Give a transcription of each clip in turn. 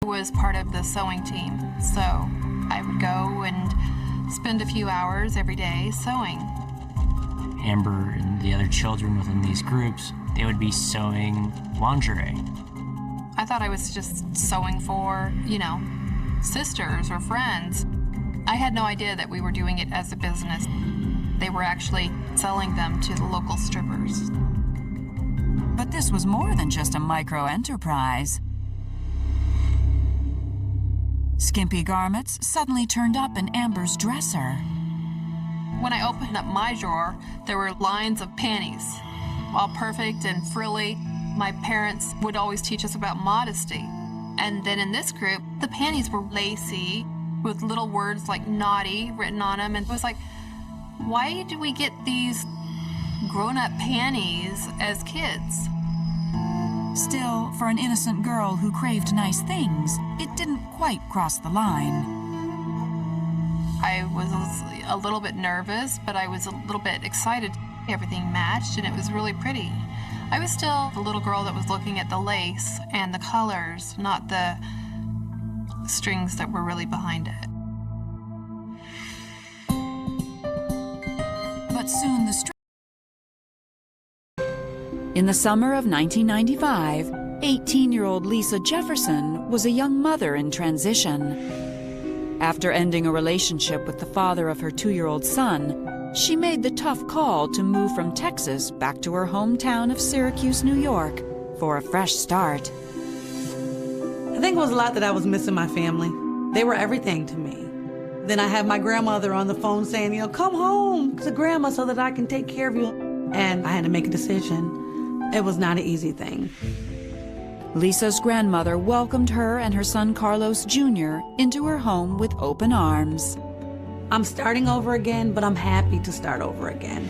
I was part of the sewing team, so I would go and spend a few hours every day sewing. Amber and the other children within these groups, they would be sewing lingerie. I thought I was just sewing for, sisters or friends. I had no idea that we were doing it as a business. They were actually selling them to the local strippers. But this was more than just a micro-enterprise. Skimpy garments suddenly turned up in Amber's dresser. When I opened up my drawer, there were lines of panties, all perfect and frilly. My parents would always teach us about modesty. And then in this group, the panties were lacy with little words like naughty written on them. And it was like, why did we get these grown-up panties as kids? Still, for an innocent girl who craved nice things, it didn't quite cross the line. I was a little bit nervous, but I was a little bit excited. Everything matched, and it was really pretty. I was still the little girl that was looking at the lace and the colors, not the strings that were really behind it. But soon the In the summer of 1995, 18-year-old Lisa Jefferson was a young mother in transition. After ending a relationship with the father of her 2-year-old son, she made the tough call to move from Texas back to her hometown of Syracuse, New York, for a fresh start. I think it was a lot that I was missing my family. They were everything to me. Then I had my grandmother on the phone saying, come home to grandma so that I can take care of you. And I had to make a decision. It was not an easy thing. Lisa's grandmother welcomed her and her son Carlos Jr. into her home with open arms. I'm starting over again, but I'm happy to start over again.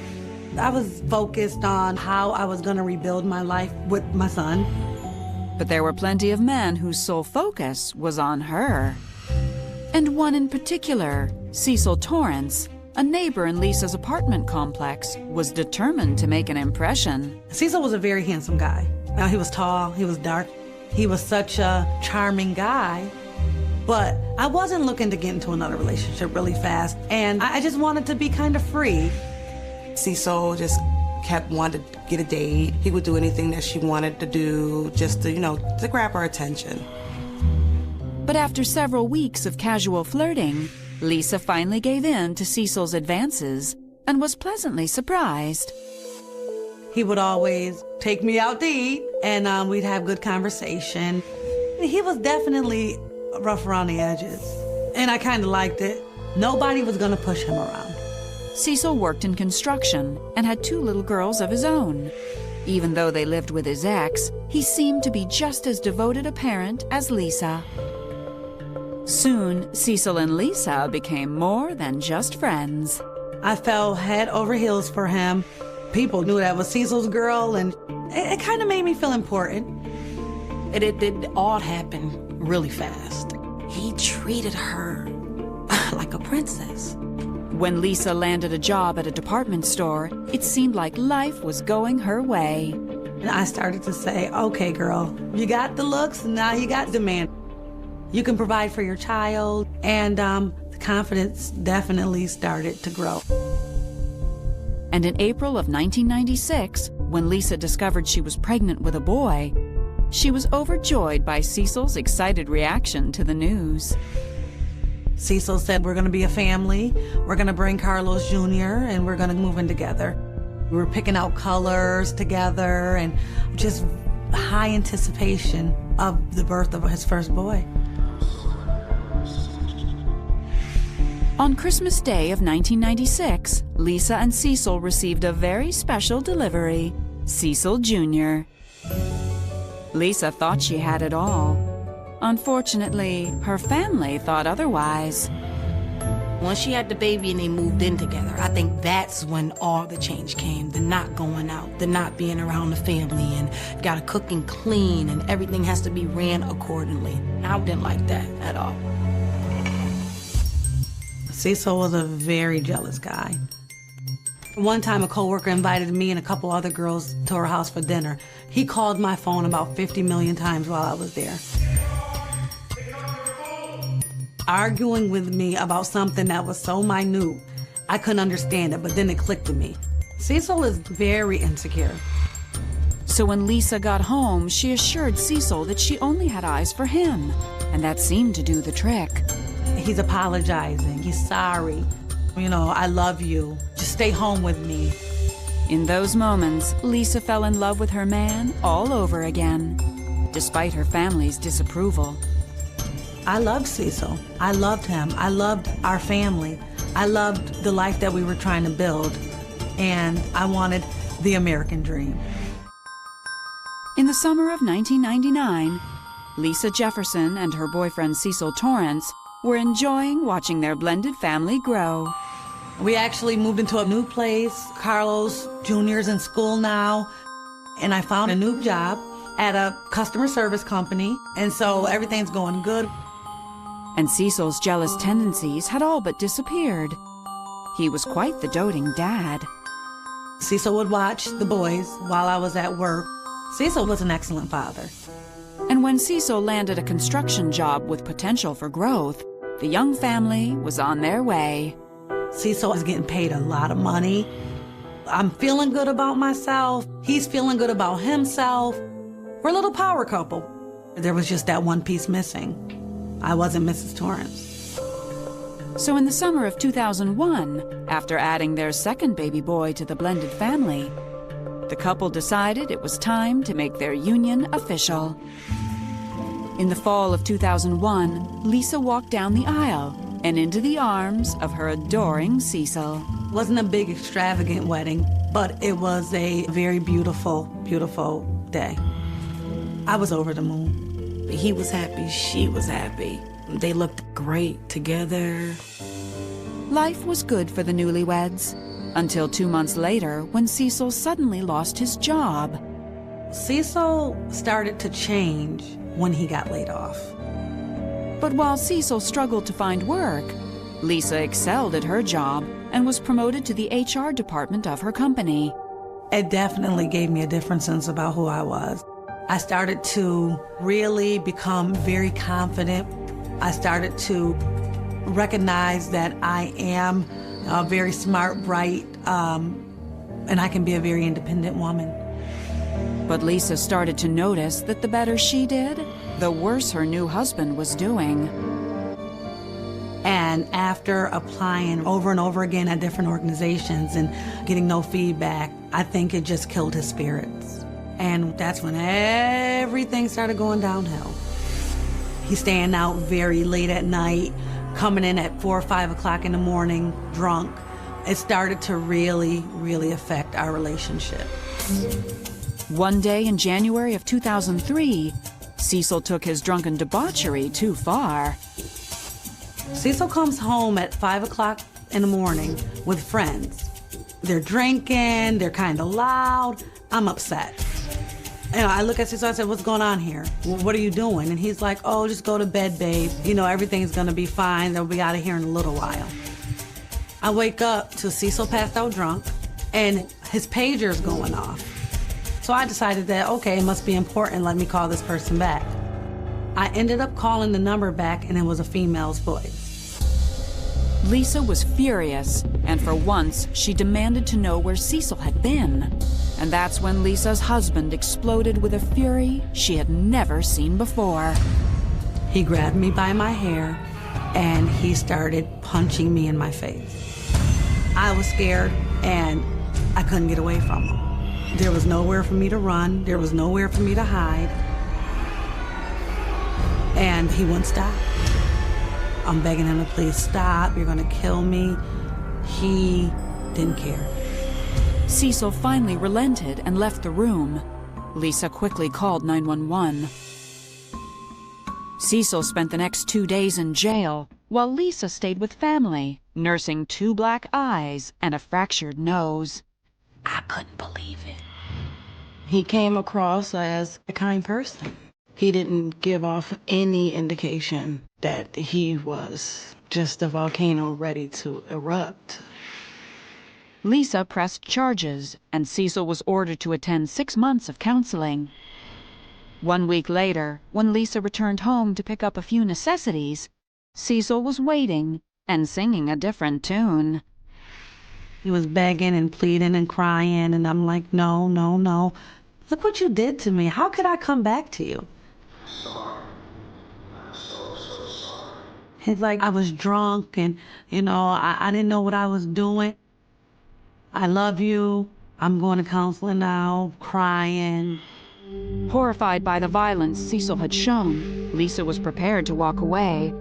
I was focused on how I was going to rebuild my life with my son. But there were plenty of men whose sole focus was on her. And one in particular, Cecil Torrance, a neighbor in Lisa's apartment complex, was determined to make an impression. Cecil was a very handsome guy. Now, he was tall, he was dark. He was such a charming guy. But I wasn't looking to get into another relationship really fast, and I just wanted to be kind of free. Cecil just kept wanting to get a date. He would do anything that she wanted to do just to, to grab her attention. But after several weeks of casual flirting, Lisa finally gave in to Cecil's advances and was pleasantly surprised. He would always take me out to eat, and we'd have good conversation. He was definitely rough around the edges, and I kind of liked it. Nobody was going to push him around. Cecil worked in construction and had 2 little girls of his own. Even though they lived with his ex, he seemed to be just as devoted a parent as Lisa. Soon, Cecil and Lisa became more than just friends. I fell head over heels for him. People knew that was Cecil's girl, and it kind of made me feel important. It all happened really fast. He treated her like a princess. When Lisa landed a job at a department store, it seemed like life was going her way. And I started to say, okay, girl, you got the looks, now you got demand. You can provide for your child, and the confidence definitely started to grow. And in April of 1996, when Lisa discovered she was pregnant with a boy, she was overjoyed by Cecil's excited reaction to the news. Cecil said, we're going to be a family. We're going to bring Carlos Jr., and we're going to move in together. We were picking out colors together, and just high anticipation of the birth of his first boy. On Christmas Day of 1996, Lisa and Cecil received a very special delivery, Cecil Jr. Lisa thought she had it all. Unfortunately, her family thought otherwise. Once she had the baby and they moved in together, I think that's when all the change came. The not going out, the not being around the family, and gotta cook and clean, and everything has to be ran accordingly. I didn't like that at all. Cecil was a very jealous guy. One time a coworker invited me and a couple other girls to her house for dinner. He called my phone about 50 million times while I was there. arguing with me about something that was so minute. I couldn't understand it, but then it clicked with me. Cecil is very insecure. So when Lisa got home, she assured Cecil that she only had eyes for him, and that seemed to do the trick. He's apologizing. He's sorry. You know, I love you. Just stay home with me. In those moments, Lisa fell in love with her man all over again, despite her family's disapproval. I loved Cecil. I loved him. I loved our family. I loved the life that we were trying to build, and I wanted the American dream. In the summer of 1999, Lisa Jefferson and her boyfriend Cecil Torrance were enjoying watching their blended family grow. We actually moved into a new place. Carlos Jr.'s in school now, and I found a new job at a customer service company, and so everything's going good. And Cecil's jealous tendencies had all but disappeared. He was quite the doting dad. Cecil would watch the boys while I was at work. Cecil was an excellent father. And when Cecil landed a construction job with potential for growth, the young family was on their way. Cecil is getting paid a lot of money. I'm feeling good about myself. He's feeling good about himself. We're a little power couple. There was just that one piece missing. I wasn't Mrs. Torrance. So in the summer of 2001, after adding their second baby boy to the blended family, the couple decided it was time to make their union official. In the fall of 2001, Lisa walked down the aisle and into the arms of her adoring Cecil. It wasn't a big, extravagant wedding, but it was a very beautiful, beautiful day. I was over the moon. He was happy, she was happy. They looked great together. Life was good for the newlyweds, until 2 months later when Cecil suddenly lost his job. Cecil started to change when he got laid off. But while Cecil struggled to find work, Lisa excelled at her job and was promoted to the HR department of her company. It definitely gave me a different sense about who I was. I started to really become very confident. I started to recognize that I am a very smart, bright, and I can be a very independent woman. But Lisa started to notice that the better she did, the worse her new husband was doing. And after applying over and over again at different organizations and getting no feedback, I think it just killed his spirits. And that's when everything started going downhill. He's staying out very late at night, coming in at 4 or 5 o'clock in the morning, drunk. It started to really, really affect our relationship. One day in January of 2003, Cecil took his drunken debauchery too far. Cecil comes home at 5 o'clock in the morning with friends. They're drinking, they're kind of loud. I'm upset. I look at Cecil, I said, what's going on here? Well, what are you doing? And he's like, oh, just go to bed, babe. You know, everything's gonna be fine. They'll be out of here in a little while. I wake up to Cecil passed out drunk and his pager's going off. So I decided that, okay, it must be important. Let me call this person back. I ended up calling the number back and it was a female's voice. Lisa was furious, and for once, she demanded to know where Cecil had been. And that's when Lisa's husband exploded with a fury she had never seen before. He grabbed me by my hair and he started punching me in my face. I was scared and I couldn't get away from him. There was nowhere for me to run. There was nowhere for me to hide. And he wouldn't stop. I'm begging him to please stop. You're gonna kill me. He didn't care. Cecil finally relented and left the room. Lisa quickly called 911. Cecil spent the next 2 days in jail, while Lisa stayed with family, nursing 2 black eyes and a fractured nose. I couldn't believe it. He came across as a kind person. He didn't give off any indication that he was just a volcano ready to erupt. Lisa pressed charges, and Cecil was ordered to attend 6 months of counseling. 1 week later, when Lisa returned home to pick up a few necessities, Cecil was waiting and singing a different tune. He was begging and pleading and crying, and I'm like, no, no, no. Look what you did to me. How could I come back to you? Sorry. I'm so sorry. It's like I was drunk and, I didn't know what I was doing. I love you. I'm going to counseling now, crying. Horrified by the violence Cecil had shown, Lisa was prepared to walk away.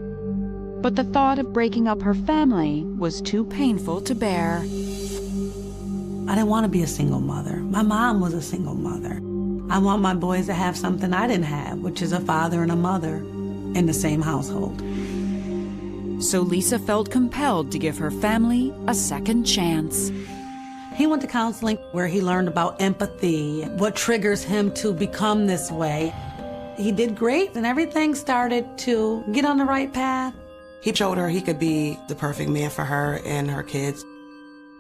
But the thought of breaking up her family was too painful to bear. I didn't want to be a single mother. My mom was a single mother. I want my boys to have something I didn't have, which is a father and a mother in the same household. So Lisa felt compelled to give her family a second chance. He went to counseling where he learned about empathy, what triggers him to become this way. He did great, and everything started to get on the right path. He showed her he could be the perfect man for her and her kids.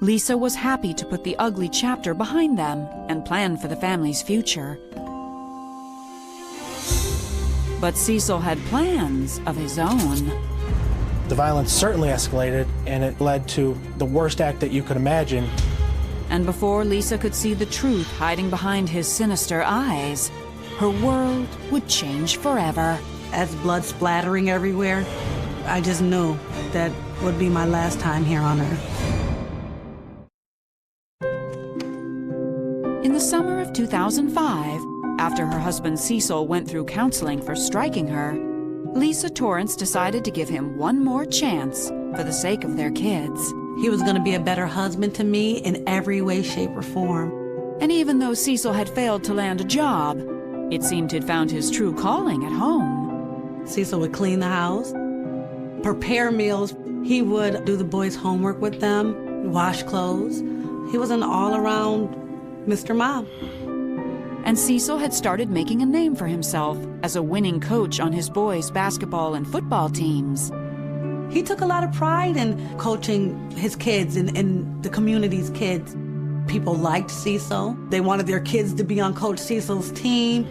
Lisa was happy to put the ugly chapter behind them and plan for the family's future. But Cecil had plans of his own. The violence certainly escalated, and it led to the worst act that you could imagine. And before Lisa could see the truth hiding behind his sinister eyes, her world would change forever. As blood splattering everywhere, I just knew that would be my last time here on Earth. In the summer of 2005, after her husband Cecil went through counseling for striking her, Lisa Torrance decided to give him one more chance for the sake of their kids. He was going to be a better husband to me in every way, shape, or form. And even though Cecil had failed to land a job, it seemed he'd found his true calling at home. Cecil would clean the house, prepare meals. He would do the boys' homework with them, wash clothes. He was an all-around Mr. Mom. And Cecil had started making a name for himself as a winning coach on his boys' basketball and football teams. He took a lot of pride in coaching his kids and the community's kids. People liked Cecil. They wanted their kids to be on Coach Cecil's team.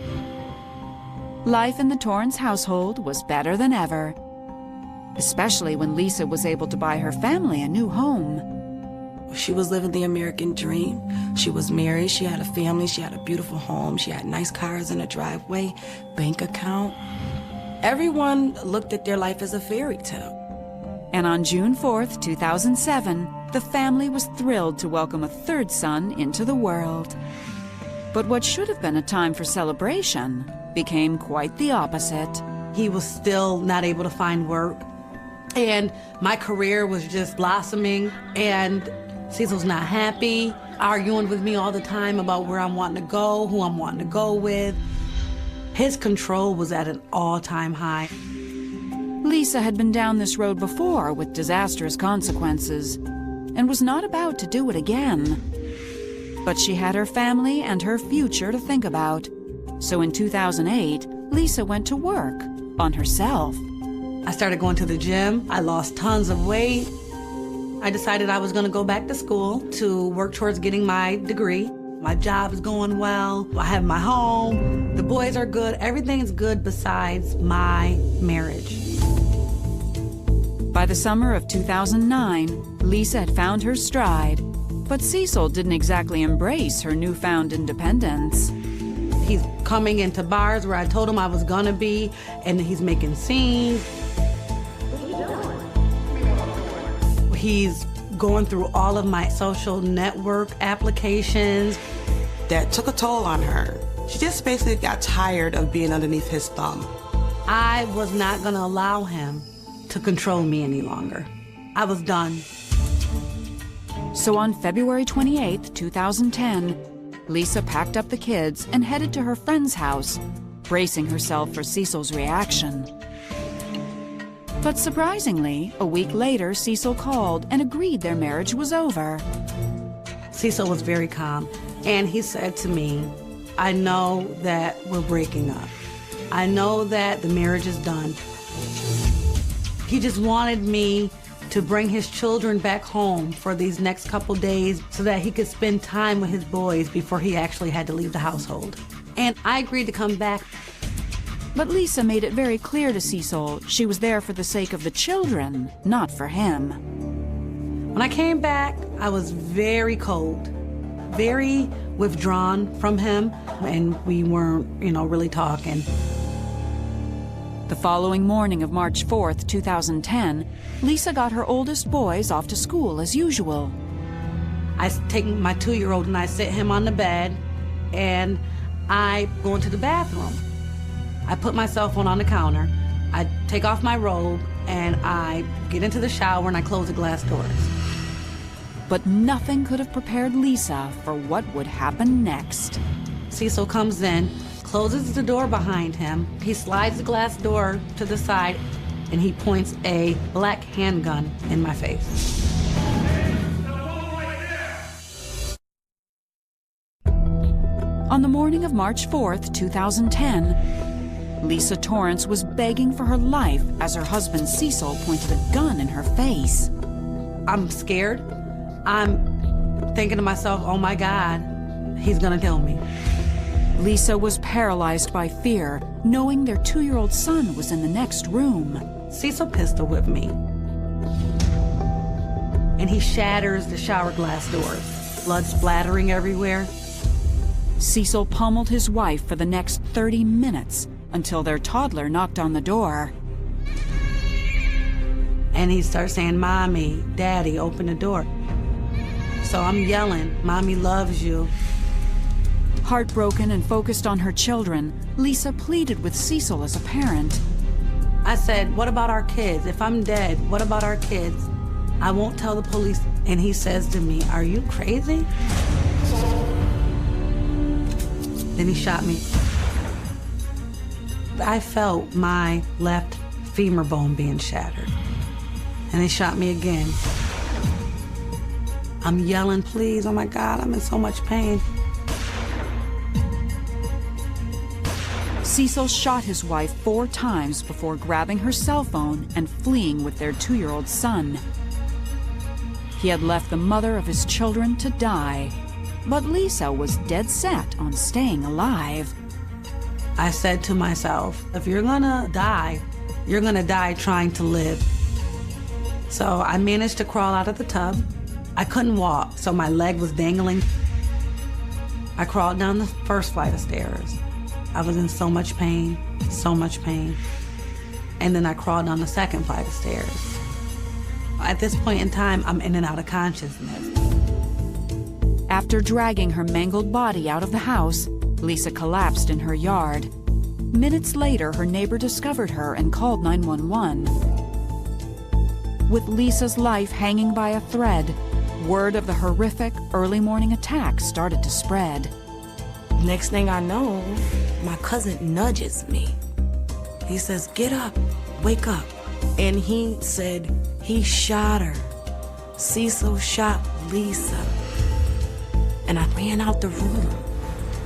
Life in the Torrance household was better than ever, especially when Lisa was able to buy her family a new home. She was living the American dream. She was married, she had a family, she had a beautiful home, she had nice cars in a driveway, bank account. Everyone looked at their life as a fairy tale. And on June 4th, 2007, the family was thrilled to welcome a third son into the world. But what should have been a time for celebration became quite the opposite. He was still not able to find work, and my career was just blossoming, and Cecil's not happy, arguing with me all the time about where I'm wanting to go, who I'm wanting to go with. His control was at an all-time high. Lisa had been down this road before with disastrous consequences and was not about to do it again. But she had her family and her future to think about. So in 2008, Lisa went to work on herself. I started going to the gym. I lost tons of weight. I decided I was going to go back to school to work towards getting my degree. My job is going well. I have my home. The boys are good. Everything is good besides my marriage. By the summer of 2009, Lisa had found her stride, but Cecil didn't exactly embrace her newfound independence. He's coming into bars where I told him I was gonna be, and he's making scenes. He's going through all of my social network applications. That took a toll on her. She just basically got tired of being underneath his thumb. I was not gonna allow him to control me any longer. I was done. So on February 28, 2010, Lisa packed up the kids and headed to her friend's house, bracing herself for Cecil's reaction. But surprisingly, a week later, Cecil called and agreed their marriage was over. Cecil was very calm, and he said to me, I know that we're breaking up. I know that the marriage is done. He just wanted me to bring his children back home for these next couple days so that he could spend time with his boys before he actually had to leave the household. And I agreed to come back. But Lisa made it very clear to Cecil she was there for the sake of the children, not for him. When I came back, I was very cold, very withdrawn from him, and we weren't, really talking. The following morning of March 4th, 2010, Lisa got her oldest boys off to school as usual. I take my 2-year-old and I sit him on the bed, and I go into the bathroom. I put my cell phone on the counter, I take off my robe, and I get into the shower and I close the glass doors. But nothing could have prepared Lisa for what would happen next. Cecil comes in, closes the door behind him, he slides the glass door to the side, and he points a black handgun in my face. On the morning of March 4th, 2010, Lisa Torrance was begging for her life as her husband Cecil pointed a gun in her face. I'm scared. I'm thinking to myself, oh my God, he's gonna kill me. Lisa was paralyzed by fear, knowing their 2-year-old son was in the next room. Cecil pistol whipped me, and he shatters the shower glass doors, blood splattering everywhere. Cecil pummeled his wife for the next 30 minutes until their toddler knocked on the door. And he starts saying, Mommy, Daddy, open the door. So I'm yelling, Mommy loves you. Heartbroken and focused on her children, Lisa pleaded with Cecil as a parent. I said, what about our kids? If I'm dead, what about our kids? I won't tell the police. And he says to me, are you crazy? Then he shot me. I felt my left femur bone being shattered. And he shot me again. I'm yelling, please, oh my God, I'm in so much pain. Cecil shot his wife 4 times before grabbing her cell phone and fleeing with their 2-year-old son. He had left the mother of his children to die, but Lisa was dead set on staying alive. I said to myself, if you're gonna die, you're gonna die trying to live. So I managed to crawl out of the tub. I couldn't walk, so my leg was dangling. I crawled down the first flight of stairs. I was in so much pain, so much pain. And then I crawled down the second flight of stairs. At this point in time, I'm in and out of consciousness. After dragging her mangled body out of the house, Lisa collapsed in her yard. Minutes later, her neighbor discovered her and called 911. With Lisa's life hanging by a thread, word of the horrific early morning attack started to spread. Next thing I know, my cousin nudges me. He says, get up, wake up. And he said, he shot her. Cecil shot Lisa. And I ran out the room,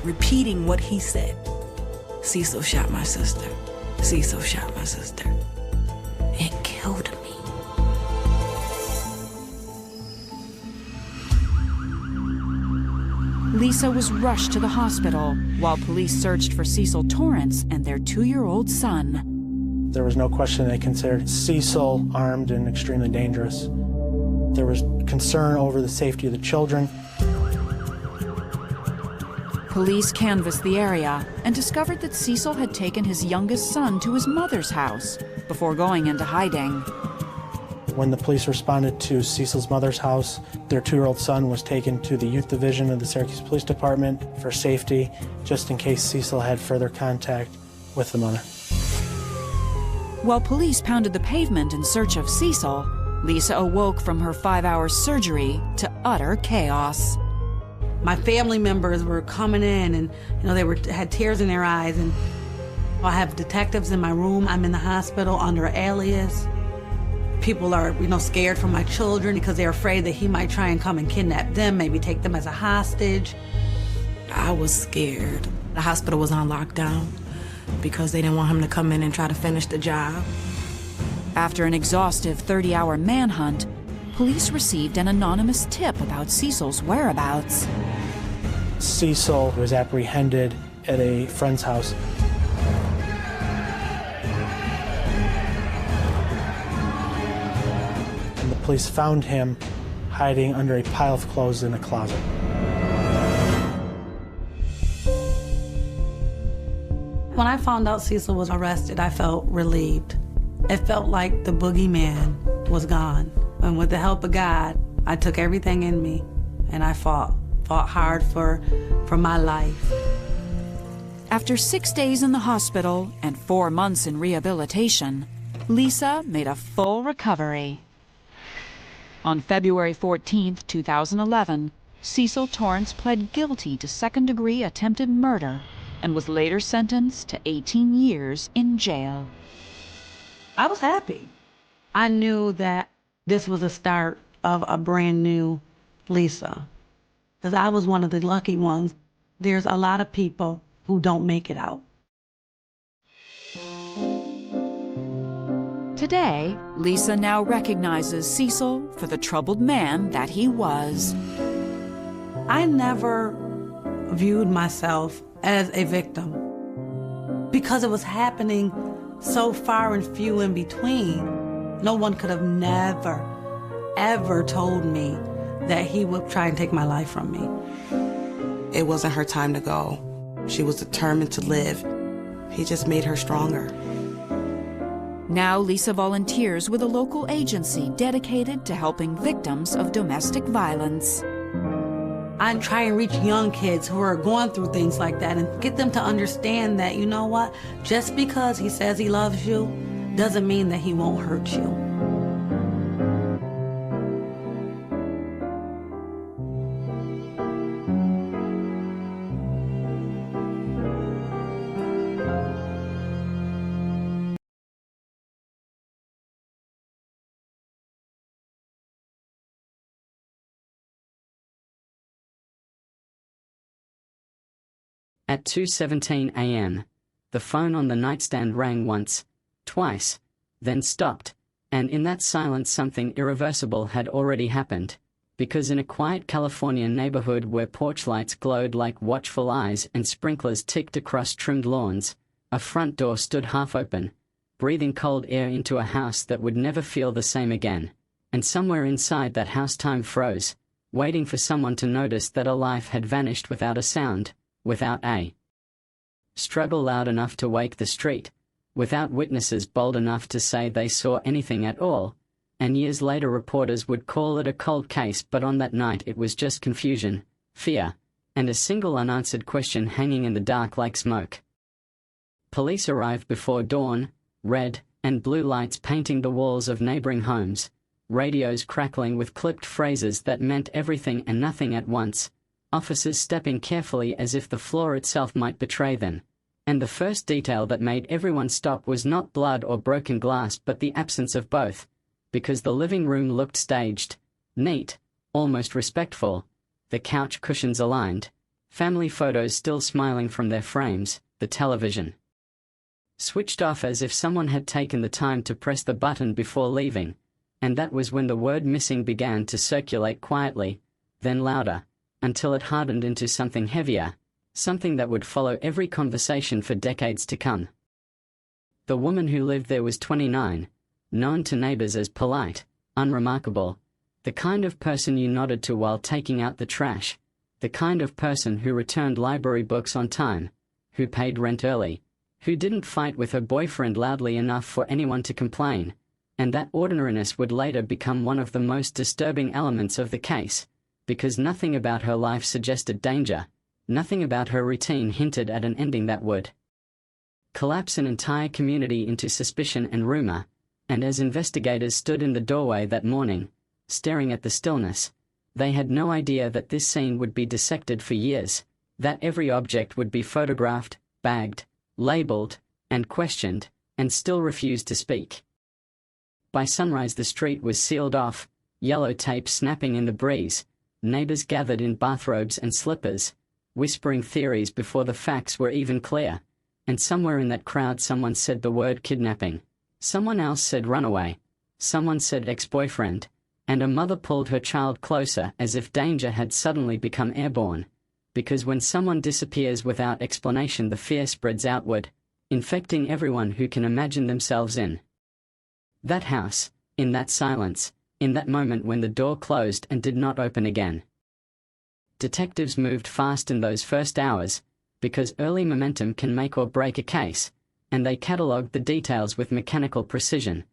repeating what he said. Cecil shot my sister. Cecil shot my sister. It killed me. Lisa was rushed to the hospital while police searched for Cecil Torrance and their 2-year-old son. There was no question they considered Cecil armed and extremely dangerous. There was concern over the safety of the children. Police canvassed the area and discovered that Cecil had taken his youngest son to his mother's house before going into hiding. When the police responded to Cecil's mother's house, their 2-year-old son was taken to the youth division of the Syracuse Police Department for safety, just in case Cecil had further contact with the mother. While police pounded the pavement in search of Cecil, Lisa awoke from her 5-hour surgery to utter chaos. My family members were coming in, and they had tears in their eyes. And I have detectives in my room. I'm in the hospital under an alias. People are, scared for my children because they're afraid that he might try and come and kidnap them, maybe take them as a hostage. I was scared. The hospital was on lockdown because they didn't want him to come in and try to finish the job. After an exhaustive 30-hour manhunt, police received an anonymous tip about Cecil's whereabouts. Cecil was apprehended at a friend's house. Police found him hiding under a pile of clothes in a closet. When I found out Cecil was arrested, I felt relieved. It felt like the boogeyman was gone. And with the help of God, I took everything in me and I fought hard for my life. After 6 days in the hospital and 4 months in rehabilitation, Lisa made a full recovery. On February 14, 2011, Cecil Torrance pled guilty to second-degree attempted murder and was later sentenced to 18 years in jail. I was happy. I knew that this was the start of a brand new Lisa, because I was one of the lucky ones. There's a lot of people who don't make it out. Today, Lisa now recognizes Cecil for the troubled man that he was. I never viewed myself as a victim because it was happening so far and few in between. No one could have never, ever told me that he would try and take my life from me. It wasn't her time to go. She was determined to live. He just made her stronger. Now Lisa volunteers with a local agency dedicated to helping victims of domestic violence. I try and reach young kids who are going through things like that and get them to understand that, you know what, just because he says he loves you doesn't mean that he won't hurt you. At 2:17 a.m., the phone on the nightstand rang once, twice, then stopped, and in that silence something irreversible had already happened, because in a quiet Californian neighborhood where porch lights glowed like watchful eyes and sprinklers ticked across trimmed lawns, a front door stood half open, breathing cold air into a house that would never feel the same again, and somewhere inside that house time froze, waiting for someone to notice that a life had vanished without a sound, without a struggle loud enough to wake the street, without witnesses bold enough to say they saw anything at all, and years later reporters would call it a cold case, but on that night it was just confusion, fear, and a single unanswered question hanging in the dark like smoke. Police arrived before dawn, red and blue lights painting the walls of neighboring homes, radios crackling with clipped phrases that meant everything and nothing at once, officers stepping carefully as if the floor itself might betray them. And the first detail that made everyone stop was not blood or broken glass but the absence of both, because the living room looked staged, neat, almost respectful, the couch cushions aligned, family photos still smiling from their frames, the television switched off as if someone had taken the time to press the button before leaving, and that was when the word missing began to circulate quietly, then louder, until it hardened into something heavier, something that would follow every conversation for decades to come. The woman who lived there was 29, known to neighbors as polite, unremarkable, the kind of person you nodded to while taking out the trash, the kind of person who returned library books on time, who paid rent early, who didn't fight with her boyfriend loudly enough for anyone to complain, and that ordinariness would later become one of the most disturbing elements of the case, because nothing about her life suggested danger, nothing about her routine hinted at an ending that would collapse an entire community into suspicion and rumor, and as investigators stood in the doorway that morning, staring at the stillness, they had no idea that this scene would be dissected for years, that every object would be photographed, bagged, labeled, and questioned, and still refused to speak. By sunrise the street was sealed off, yellow tape snapping in the breeze, neighbors gathered in bathrobes and slippers, whispering theories before the facts were even clear, and somewhere in that crowd someone said the word kidnapping, someone else said runaway, someone said ex-boyfriend, and a mother pulled her child closer as if danger had suddenly become airborne, because when someone disappears without explanation the fear spreads outward, infecting everyone who can imagine themselves in that house, in that silence, in that moment when the door closed and did not open again. Detectives moved fast in those first hours, because early momentum can make or break a case, and they catalogued the details with mechanical precision.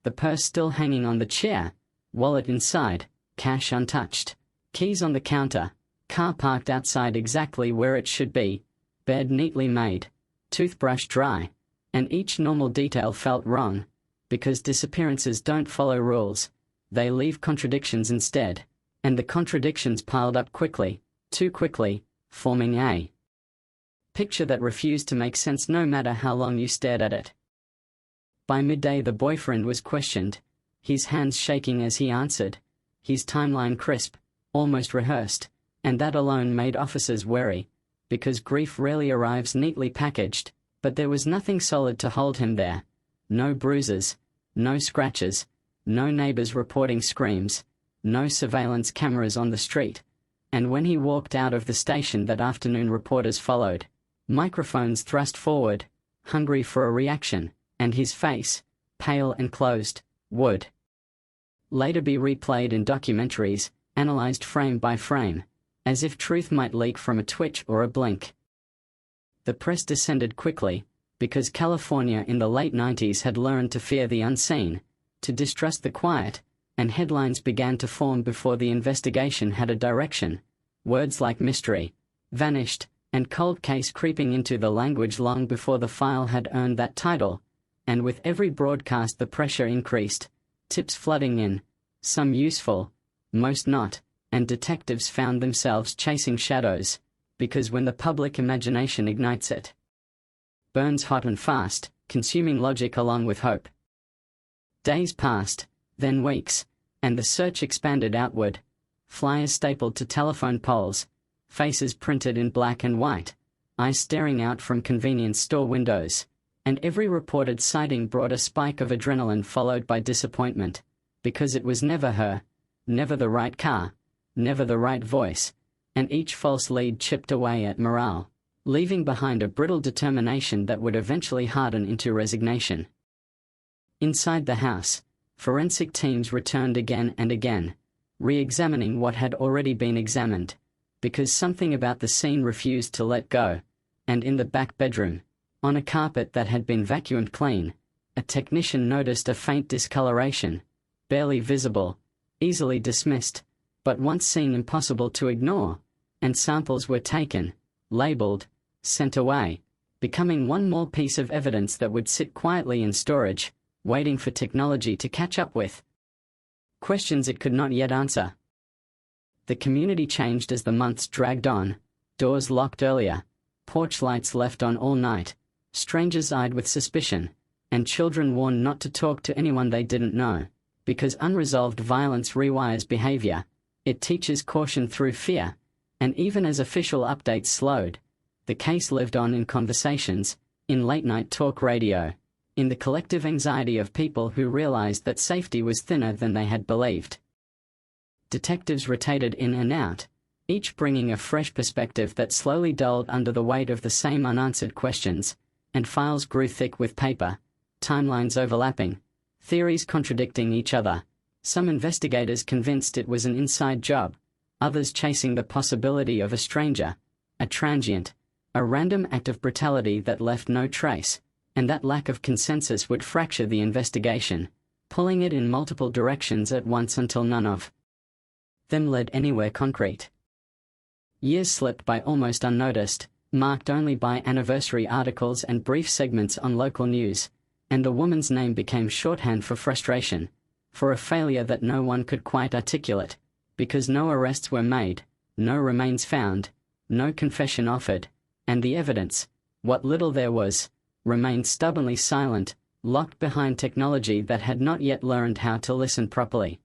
The purse still hanging on the chair, wallet inside, cash untouched, keys on the counter, car parked outside exactly where it should be, bed neatly made, toothbrush dry, and each normal detail felt wrong, because disappearances don't follow rules, they leave contradictions instead, and the contradictions piled up quickly, too quickly, forming a picture that refused to make sense no matter how long you stared at it. By midday the boyfriend was questioned, his hands shaking as he answered, his timeline crisp, almost rehearsed, and that alone made officers wary, because grief rarely arrives neatly packaged, but there was nothing solid to hold him there. No bruises, no scratches, no neighbors reporting screams, no surveillance cameras on the street, and when he walked out of the station that afternoon reporters followed, microphones thrust forward, hungry for a reaction, and his face, pale and closed, would later be replayed in documentaries, analyzed frame by frame, as if truth might leak from a twitch or a blink. The press descended quickly, because California in the late 90s had learned to fear the unseen, to distrust the quiet, and headlines began to form before the investigation had a direction. Words like mystery, vanished, and cold case creeping into the language long before the file had earned that title, and with every broadcast the pressure increased, tips flooding in, some useful, most not, and detectives found themselves chasing shadows, because when the public imagination ignites it, burns hot and fast, consuming logic along with hope. Days passed, then weeks, and the search expanded outward, flyers stapled to telephone poles, faces printed in black and white, eyes staring out from convenience store windows, and every reported sighting brought a spike of adrenaline followed by disappointment, because it was never her, never the right car, never the right voice, and each false lead chipped away at morale, leaving behind a brittle determination that would eventually harden into resignation. Inside the house, forensic teams returned again and again, re-examining what had already been examined, because something about the scene refused to let go, and in the back bedroom, on a carpet that had been vacuumed clean, a technician noticed a faint discoloration, barely visible, easily dismissed, but once seen impossible to ignore, and samples were taken, labeled, sent away, becoming one more piece of evidence that would sit quietly in storage, waiting for technology to catch up with questions it could not yet answer. The community changed as the months dragged on, doors locked earlier, porch lights left on all night, strangers eyed with suspicion, and children warned not to talk to anyone they didn't know, because unresolved violence rewires behavior, it teaches caution through fear, and even as official updates slowed, the case lived on in conversations, in late-night talk radio, in the collective anxiety of people who realized that safety was thinner than they had believed. Detectives rotated in and out, each bringing a fresh perspective that slowly dulled under the weight of the same unanswered questions, and files grew thick with paper, timelines overlapping, theories contradicting each other, some investigators convinced it was an inside job, others chasing the possibility of a stranger, a transient, a random act of brutality that left no trace, and that lack of consensus would fracture the investigation, pulling it in multiple directions at once until none of them led anywhere concrete. Years slipped by almost unnoticed, marked only by anniversary articles and brief segments on local news, and the woman's name became shorthand for frustration, for a failure that no one could quite articulate, because no arrests were made, no remains found, no confession offered, and the evidence, what little there was, remained stubbornly silent, locked behind technology that had not yet learned how to listen properly.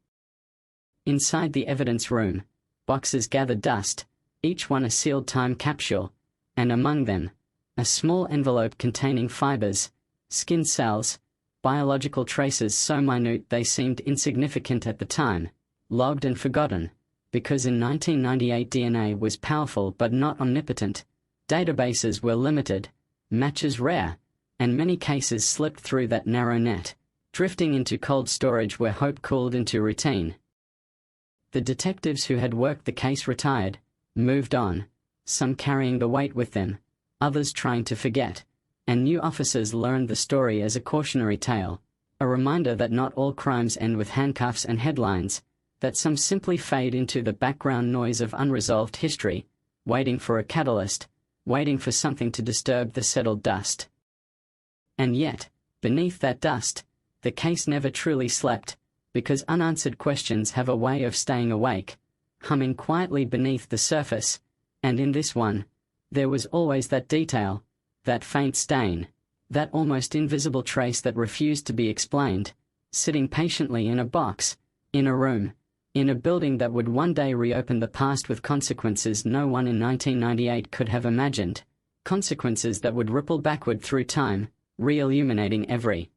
Inside the evidence room, boxes gathered dust, each one a sealed time capsule, and among them, a small envelope containing fibers, skin cells, biological traces so minute they seemed insignificant at the time, logged and forgotten, because in 1998 DNA was powerful but not omnipotent, databases were limited, matches rare, and many cases slipped through that narrow net, drifting into cold storage where hope cooled into routine. The detectives who had worked the case retired, moved on, some carrying the weight with them, others trying to forget, and new officers learned the story as a cautionary tale, a reminder that not all crimes end with handcuffs and headlines, that some simply fade into the background noise of unresolved history, waiting for a catalyst, waiting for something to disturb the settled dust. And yet, beneath that dust, the case never truly slept, because unanswered questions have a way of staying awake, humming quietly beneath the surface, and in this one, there was always that detail, that faint stain, that almost invisible trace that refused to be explained, sitting patiently in a box, in a room, in a building that would one day reopen the past with consequences no one in 1998 could have imagined, consequences that would ripple backward through time, re-illuminating every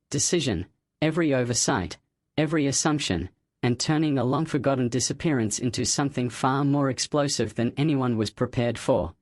decision, every oversight, every assumption, and turning a long-forgotten disappearance into something far more explosive than anyone was prepared for.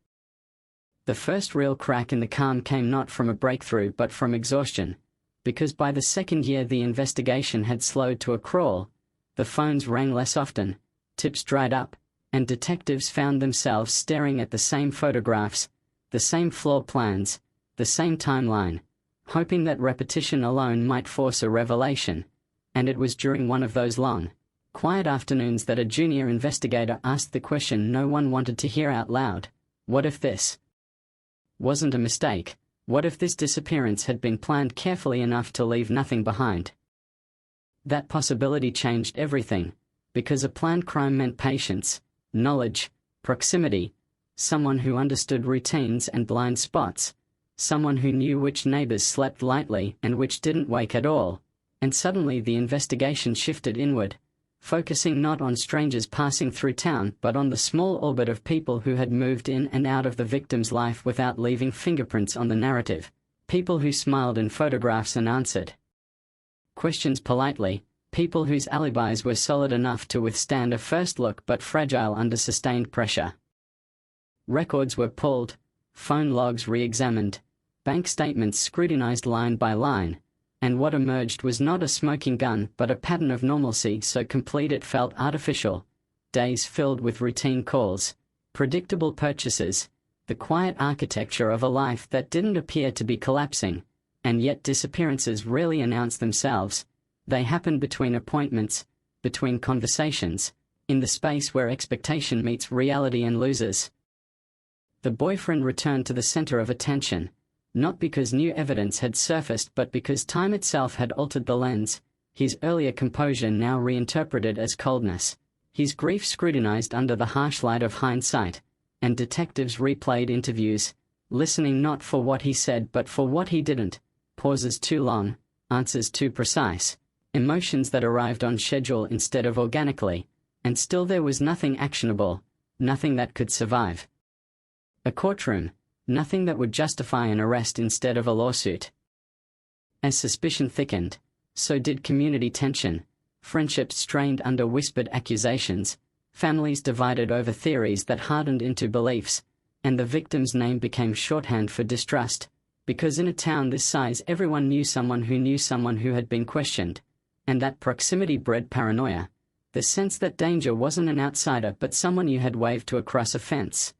The first real crack in the calm came not from a breakthrough but from exhaustion, because by the second year the investigation had slowed to a crawl, the phones rang less often, tips dried up, and detectives found themselves staring at the same photographs, the same floor plans, the same timeline, hoping that repetition alone might force a revelation, and it was during one of those long, quiet afternoons that a junior investigator asked the question no one wanted to hear out loud: what if this wasn't a mistake? What if this disappearance had been planned carefully enough to leave nothing behind? That possibility changed everything, because a planned crime meant patience, knowledge, proximity, someone who understood routines and blind spots, someone who knew which neighbors slept lightly and which didn't wake at all, and suddenly the investigation shifted inward, focusing not on strangers passing through town but on the small orbit of people who had moved in and out of the victim's life without leaving fingerprints on the narrative, people who smiled in photographs and answered questions politely, people whose alibis were solid enough to withstand a first look but fragile under sustained pressure. Records were pulled, phone logs re-examined, bank statements scrutinized line by line, and what emerged was not a smoking gun but a pattern of normalcy so complete it felt artificial, days filled with routine calls, predictable purchases, the quiet architecture of a life that didn't appear to be collapsing, and yet disappearances rarely announced themselves. They happened between appointments, between conversations, in the space where expectation meets reality and loses. The boyfriend returned to the center of attention, not because new evidence had surfaced but because time itself had altered the lens, his earlier composure now reinterpreted as coldness, his grief scrutinized under the harsh light of hindsight, and detectives replayed interviews, listening not for what he said but for what he didn't, pauses too long, answers too precise, emotions that arrived on schedule instead of organically, and still there was nothing actionable, nothing that could survive a courtroom, nothing that would justify an arrest instead of a lawsuit. As suspicion thickened, so did community tension, friendships strained under whispered accusations, families divided over theories that hardened into beliefs, and the victim's name became shorthand for distrust, because in a town this size everyone knew someone who had been questioned, and that proximity bred paranoia, the sense that danger wasn't an outsider but someone you had waved to across a fence.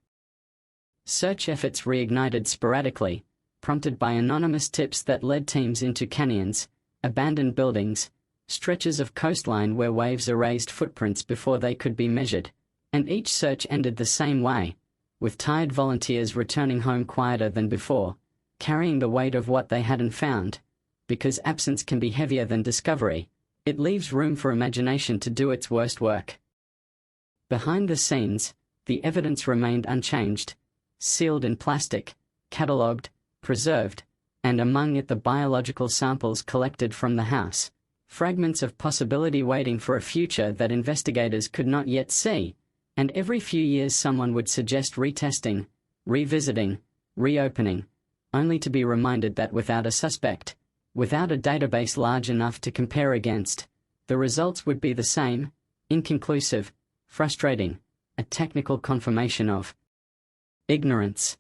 Search efforts reignited sporadically, prompted by anonymous tips that led teams into canyons, abandoned buildings, stretches of coastline where waves erased footprints before they could be measured, and each search ended the same way, with tired volunteers returning home quieter than before, carrying the weight of what they hadn't found. Because absence can be heavier than discovery, it leaves room for imagination to do its worst work. Behind the scenes, the evidence remained unchanged, sealed in plastic, catalogued, preserved, and among it the biological samples collected from the house, fragments of possibility waiting for a future that investigators could not yet see, and every few years someone would suggest retesting, revisiting, reopening, only to be reminded that without a suspect, without a database large enough to compare against, the results would be the same, inconclusive, frustrating, a technical confirmation of ignorance.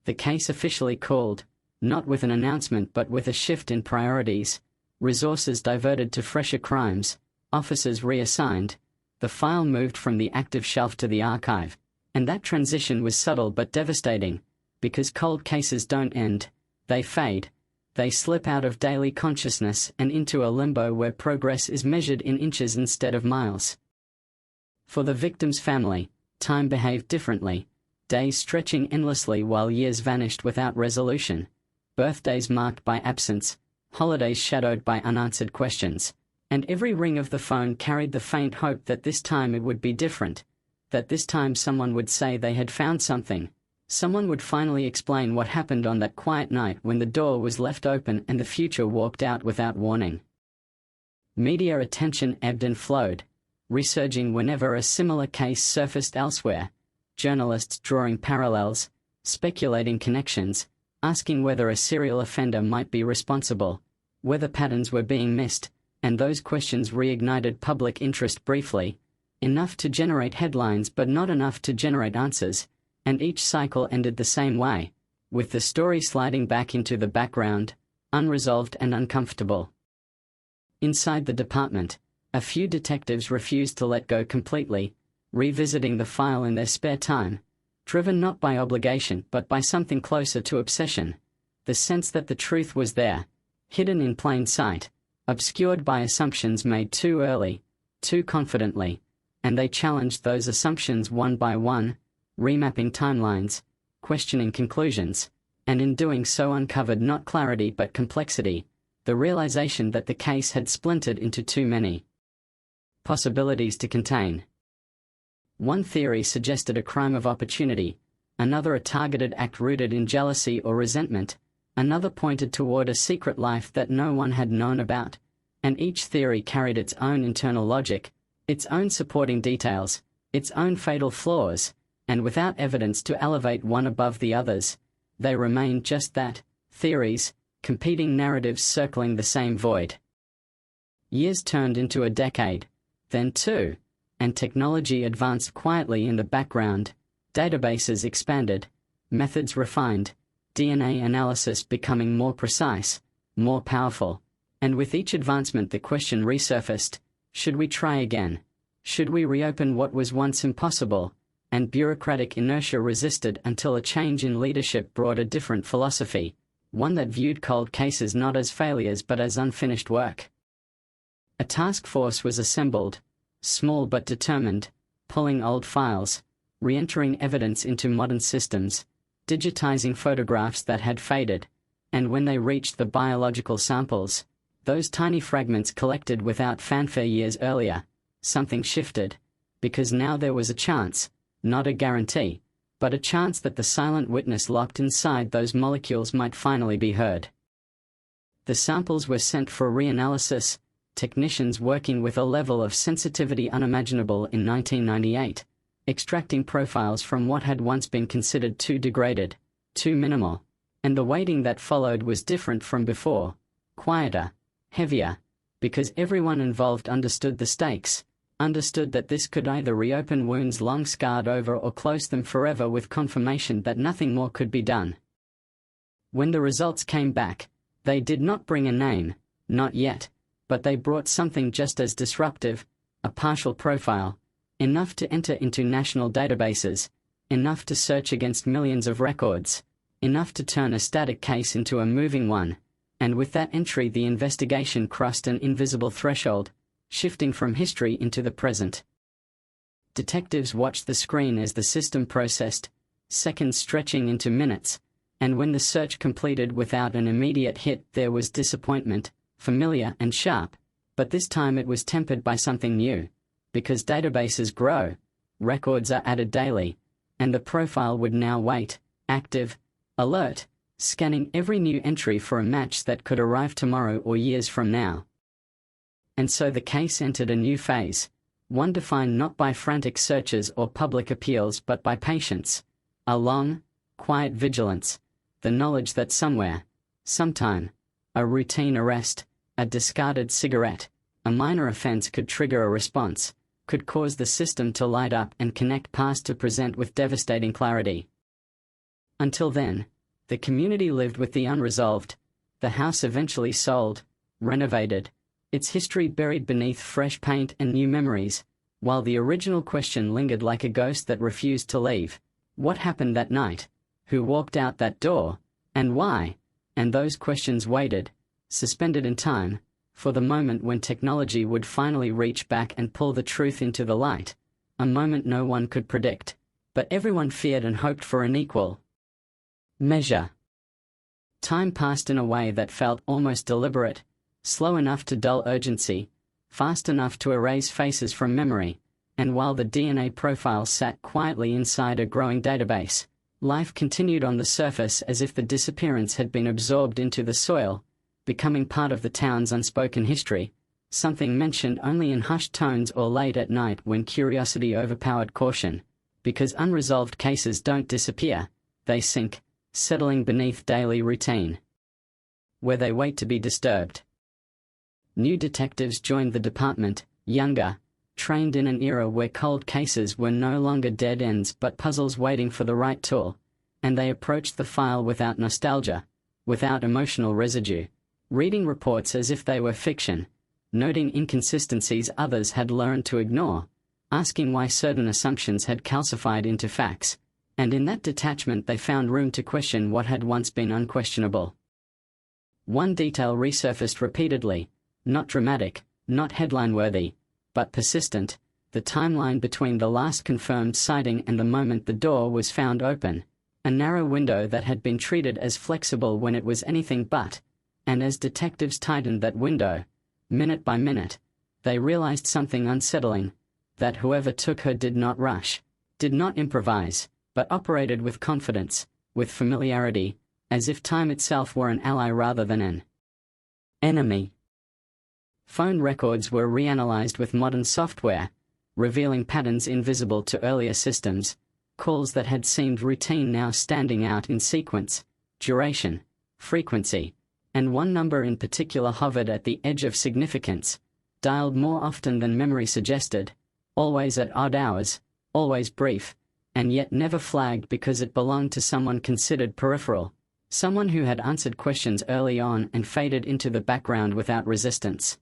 The case officially called, Not with an announcement but with a shift in priorities, resources diverted to fresher crimes, officers reassigned, the file moved from the active shelf to the archive, and that transition was subtle but devastating, because cold cases don't end, they fade. They slip out of daily consciousness and into a limbo where progress is measured in inches instead of miles. For the victim's family, time behaved differently, days stretching endlessly while years vanished without resolution, birthdays marked by absence, holidays shadowed by unanswered questions, and every ring of the phone carried the faint hope that this time it would be different, that this time someone would say they had found something. Someone would finally explain what happened on that quiet night when the door was left open and the future walked out without warning. Media attention ebbed and flowed, resurging whenever a similar case surfaced elsewhere, journalists drawing parallels, speculating connections, asking whether a serial offender might be responsible, whether patterns were being missed, and those questions reignited public interest briefly, enough to generate headlines but not enough to generate answers. And each cycle ended the same way, with the story sliding back into the background, unresolved and uncomfortable. Inside the department, a few detectives refused to let go completely, revisiting the file in their spare time, driven not by obligation but by something closer to obsession, the sense that the truth was there, hidden in plain sight, obscured by assumptions made too early, too confidently, and they challenged those assumptions one by one, remapping timelines, questioning conclusions, and in doing so uncovered not clarity but complexity, the realization that the case had splintered into too many possibilities to contain. One theory suggested a crime of opportunity, another a targeted act rooted in jealousy or resentment, another pointed toward a secret life that no one had known about, and each theory carried its own internal logic, its own supporting details, its own fatal flaws, and without evidence to elevate one above the others, they remained just that, theories, competing narratives circling the same void. Years turned into a decade, then two, and technology advanced quietly in the background, databases expanded, methods refined, DNA analysis becoming more precise, more powerful, and with each advancement the question resurfaced, should we try again? Should we reopen what was once impossible? And bureaucratic inertia resisted until a change in leadership brought a different philosophy, one that viewed cold cases not as failures but as unfinished work. A task force was assembled, small but determined, pulling old files, re-entering evidence into modern systems, digitizing photographs that had faded, and when they reached the biological samples, those tiny fragments collected without fanfare years earlier, something shifted, because now there was a chance, not a guarantee, but a chance that the silent witness locked inside those molecules might finally be heard. The samples were sent for reanalysis, technicians working with a level of sensitivity unimaginable in 1998, extracting profiles from what had once been considered too degraded, too minimal, and the waiting that followed was different from before, quieter, heavier, because everyone involved understood the stakes, understood that this could either reopen wounds long scarred over or close them forever with confirmation that nothing more could be done. When the results came back, they did not bring a name, not yet, but they brought something just as disruptive, a partial profile, enough to enter into national databases, enough to search against millions of records, enough to turn a static case into a moving one, and with that entry the investigation crossed an invisible threshold, shifting from history into the present. Detectives watched the screen as the system processed, seconds stretching into minutes, and when the search completed without an immediate hit there was disappointment, familiar and sharp, but this time it was tempered by something new, because databases grow, records are added daily, and the profile would now wait, active, alert, scanning every new entry for a match that could arrive tomorrow or years from now. And so the case entered a new phase, one defined not by frantic searches or public appeals but by patience, a long, quiet vigilance, the knowledge that somewhere, sometime, a routine arrest, a discarded cigarette, a minor offense could trigger a response, could cause the system to light up and connect past to present with devastating clarity. Until then, The community lived with the unresolved. The house eventually sold, renovated, its history buried beneath fresh paint and new memories, while the original question lingered like a ghost that refused to leave. What happened that night? Who walked out that door? And why? And those questions waited, suspended in time, for the moment when technology would finally reach back and pull the truth into the light, a moment no one could predict, but everyone feared and hoped for an equal measure. Time passed in a way that felt almost deliberate, slow enough to dull urgency, fast enough to erase faces from memory, and while the DNA profile sat quietly inside a growing database, life continued on the surface as if the disappearance had been absorbed into the soil, becoming part of the town's unspoken history, something mentioned only in hushed tones or late at night when curiosity overpowered caution, because unresolved cases don't disappear, they sink, settling beneath daily routine, where they wait to be disturbed. New detectives joined the department, younger, trained in an era where cold cases were no longer dead ends but puzzles waiting for the right tool, and they approached the file without nostalgia, without emotional residue, reading reports as if they were fiction, noting inconsistencies others had learned to ignore, asking why certain assumptions had calcified into facts, and in that detachment they found room to question what had once been unquestionable. One detail resurfaced repeatedly, not dramatic, not headline-worthy, but persistent: the timeline between the last confirmed sighting and the moment the door was found open, a narrow window that had been treated as flexible when it was anything but, and as detectives tightened that window, minute by minute, they realized something unsettling, that whoever took her did not rush, did not improvise, but operated with confidence, with familiarity, as if time itself were an ally rather than an enemy. Phone records were reanalyzed with modern software, revealing patterns invisible to earlier systems, calls that had seemed routine now standing out in sequence, duration, frequency, and one number in particular hovered at the edge of significance, dialed more often than memory suggested, always at odd hours, always brief, and yet never flagged because it belonged to someone considered peripheral, someone who had answered questions early on and faded into the background without resistance.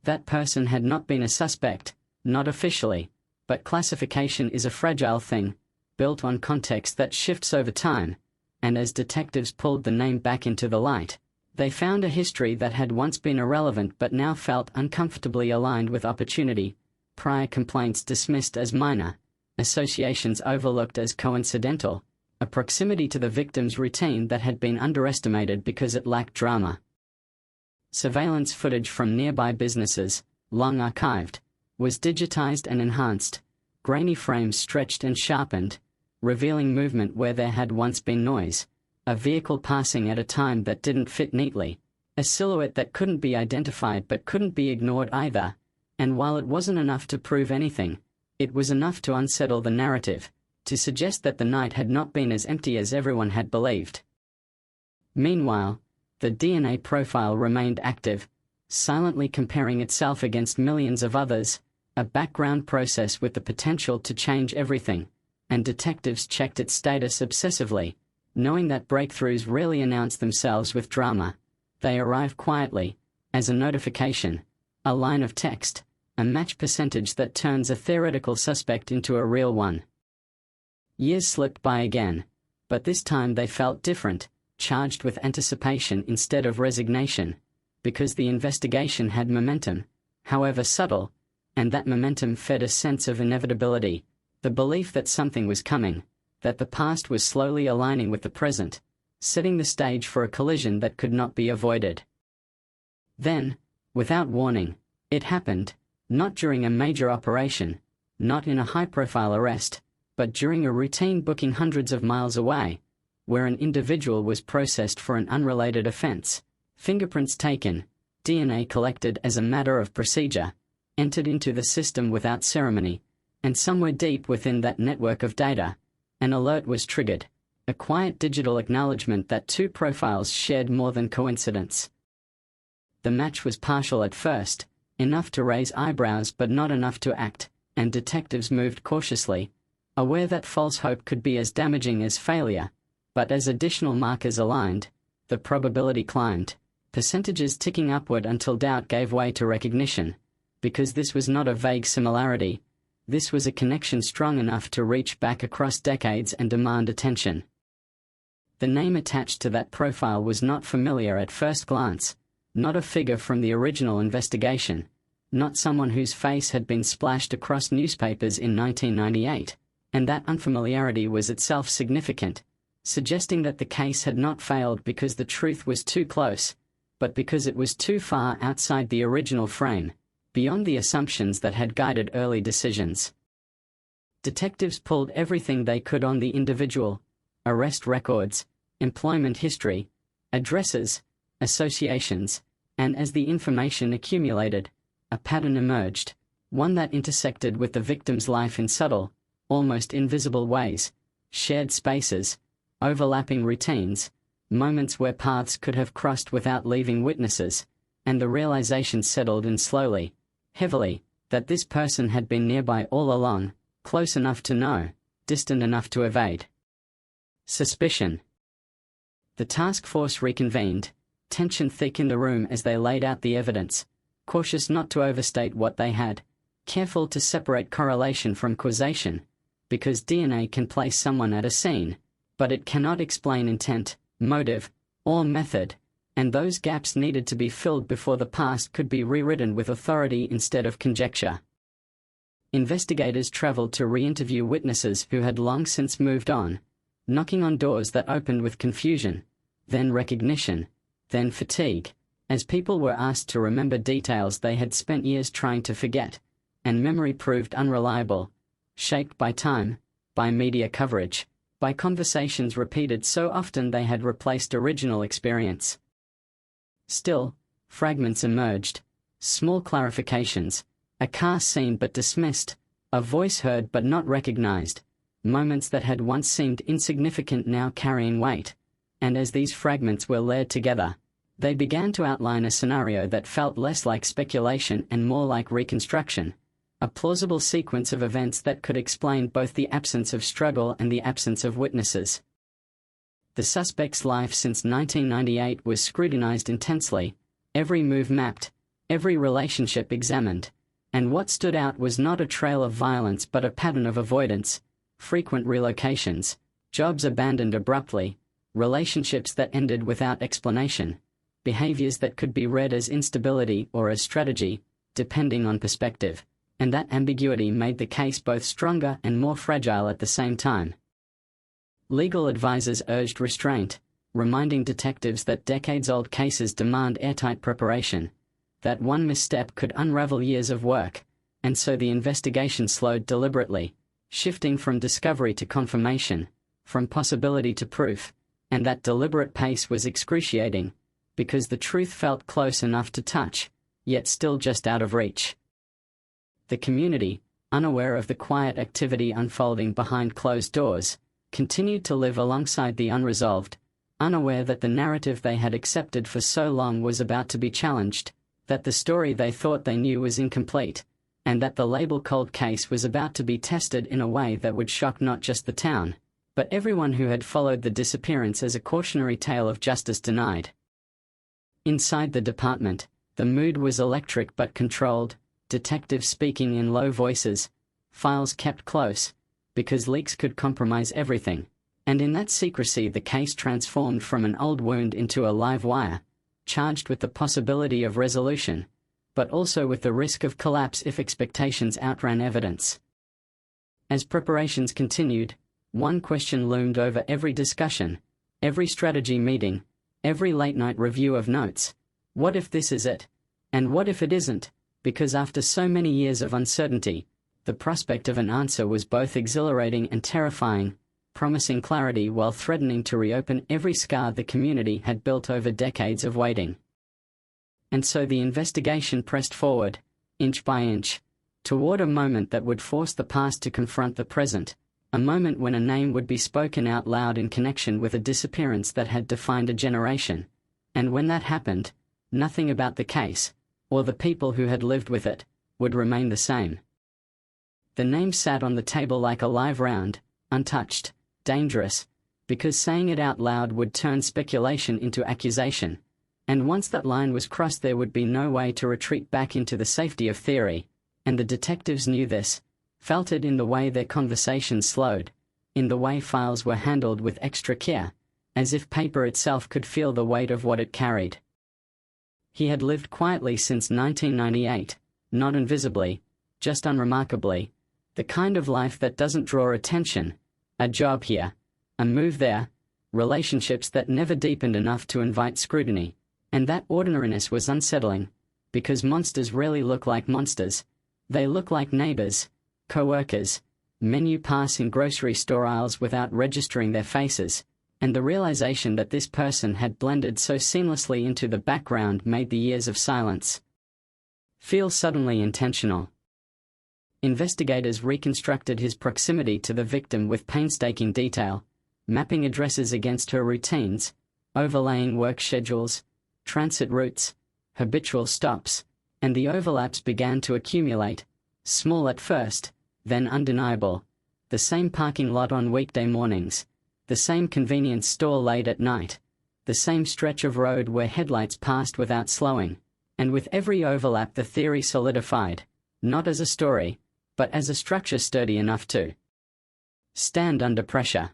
That person had not been a suspect, not officially, but classification is a fragile thing, built on context that shifts over time, and as detectives pulled the name back into the light, they found a history that had once been irrelevant but now felt uncomfortably aligned with opportunity, prior complaints dismissed as minor, associations overlooked as coincidental, a proximity to the victim's routine that had been underestimated because it lacked drama. Surveillance footage from nearby businesses, long archived, was digitized and enhanced, grainy frames stretched and sharpened, revealing movement where there had once been noise, a vehicle passing at a time that didn't fit neatly, a silhouette that couldn't be identified but couldn't be ignored either, and while it wasn't enough to prove anything, it was enough to unsettle the narrative, to suggest that the night had not been as empty as everyone had believed. Meanwhile, the DNA profile remained active, silently comparing itself against millions of others, a background process with the potential to change everything, and detectives checked its status obsessively, knowing that breakthroughs rarely announce themselves with drama. They arrive quietly, as a notification, a line of text, a match percentage that turns a theoretical suspect into a real one. Years slipped by again, but this time they felt different, charged with anticipation instead of resignation, because the investigation had momentum, however subtle, and that momentum fed a sense of inevitability, the belief that something was coming, that the past was slowly aligning with the present, setting the stage for a collision that could not be avoided. Then, without warning, it happened, not during a major operation, not in a high-profile arrest, but during a routine booking hundreds of miles away, where an individual was processed for an unrelated offense, fingerprints taken, DNA collected as a matter of procedure, entered into the system without ceremony, and somewhere deep within that network of data, an alert was triggered, a quiet digital acknowledgement that two profiles shared more than coincidence. The match was partial at first, enough to raise eyebrows but not enough to act, and detectives moved cautiously, aware that false hope could be as damaging as failure, But as additional markers aligned, the probability climbed, percentages ticking upward until doubt gave way to recognition, because this was not a vague similarity, this was a connection strong enough to reach back across decades and demand attention. The name attached to that profile was not familiar at first glance, not a figure from the original investigation, not someone whose face had been splashed across newspapers in 1998, and that unfamiliarity was itself significant, suggesting that the case had not failed because the truth was too close, but because it was too far outside the original frame, beyond the assumptions that had guided early decisions. Detectives pulled everything they could on the individual: arrest records, employment history, addresses, associations, and as the information accumulated, a pattern emerged, one that intersected with the victim's life in subtle, almost invisible ways: shared spaces, overlapping routines, moments where paths could have crossed without leaving witnesses, and the realization settled in slowly, heavily, that this person had been nearby all along, close enough to know, distant enough to evade. Suspicion. The task force reconvened, tension thick in the room as they laid out the evidence, cautious not to overstate what they had, careful to separate correlation from causation, because DNA can place someone at a scene, but it cannot explain intent, motive, or method, and those gaps needed to be filled before the past could be rewritten with authority instead of conjecture. Investigators traveled to re-interview witnesses who had long since moved on, knocking on doors that opened with confusion, then recognition, then fatigue, as people were asked to remember details they had spent years trying to forget, and memory proved unreliable, shaped by time, by media coverage, by conversations repeated so often they had replaced original experience. Still, fragments emerged, small clarifications, a car seen but dismissed, a voice heard but not recognized, moments that had once seemed insignificant now carrying weight, and as these fragments were layered together, they began to outline a scenario that felt less like speculation and more like reconstruction, a plausible sequence of events that could explain both the absence of struggle and the absence of witnesses. The suspect's life since 1998 was scrutinized intensely, every move mapped, every relationship examined, and what stood out was not a trail of violence but a pattern of avoidance, frequent relocations, jobs abandoned abruptly, relationships that ended without explanation, behaviors that could be read as instability or as strategy, depending on perspective, and that ambiguity made the case both stronger and more fragile at the same time. Legal advisors urged restraint, reminding detectives that decades-old cases demand airtight preparation, that one misstep could unravel years of work, and so the investigation slowed deliberately, shifting from discovery to confirmation, from possibility to proof, and that deliberate pace was excruciating, because the truth felt close enough to touch, yet still just out of reach. The community, unaware of the quiet activity unfolding behind closed doors, continued to live alongside the unresolved, unaware that the narrative they had accepted for so long was about to be challenged, that the story they thought they knew was incomplete, and that the label cold case was about to be tested in a way that would shock not just the town, but everyone who had followed the disappearance as a cautionary tale of justice denied. Inside the department, the mood was electric but controlled, detectives speaking in low voices, files kept close, because leaks could compromise everything, and in that secrecy the case transformed from an old wound into a live wire, charged with the possibility of resolution, but also with the risk of collapse if expectations outran evidence. As preparations continued, one question loomed over every discussion, every strategy meeting, every late-night review of notes: what if this is it? And what if it isn't? Because after so many years of uncertainty, the prospect of an answer was both exhilarating and terrifying, promising clarity while threatening to reopen every scar the community had built over decades of waiting. And so the investigation pressed forward, inch by inch, toward a moment that would force the past to confront the present, a moment when a name would be spoken out loud in connection with a disappearance that had defined a generation. And when that happened, nothing about the case, or the people who had lived with it, would remain the same. The name sat on the table like a live round, untouched, dangerous, because saying it out loud would turn speculation into accusation, and once that line was crossed there would be no way to retreat back into the safety of theory, and the detectives knew this, felt it in the way their conversations slowed, in the way files were handled with extra care, as if paper itself could feel the weight of what it carried. He had lived quietly since 1998, not invisibly, just unremarkably, the kind of life that doesn't draw attention, a job here, a move there, relationships that never deepened enough to invite scrutiny, and that ordinariness was unsettling, because monsters rarely look like monsters, they look like neighbors, co-workers, men you pass in grocery store aisles without registering their faces, and the realization that this person had blended so seamlessly into the background made the years of silence feel suddenly intentional. Investigators reconstructed his proximity to the victim with painstaking detail, mapping addresses against her routines, overlaying work schedules, transit routes, habitual stops, and the overlaps began to accumulate, small at first, then undeniable. The same parking lot on weekday mornings, the same convenience store late at night, the same stretch of road where headlights passed without slowing, and with every overlap the theory solidified, not as a story, but as a structure sturdy enough to stand under pressure.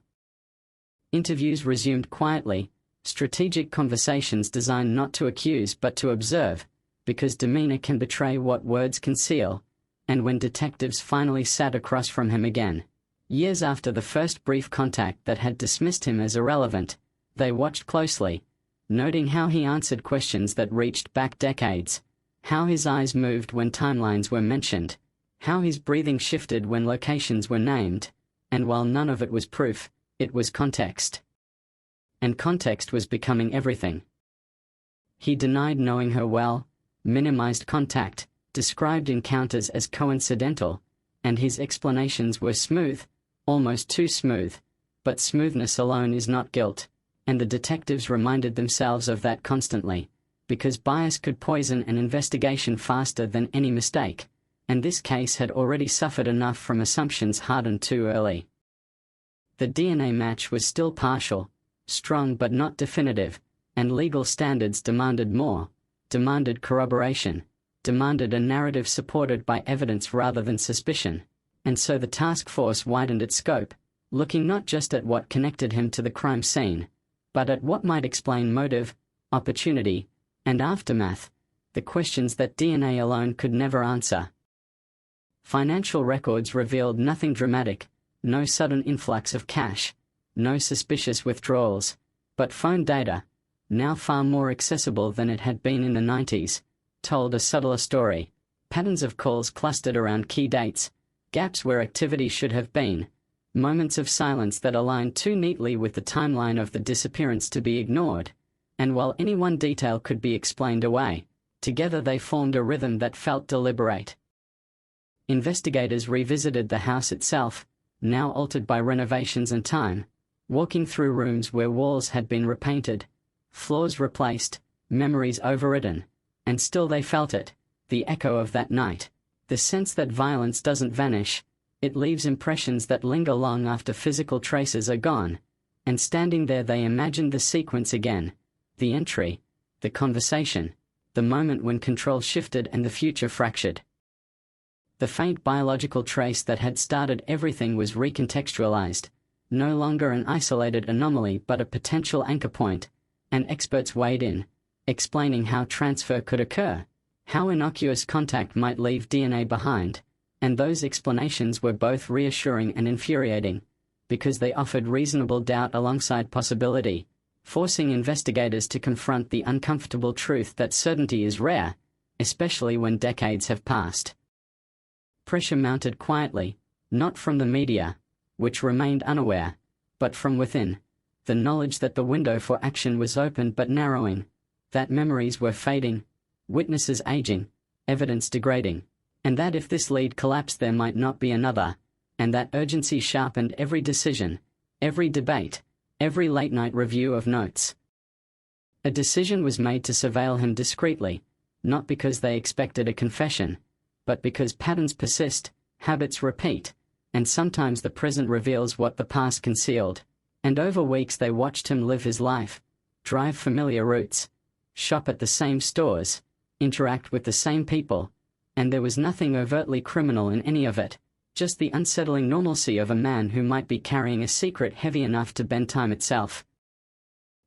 Interviews resumed quietly, strategic conversations designed not to accuse but to observe, because demeanor can betray what words conceal, and when detectives finally sat across from him again, years after the first brief contact that had dismissed him as irrelevant, they watched closely, noting how he answered questions that reached back decades, how his eyes moved when timelines were mentioned, how his breathing shifted when locations were named, and while none of it was proof, it was context. And context was becoming everything. He denied knowing her well, minimized contact, described encounters as coincidental, and his explanations were smooth, almost too smooth, but smoothness alone is not guilt, and the detectives reminded themselves of that constantly, because bias could poison an investigation faster than any mistake, and this case had already suffered enough from assumptions hardened too early. The DNA match was still partial, strong but not definitive, and legal standards demanded more, demanded corroboration, demanded a narrative supported by evidence rather than suspicion, and so the task force widened its scope, looking not just at what connected him to the crime scene, but at what might explain motive, opportunity, and aftermath, the questions that DNA alone could never answer. Financial records revealed nothing dramatic, no sudden influx of cash, no suspicious withdrawals, but phone data, now far more accessible than it had been in the 90s, told a subtler story, patterns of calls clustered around key dates, gaps where activity should have been, moments of silence that aligned too neatly with the timeline of the disappearance to be ignored, and while any one detail could be explained away, together they formed a rhythm that felt deliberate. Investigators revisited the house itself, now altered by renovations and time, walking through rooms where walls had been repainted, floors replaced, memories overridden, and still they felt it, the echo of that night, the sense that violence doesn't vanish, it leaves impressions that linger long after physical traces are gone, and standing there they imagined the sequence again, the entry, the conversation, the moment when control shifted and the future fractured. The faint biological trace that had started everything was recontextualized, no longer an isolated anomaly but a potential anchor point, and experts weighed in, explaining how transfer could occur, how innocuous contact might leave DNA behind, and those explanations were both reassuring and infuriating, because they offered reasonable doubt alongside possibility, forcing investigators to confront the uncomfortable truth that certainty is rare, especially when decades have passed. Pressure mounted quietly, not from the media, which remained unaware, but from within, the knowledge that the window for action was open but narrowing, that memories were fading, witnesses aging, evidence degrading, and that if this lead collapsed there might not be another, and that urgency sharpened every decision, every debate, every late-night review of notes. A decision was made to surveil him discreetly, not because they expected a confession, but because patterns persist, habits repeat, and sometimes the present reveals what the past concealed. And over weeks they watched him live his life, drive familiar routes, shop at the same stores, interact with the same people, and there was nothing overtly criminal in any of it, just the unsettling normalcy of a man who might be carrying a secret heavy enough to bend time itself.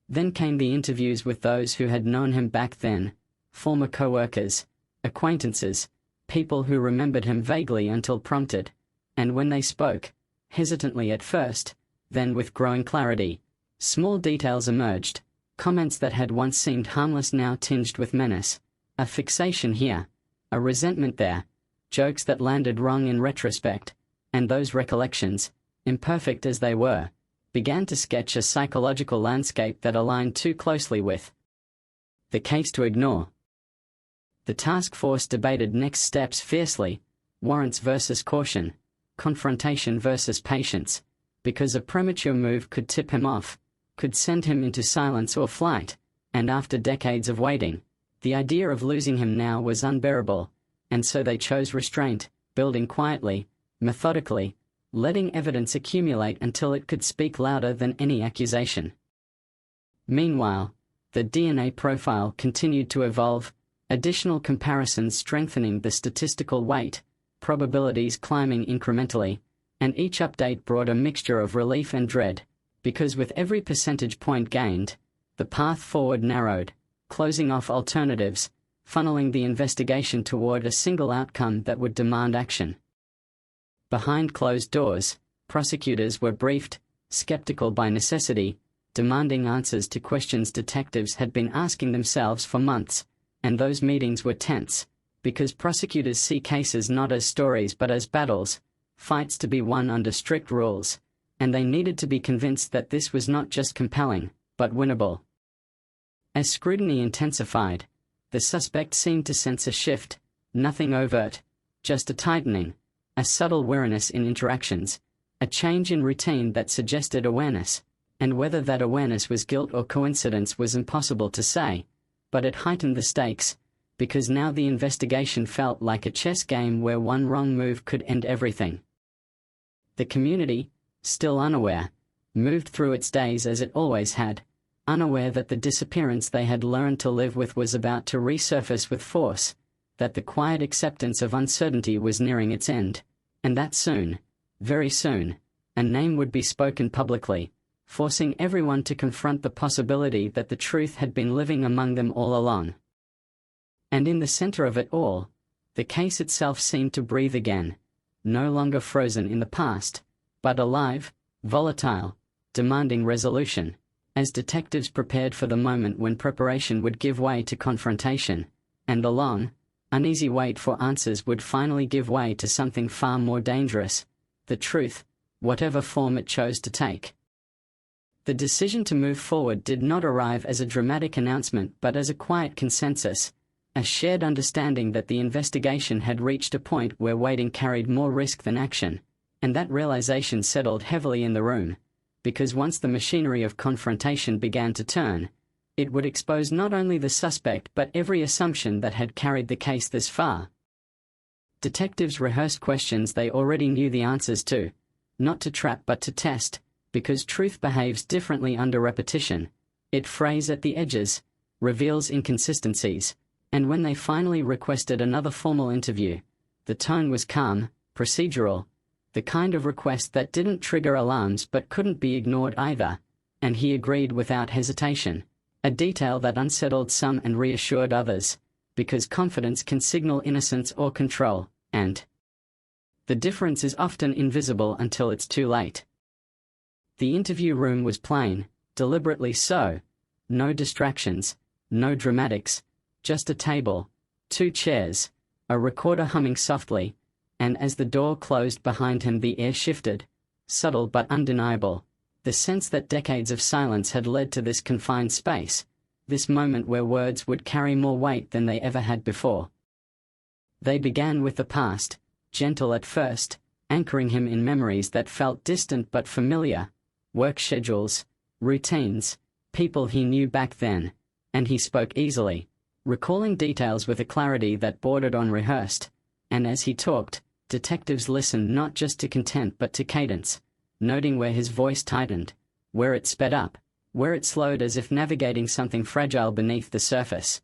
Then came the interviews with those who had known him back then, former co-workers, acquaintances, people who remembered him vaguely until prompted, and when they spoke, hesitantly at first, then with growing clarity, small details emerged, comments that had once seemed harmless now tinged with menace, a fixation here, a resentment there, jokes that landed wrong in retrospect, and those recollections, imperfect as they were, began to sketch a psychological landscape that aligned too closely with the case to ignore. The task force debated next steps fiercely, warrants versus caution, confrontation versus patience, because a premature move could tip him off, could send him into silence or flight, and after decades of waiting, the idea of losing him now was unbearable, and so they chose restraint, building quietly, methodically, letting evidence accumulate until it could speak louder than any accusation. Meanwhile, the DNA profile continued to evolve, additional comparisons strengthening the statistical weight, probabilities climbing incrementally, and each update brought a mixture of relief and dread, because with every percentage point gained, the path forward narrowed, closing off alternatives, funneling the investigation toward a single outcome that would demand action. Behind closed doors, prosecutors were briefed, skeptical by necessity, demanding answers to questions detectives had been asking themselves for months, and those meetings were tense, because prosecutors see cases not as stories but as battles, fights to be won under strict rules, and they needed to be convinced that this was not just compelling, but winnable. As scrutiny intensified, the suspect seemed to sense a shift, nothing overt, just a tightening, a subtle wariness in interactions, a change in routine that suggested awareness, and whether that awareness was guilt or coincidence was impossible to say, but it heightened the stakes, because now the investigation felt like a chess game where one wrong move could end everything. The community, still unaware, moved through its days as it always had, unaware that the disappearance they had learned to live with was about to resurface with force, that the quiet acceptance of uncertainty was nearing its end, and that soon, very soon, a name would be spoken publicly, forcing everyone to confront the possibility that the truth had been living among them all along. And in the center of it all, the case itself seemed to breathe again, no longer frozen in the past, but alive, volatile, demanding resolution, as detectives prepared for the moment when preparation would give way to confrontation, and the long, uneasy wait for answers would finally give way to something far more dangerous, the truth, whatever form it chose to take. The decision to move forward did not arrive as a dramatic announcement but as a quiet consensus, a shared understanding that the investigation had reached a point where waiting carried more risk than action, and that realization settled heavily in the room, because once the machinery of confrontation began to turn, it would expose not only the suspect but every assumption that had carried the case this far. Detectives rehearsed questions they already knew the answers to, not to trap but to test, because truth behaves differently under repetition. It frays at the edges, reveals inconsistencies, and when they finally requested another formal interview, the tone was calm, procedural, the kind of request that didn't trigger alarms but couldn't be ignored either, and he agreed without hesitation, a detail that unsettled some and reassured others, because confidence can signal innocence or control, and the difference is often invisible until it's too late. The interview room was plain, deliberately so, no distractions, no dramatics, just a table, 2 chairs, a recorder humming softly, and as the door closed behind him the air shifted, subtle but undeniable, the sense that decades of silence had led to this confined space, this moment where words would carry more weight than they ever had before. They began with the past, gentle at first, anchoring him in memories that felt distant but familiar, work schedules, routines, people he knew back then, and he spoke easily, recalling details with a clarity that bordered on rehearsed, and as he talked, detectives listened not just to content but to cadence, noting where his voice tightened, where it sped up, where it slowed as if navigating something fragile beneath the surface.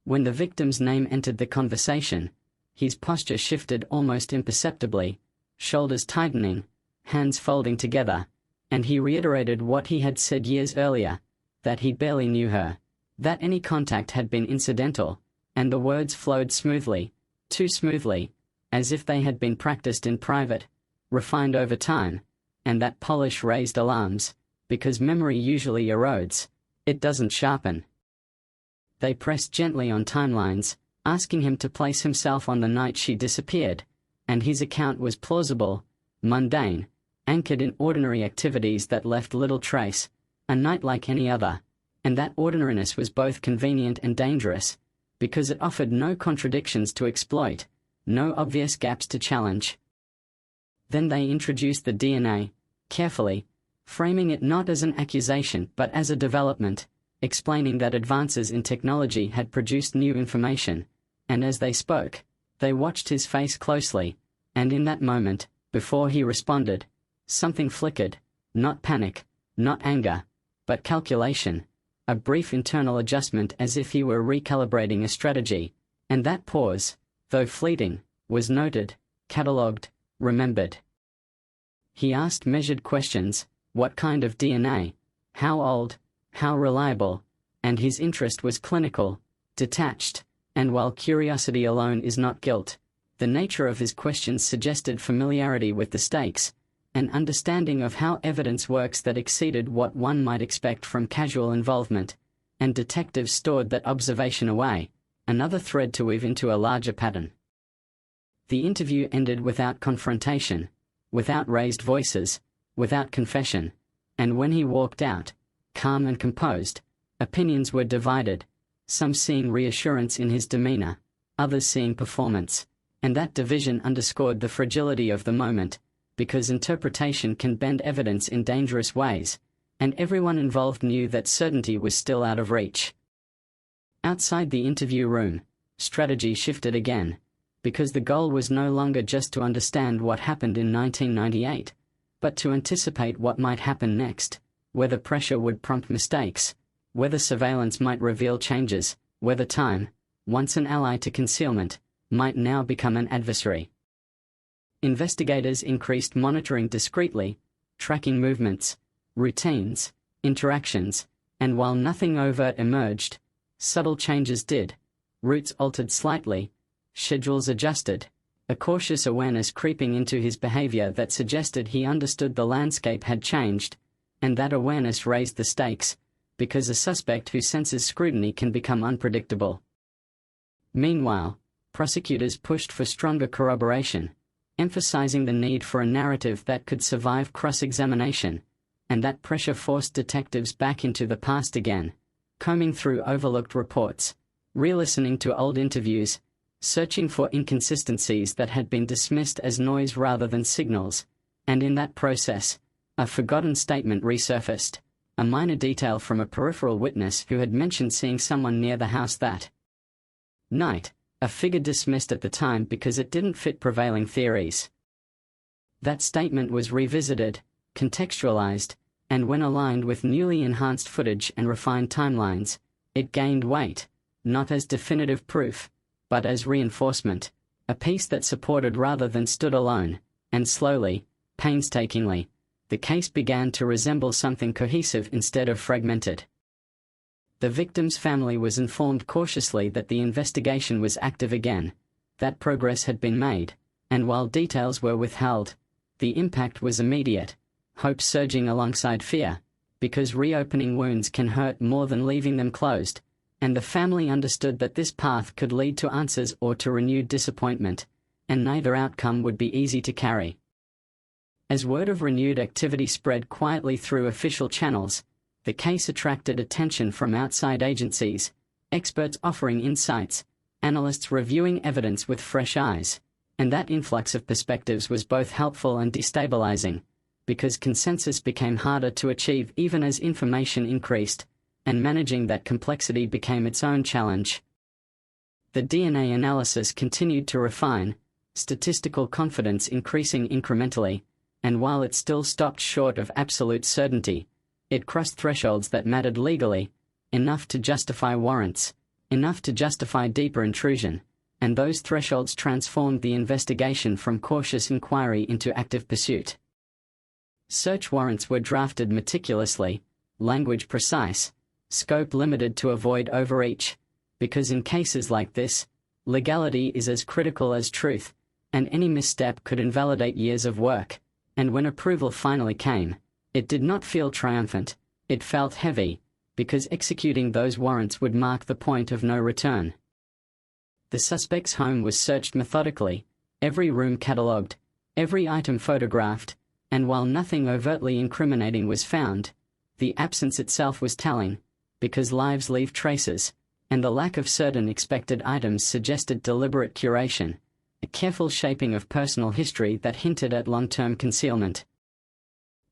When the victim's name entered the conversation, his posture shifted almost imperceptibly, shoulders tightening, hands folding together, and he reiterated what he had said years earlier, that he barely knew her, that any contact had been incidental, and the words flowed smoothly, too smoothly, as if they had been practiced in private, refined over time, and that polish raised alarms, because memory usually erodes, it doesn't sharpen. They pressed gently on timelines, asking him to place himself on the night she disappeared, and his account was plausible, mundane, anchored in ordinary activities that left little trace, a night like any other, and that ordinariness was both convenient and dangerous, because it offered no contradictions to exploit, no obvious gaps to challenge. Then they introduced the DNA, carefully, framing it not as an accusation but as a development, explaining that advances in technology had produced new information, and as they spoke, they watched his face closely, and in that moment, before he responded, something flickered, not panic, not anger, but calculation, a brief internal adjustment as if he were recalibrating a strategy, and that pause, though fleeting, was noted, catalogued, remembered. He asked measured questions: what kind of DNA, how old, how reliable, and his interest was clinical, detached, and while curiosity alone is not guilt, the nature of his questions suggested familiarity with the stakes, an understanding of how evidence works that exceeded what one might expect from casual involvement, and detectives stored that observation away, another thread to weave into a larger pattern. The interview ended without confrontation, without raised voices, without confession, and when he walked out, calm and composed, opinions were divided, some seeing reassurance in his demeanor, others seeing performance, and that division underscored the fragility of the moment, because interpretation can bend evidence in dangerous ways, and everyone involved knew that certainty was still out of reach. Outside the interview room, strategy shifted again, because the goal was no longer just to understand what happened in 1998, but to anticipate what might happen next, whether pressure would prompt mistakes, whether surveillance might reveal changes, whether time, once an ally to concealment, might now become an adversary. Investigators increased monitoring discreetly, tracking movements, routines, interactions, and while nothing overt emerged, subtle changes did, routes altered slightly, schedules adjusted, a cautious awareness creeping into his behavior that suggested he understood the landscape had changed, and that awareness raised the stakes, because a suspect who senses scrutiny can become unpredictable. Meanwhile, prosecutors pushed for stronger corroboration, emphasizing the need for a narrative that could survive cross-examination, and that pressure forced detectives back into the past again, combing through overlooked reports, re-listening to old interviews, searching for inconsistencies that had been dismissed as noise rather than signals, and in that process, a forgotten statement resurfaced, a minor detail from a peripheral witness who had mentioned seeing someone near the house that night, a figure dismissed at the time because it didn't fit prevailing theories. That statement was revisited, contextualized, and when aligned with newly enhanced footage and refined timelines, it gained weight, not as definitive proof, but as reinforcement, a piece that supported rather than stood alone, and slowly, painstakingly, the case began to resemble something cohesive instead of fragmented. The victim's family was informed cautiously that the investigation was active again, that progress had been made, and while details were withheld, the impact was immediate, hope surging alongside fear, because reopening wounds can hurt more than leaving them closed, and the family understood that this path could lead to answers or to renewed disappointment, and neither outcome would be easy to carry. As word of renewed activity spread quietly through official channels, the case attracted attention from outside agencies, experts offering insights, analysts reviewing evidence with fresh eyes, and that influx of perspectives was both helpful and destabilizing, because consensus became harder to achieve even as information increased, and managing that complexity became its own challenge. The DNA analysis continued to refine, statistical confidence increasing incrementally, and while it still stopped short of absolute certainty, it crossed thresholds that mattered legally, enough to justify warrants, enough to justify deeper intrusion, and those thresholds transformed the investigation from cautious inquiry into active pursuit. Search warrants were drafted meticulously, language precise, scope limited to avoid overreach, because in cases like this, legality is as critical as truth, and any misstep could invalidate years of work. And when approval finally came, it did not feel triumphant, it felt heavy, because executing those warrants would mark the point of no return. The suspect's home was searched methodically, every room catalogued, every item photographed, and while nothing overtly incriminating was found, the absence itself was telling, because lives leave traces, and the lack of certain expected items suggested deliberate curation, a careful shaping of personal history that hinted at long-term concealment.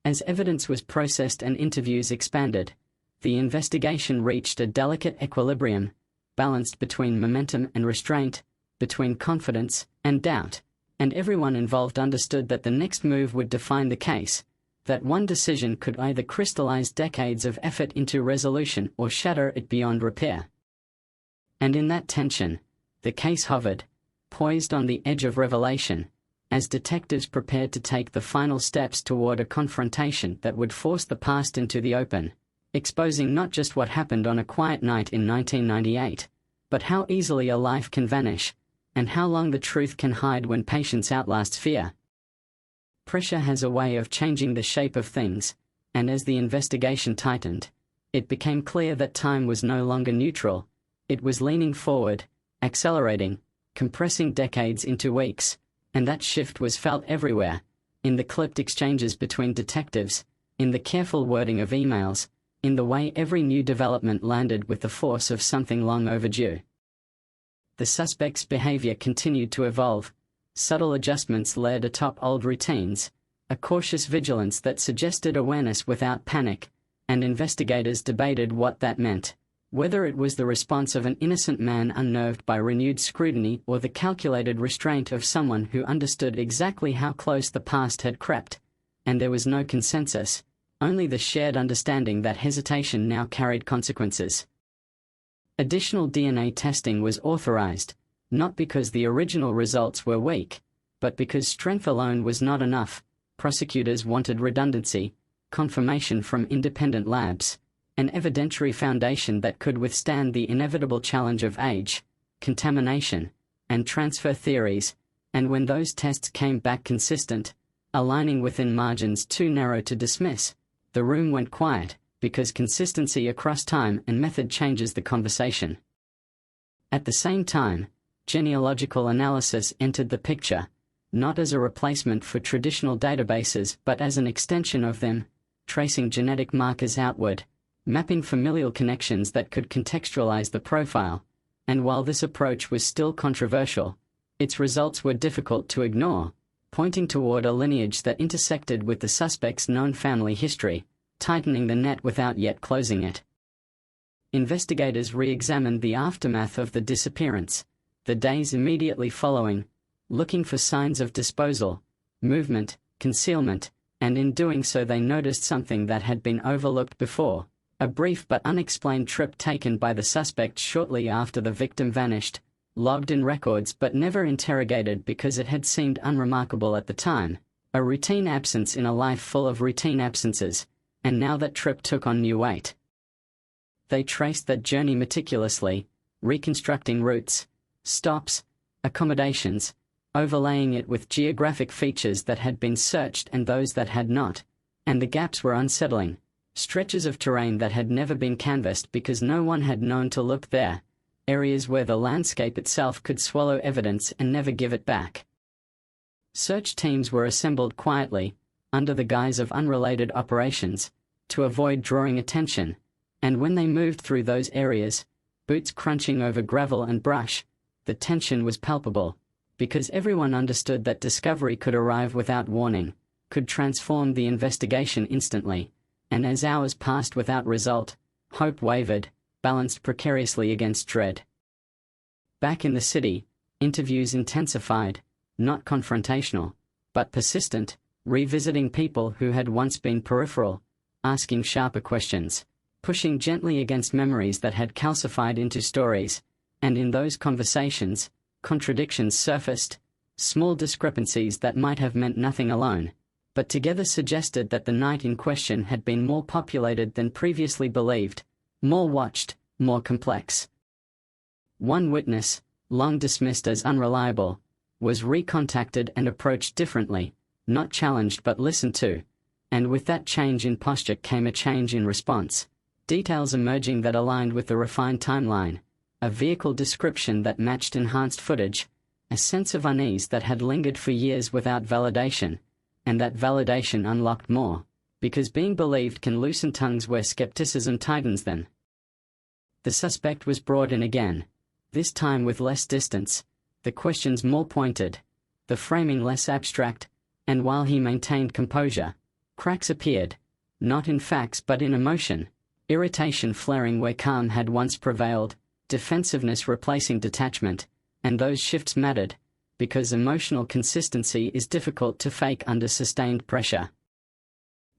As evidence was processed and interviews expanded, the investigation reached a delicate equilibrium, balanced between momentum and restraint, between confidence and doubt, and everyone involved understood that the next move would define the case, that one decision could either crystallize decades of effort into resolution or shatter it beyond repair. And in that tension, the case hovered, poised on the edge of revelation, as detectives prepared to take the final steps toward a confrontation that would force the past into the open, exposing not just what happened on a quiet night in 1998, but how easily a life can vanish, and how long the truth can hide when patience outlasts fear. Pressure has a way of changing the shape of things, and as the investigation tightened, it became clear that time was no longer neutral. It was leaning forward, accelerating, compressing decades into weeks, and that shift was felt everywhere, in the clipped exchanges between detectives, in the careful wording of emails, in the way every new development landed with the force of something long overdue. The suspect's behavior continued to evolve. Subtle adjustments layered atop old routines, a cautious vigilance that suggested awareness without panic, and investigators debated what that meant. Whether it was the response of an innocent man unnerved by renewed scrutiny or the calculated restraint of someone who understood exactly how close the past had crept, and there was no consensus, only the shared understanding that hesitation now carried consequences. Additional DNA testing was authorized, not because the original results were weak, but because strength alone was not enough. Prosecutors wanted redundancy, confirmation from independent labs, an evidentiary foundation that could withstand the inevitable challenge of age, contamination, and transfer theories, and when those tests came back consistent, aligning within margins too narrow to dismiss, the room went quiet, because consistency across time and method changes the conversation. At the same time, genealogical analysis entered the picture, not as a replacement for traditional databases but as an extension of them, tracing genetic markers outward, mapping familial connections that could contextualize the profile, and while this approach was still controversial, its results were difficult to ignore, pointing toward a lineage that intersected with the suspect's known family history, tightening the net without yet closing it. Investigators re-examined the aftermath of the disappearance, the days immediately following, looking for signs of disposal, movement, concealment, and in doing so they noticed something that had been overlooked before. A brief but unexplained trip taken by the suspect shortly after the victim vanished, logged in records but never interrogated because it had seemed unremarkable at the time, a routine absence in a life full of routine absences, and now that trip took on new weight. They traced that journey meticulously, reconstructing routes, stops, accommodations, overlaying it with geographic features that had been searched and those that had not, and the gaps were unsettling. Stretches of terrain that had never been canvassed because no one had known to look there, areas where the landscape itself could swallow evidence and never give it back. Search teams were assembled quietly, under the guise of unrelated operations, to avoid drawing attention, and when they moved through those areas, boots crunching over gravel and brush, the tension was palpable, because everyone understood that discovery could arrive without warning, could transform the investigation instantly. And as hours passed without result, hope wavered, balanced precariously against dread. Back in the city, interviews intensified, not confrontational, but persistent, revisiting people who had once been peripheral, asking sharper questions, pushing gently against memories that had calcified into stories, and in those conversations, contradictions surfaced, small discrepancies that might have meant nothing alone, but together suggested that the night in question had been more populated than previously believed, more watched, more complex. One witness, long dismissed as unreliable, was recontacted and approached differently, not challenged but listened to, and with that change in posture came a change in response, details emerging that aligned with the refined timeline, a vehicle description that matched enhanced footage, a sense of unease that had lingered for years without validation, and that validation unlocked more, because being believed can loosen tongues where skepticism tightens them. The suspect was brought in again, this time with less distance, the questions more pointed, the framing less abstract, and while he maintained composure, cracks appeared, not in facts but in emotion, irritation flaring where calm had once prevailed, defensiveness replacing detachment, and those shifts mattered, because emotional consistency is difficult to fake under sustained pressure.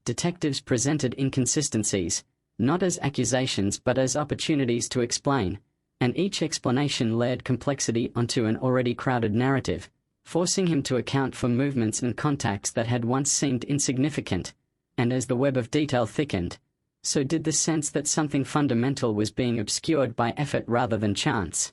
Detectives presented inconsistencies, not as accusations but as opportunities to explain, and each explanation layered complexity onto an already crowded narrative, forcing him to account for movements and contacts that had once seemed insignificant, and as the web of detail thickened, so did the sense that something fundamental was being obscured by effort rather than chance.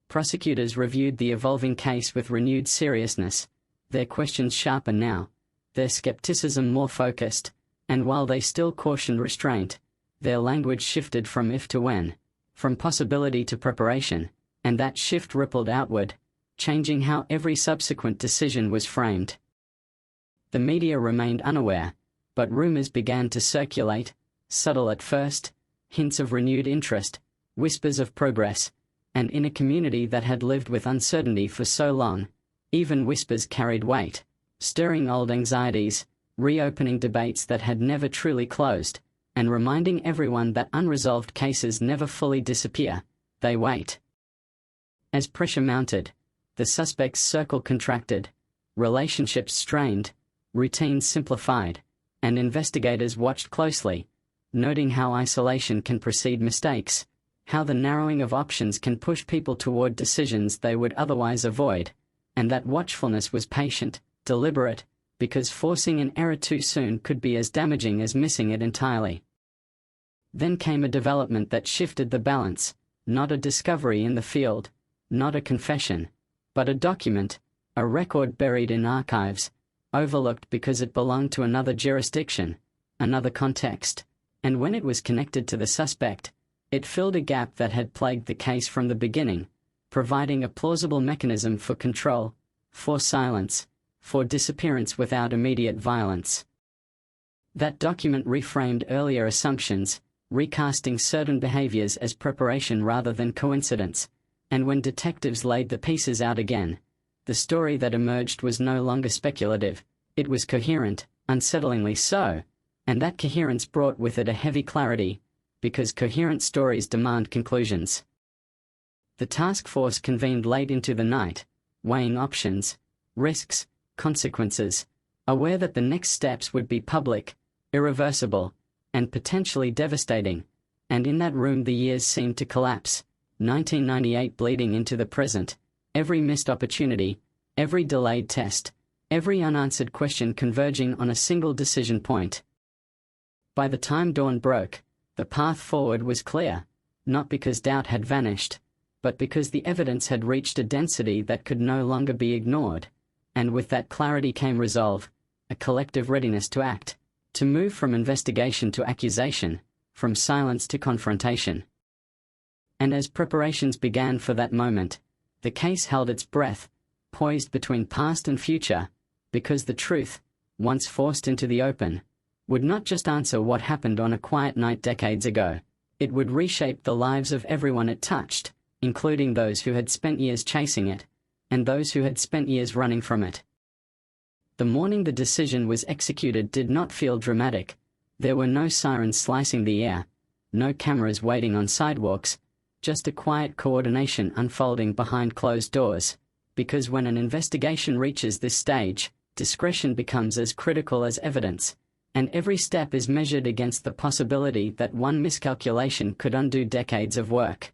Prosecutors reviewed the evolving case with renewed seriousness, their questions sharper now, their skepticism more focused, and while they still cautioned restraint, their language shifted from if to when, from possibility to preparation, and that shift rippled outward, changing how every subsequent decision was framed. The media remained unaware, but rumors began to circulate, subtle at first, hints of renewed interest, whispers of progress, and in a community that had lived with uncertainty for so long, even whispers carried weight, stirring old anxieties, reopening debates that had never truly closed, and reminding everyone that unresolved cases never fully disappear, they wait. As pressure mounted, the suspect's circle contracted, relationships strained, routines simplified, and investigators watched closely, noting how isolation can precede mistakes, how the narrowing of options can push people toward decisions they would otherwise avoid, and that watchfulness was patient, deliberate, because forcing an error too soon could be as damaging as missing it entirely. Then came a development that shifted the balance, not a discovery in the field, not a confession, but a document, a record buried in archives, overlooked because it belonged to another jurisdiction, another context, and when it was connected to the suspect, it filled a gap that had plagued the case from the beginning, providing a plausible mechanism for control, for silence, for disappearance without immediate violence. That document reframed earlier assumptions, recasting certain behaviors as preparation rather than coincidence, and when detectives laid the pieces out again, the story that emerged was no longer speculative, it was coherent, unsettlingly so, and that coherence brought with it a heavy clarity, because coherent stories demand conclusions. The task force convened late into the night, weighing options, risks, consequences, aware that the next steps would be public, irreversible, and potentially devastating, and in that room the years seemed to collapse, 1998 bleeding into the present, every missed opportunity, every delayed test, every unanswered question converging on a single decision point. By the time dawn broke, the path forward was clear, not because doubt had vanished, but because the evidence had reached a density that could no longer be ignored, and with that clarity came resolve, a collective readiness to act, to move from investigation to accusation, from silence to confrontation. And as preparations began for that moment, the case held its breath, poised between past and future, because the truth, once forced into the open, would not just answer what happened on a quiet night decades ago, it would reshape the lives of everyone it touched, including those who had spent years chasing it, and those who had spent years running from it. The morning the decision was executed did not feel dramatic. There were no sirens slicing the air, no cameras waiting on sidewalks, just a quiet coordination unfolding behind closed doors, because when an investigation reaches this stage, discretion becomes as critical as evidence, and every step is measured against the possibility that one miscalculation could undo decades of work.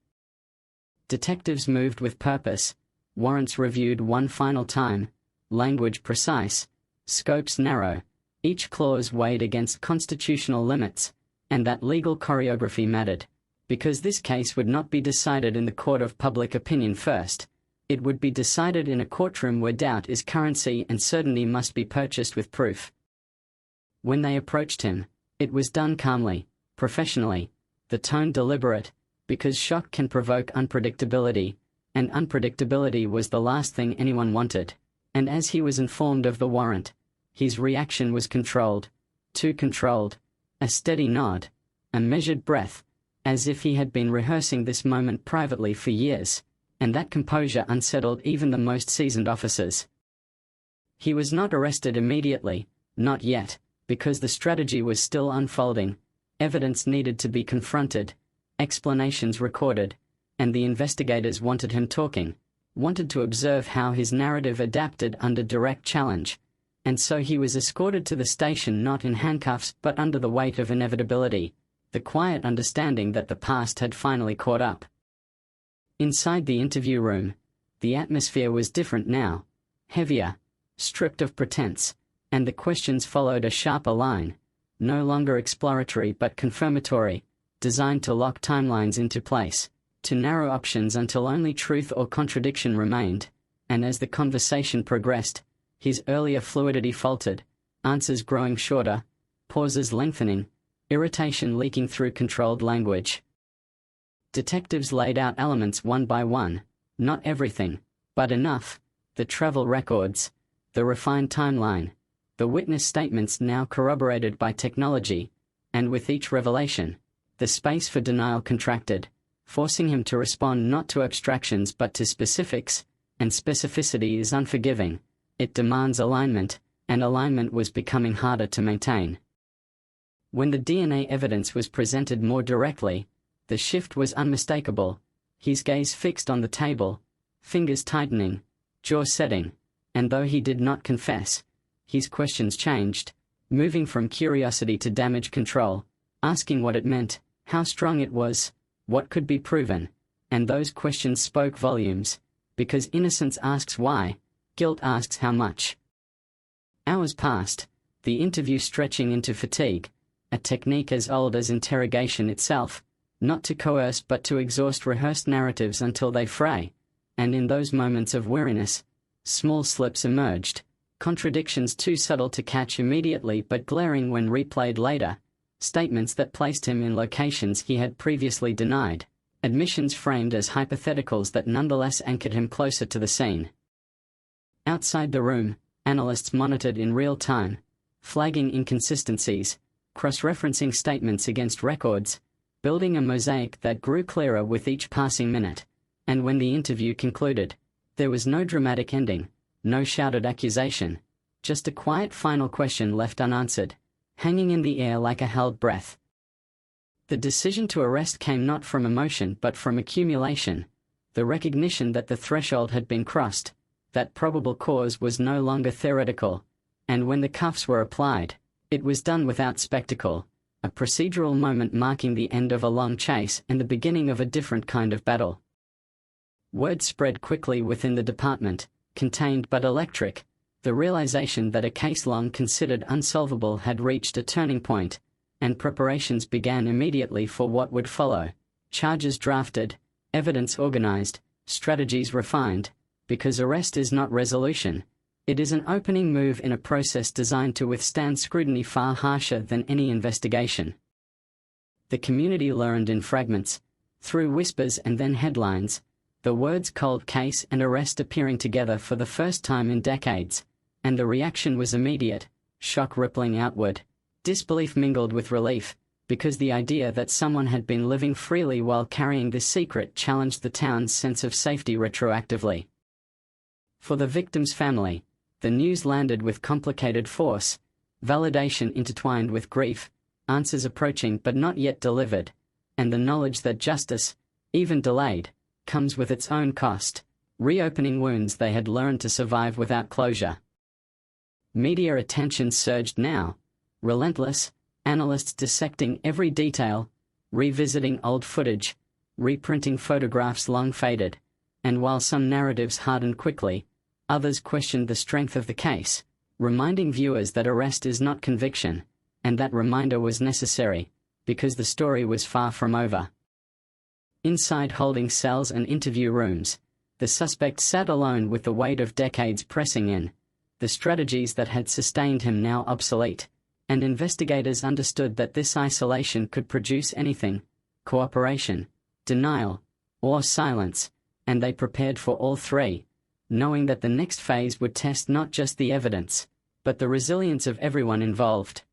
Detectives moved with purpose, warrants reviewed one final time, language precise, scopes narrow, each clause weighed against constitutional limits, and that legal choreography mattered, because this case would not be decided in the court of public opinion first. It would be decided in a courtroom where doubt is currency and certainty must be purchased with proof. When they approached him, it was done calmly, professionally, the tone deliberate, because shock can provoke unpredictability, and unpredictability was the last thing anyone wanted. And as he was informed of the warrant, his reaction was controlled, too controlled, a steady nod, a measured breath, as if he had been rehearsing this moment privately for years, and that composure unsettled even the most seasoned officers. He was not arrested immediately, not yet, because the strategy was still unfolding, evidence needed to be confronted, explanations recorded, and the investigators wanted him talking, wanted to observe how his narrative adapted under direct challenge, and so he was escorted to the station not in handcuffs but under the weight of inevitability, the quiet understanding that the past had finally caught up. Inside the interview room, the atmosphere was different now, heavier, stripped of pretense, and the questions followed a sharper line, no longer exploratory but confirmatory, designed to lock timelines into place, to narrow options until only truth or contradiction remained, and as the conversation progressed, his earlier fluidity faltered, answers growing shorter, pauses lengthening, irritation leaking through controlled language. Detectives laid out elements one by one, not everything, but enough, the travel records, the refined timeline, the witness statements now corroborated by technology, and with each revelation, the space for denial contracted, forcing him to respond not to abstractions but to specifics, and specificity is unforgiving, it demands alignment, and alignment was becoming harder to maintain. When the DNA evidence was presented more directly, the shift was unmistakable, his gaze fixed on the table, fingers tightening, jaw setting, and though he did not confess, his questions changed, moving from curiosity to damage control, asking what it meant, how strong it was, what could be proven, and those questions spoke volumes, because innocence asks why, guilt asks how much. Hours passed, the interview stretching into fatigue, a technique as old as interrogation itself, not to coerce but to exhaust rehearsed narratives until they fray, and in those moments of weariness, small slips emerged, contradictions too subtle to catch immediately but glaring when replayed later, statements that placed him in locations he had previously denied, admissions framed as hypotheticals that nonetheless anchored him closer to the scene. Outside the room, analysts monitored in real time, flagging inconsistencies, cross-referencing statements against records, building a mosaic that grew clearer with each passing minute, and when the interview concluded, there was no dramatic ending, no shouted accusation, just a quiet final question left unanswered, hanging in the air like a held breath. The decision to arrest came not from emotion but from accumulation, the recognition that the threshold had been crossed, that probable cause was no longer theoretical, and when the cuffs were applied, it was done without spectacle, a procedural moment marking the end of a long chase and the beginning of a different kind of battle. Word spread quickly within the department, contained but electric, the realization that a case long considered unsolvable had reached a turning point, and preparations began immediately for what would follow, charges drafted, evidence organized, strategies refined, because arrest is not resolution. It is an opening move in a process designed to withstand scrutiny far harsher than any investigation. The community learned in fragments, through whispers and then headlines, the words cold case and arrest appearing together for the first time in decades, and the reaction was immediate, shock rippling outward, disbelief mingled with relief, because the idea that someone had been living freely while carrying this secret challenged the town's sense of safety retroactively. For the victim's family, the news landed with complicated force, validation intertwined with grief, answers approaching but not yet delivered, and the knowledge that justice, even delayed, comes with its own cost, reopening wounds they had learned to survive without closure. Media attention surged now. Relentless, analysts dissecting every detail, revisiting old footage, reprinting photographs long faded, and while some narratives hardened quickly, others questioned the strength of the case, reminding viewers that arrest is not conviction, and that reminder was necessary, because the story was far from over. Inside holding cells and interview rooms, the suspect sat alone with the weight of decades pressing in, the strategies that had sustained him now obsolete, and investigators understood that this isolation could produce anything: cooperation, denial, or silence, and they prepared for all three, knowing that the next phase would test not just the evidence, but the resilience of everyone involved.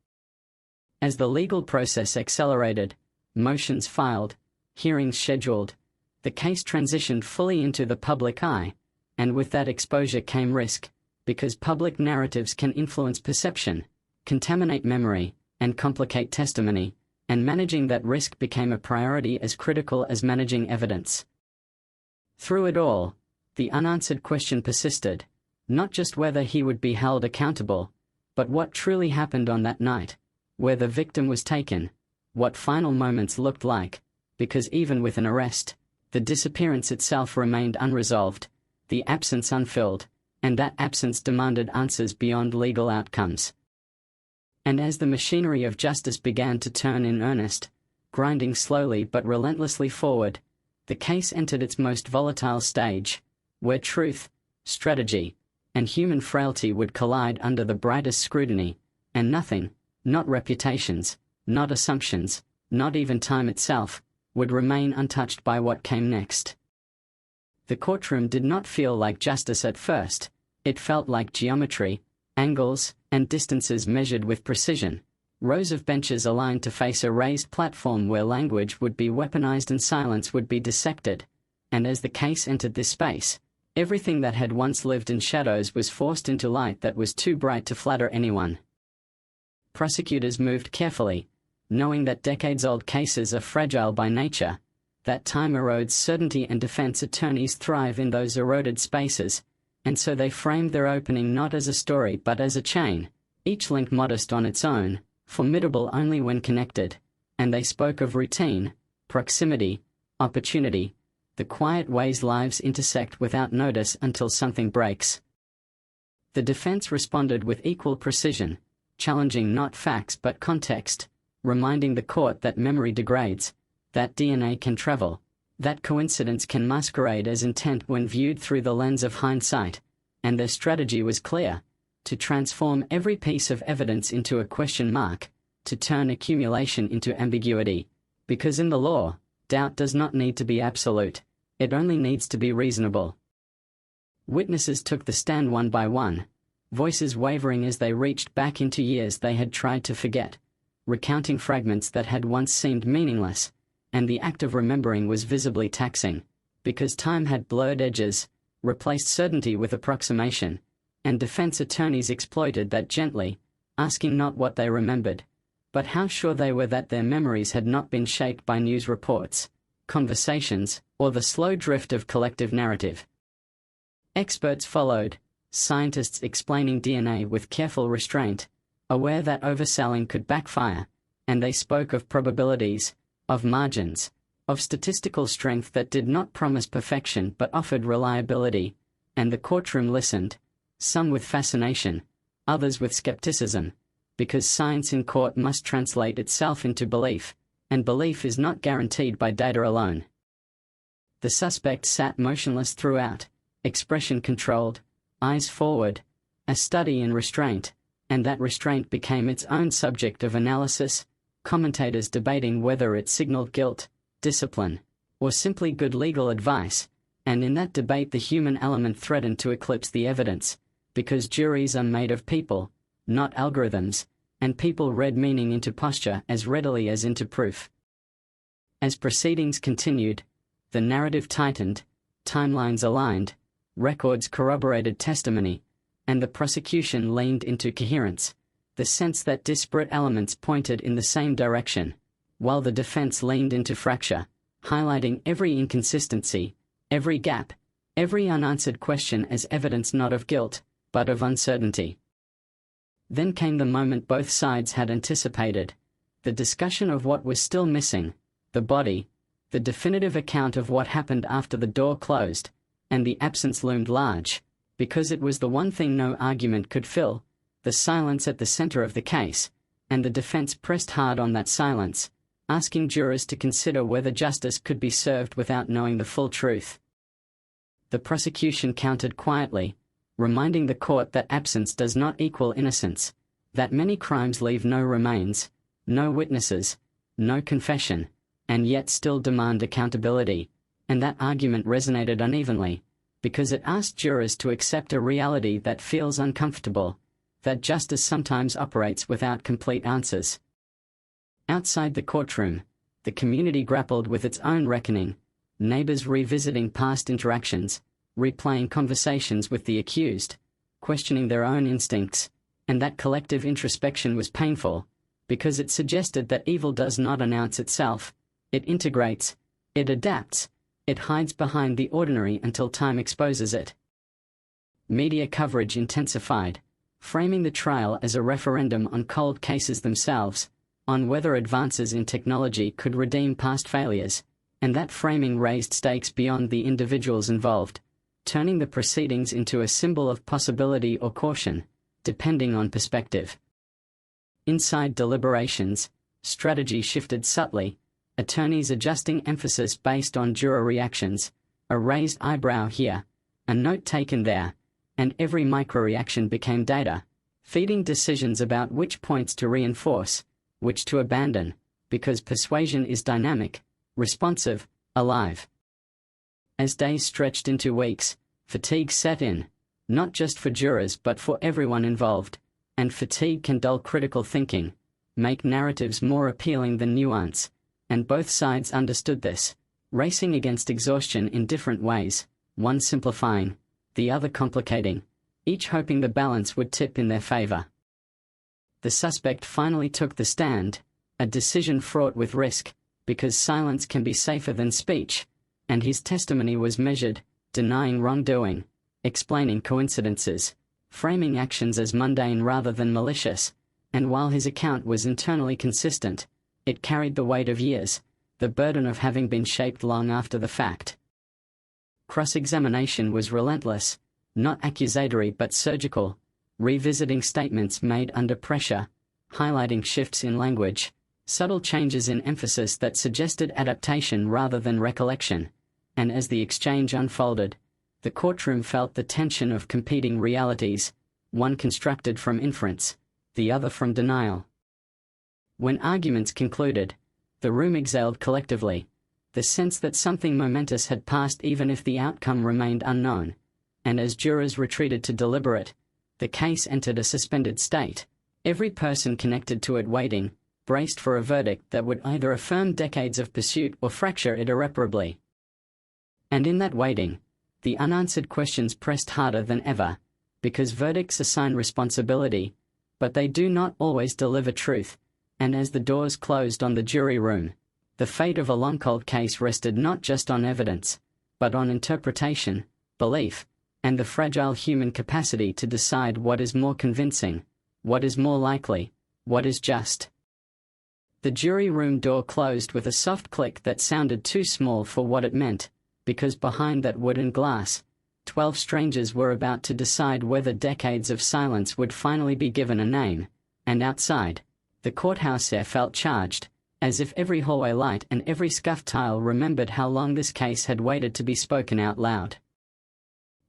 As the legal process accelerated, motions filed, hearings scheduled, the case transitioned fully into the public eye, and with that exposure came risk, because public narratives can influence perception, contaminate memory, and complicate testimony, and managing that risk became a priority as critical as managing evidence. Through it all, the unanswered question persisted, not just whether he would be held accountable, but what truly happened on that night, where the victim was taken, what final moments looked like, because even with an arrest, the disappearance itself remained unresolved, the absence unfilled, and that absence demanded answers beyond legal outcomes. And as the machinery of justice began to turn in earnest, grinding slowly but relentlessly forward, the case entered its most volatile stage, where truth, strategy, and human frailty would collide under the brightest scrutiny, and nothing, not reputations, not assumptions, not even time itself, would remain untouched by what came next. The courtroom did not feel like justice at first, it felt like geometry, angles, and distances measured with precision, rows of benches aligned to face a raised platform where language would be weaponized and silence would be dissected, and as the case entered this space, everything that had once lived in shadows was forced into light that was too bright to flatter anyone. Prosecutors moved carefully, knowing that decades-old cases are fragile by nature, that time erodes certainty and defense attorneys thrive in those eroded spaces, and so they framed their opening not as a story but as a chain, each link modest on its own, formidable only when connected, and they spoke of routine, proximity, opportunity, the quiet ways lives intersect without notice until something breaks. The defense responded with equal precision, challenging not facts but context, reminding the court that memory degrades, that DNA can travel, that coincidence can masquerade as intent when viewed through the lens of hindsight, and their strategy was clear: to transform every piece of evidence into a question mark, to turn accumulation into ambiguity, because in the law, doubt does not need to be absolute, it only needs to be reasonable. Witnesses took the stand one by one, voices wavering as they reached back into years they had tried to forget, recounting fragments that had once seemed meaningless, and the act of remembering was visibly taxing, because time had blurred edges, replaced certainty with approximation, and defense attorneys exploited that gently, asking not what they remembered, but how sure they were that their memories had not been shaped by news reports, conversations, or the slow drift of collective narrative. Experts followed, scientists explaining DNA with careful restraint, aware that overselling could backfire, and they spoke of probabilities, of margins, of statistical strength that did not promise perfection but offered reliability, and the courtroom listened, some with fascination, others with skepticism, because science in court must translate itself into belief, and belief is not guaranteed by data alone. The suspect sat motionless throughout, expression controlled, eyes forward, a study in restraint, and that restraint became its own subject of analysis, commentators debating whether it signaled guilt, discipline, or simply good legal advice, and in that debate the human element threatened to eclipse the evidence, because juries are made of people, not algorithms, and people read meaning into posture as readily as into proof. As proceedings continued, the narrative tightened, timelines aligned, records corroborated testimony, and the prosecution leaned into coherence, the sense that disparate elements pointed in the same direction, while the defense leaned into fracture, highlighting every inconsistency, every gap, every unanswered question as evidence not of guilt, but of uncertainty. Then came the moment both sides had anticipated. The discussion of what was still missing, the body, the definitive account of what happened after the door closed, and the absence loomed large, because it was the one thing no argument could fill, the silence at the center of the case, and the defense pressed hard on that silence, asking jurors to consider whether justice could be served without knowing the full truth. The prosecution countered quietly, reminding the court that absence does not equal innocence, that many crimes leave no remains, no witnesses, no confession, and yet still demand accountability, and that argument resonated unevenly, because it asked jurors to accept a reality that feels uncomfortable, that justice sometimes operates without complete answers. Outside the courtroom, the community grappled with its own reckoning, neighbors revisiting past interactions, replaying conversations with the accused, questioning their own instincts, and that collective introspection was painful, because it suggested that evil does not announce itself, it integrates, it adapts, it hides behind the ordinary until time exposes it. Media coverage intensified, framing the trial as a referendum on cold cases themselves, on whether advances in technology could redeem past failures, and that framing raised stakes beyond the individuals involved, turning the proceedings into a symbol of possibility or caution, depending on perspective. Inside deliberations, strategy shifted subtly, attorneys adjusting emphasis based on juror reactions, a raised eyebrow here, a note taken there, and every micro-reaction became data, feeding decisions about which points to reinforce, which to abandon, because persuasion is dynamic, responsive, alive. As days stretched into weeks, fatigue set in, not just for jurors but for everyone involved, and fatigue can dull critical thinking, make narratives more appealing than nuance, and both sides understood this, racing against exhaustion in different ways, one simplifying, the other complicating, each hoping the balance would tip in their favor. The suspect finally took the stand, a decision fraught with risk, because silence can be safer than speech, and his testimony was measured, denying wrongdoing, explaining coincidences, framing actions as mundane rather than malicious, and while his account was internally consistent, it carried the weight of years, the burden of having been shaped long after the fact. Cross-examination was relentless, not accusatory but surgical, revisiting statements made under pressure, highlighting shifts in language, subtle changes in emphasis that suggested adaptation rather than recollection, and as the exchange unfolded, the courtroom felt the tension of competing realities, one constructed from inference, the other from denial. When arguments concluded, the room exhaled collectively, the sense that something momentous had passed even if the outcome remained unknown, and as jurors retreated to deliberate, the case entered a suspended state, every person connected to it waiting, braced for a verdict that would either affirm decades of pursuit or fracture it irreparably. And in that waiting, the unanswered questions pressed harder than ever, because verdicts assign responsibility, but they do not always deliver truth, and as the doors closed on the jury room, the fate of a long-cold case rested not just on evidence, but on interpretation, belief, and the fragile human capacity to decide what is more convincing, what is more likely, what is just. The jury room door closed with a soft click that sounded too small for what it meant, because behind that wooden glass, 12 strangers were about to decide whether decades of silence would finally be given a name, and outside, the courthouse air felt charged, as if every hallway light and every scuffed tile remembered how long this case had waited to be spoken out loud.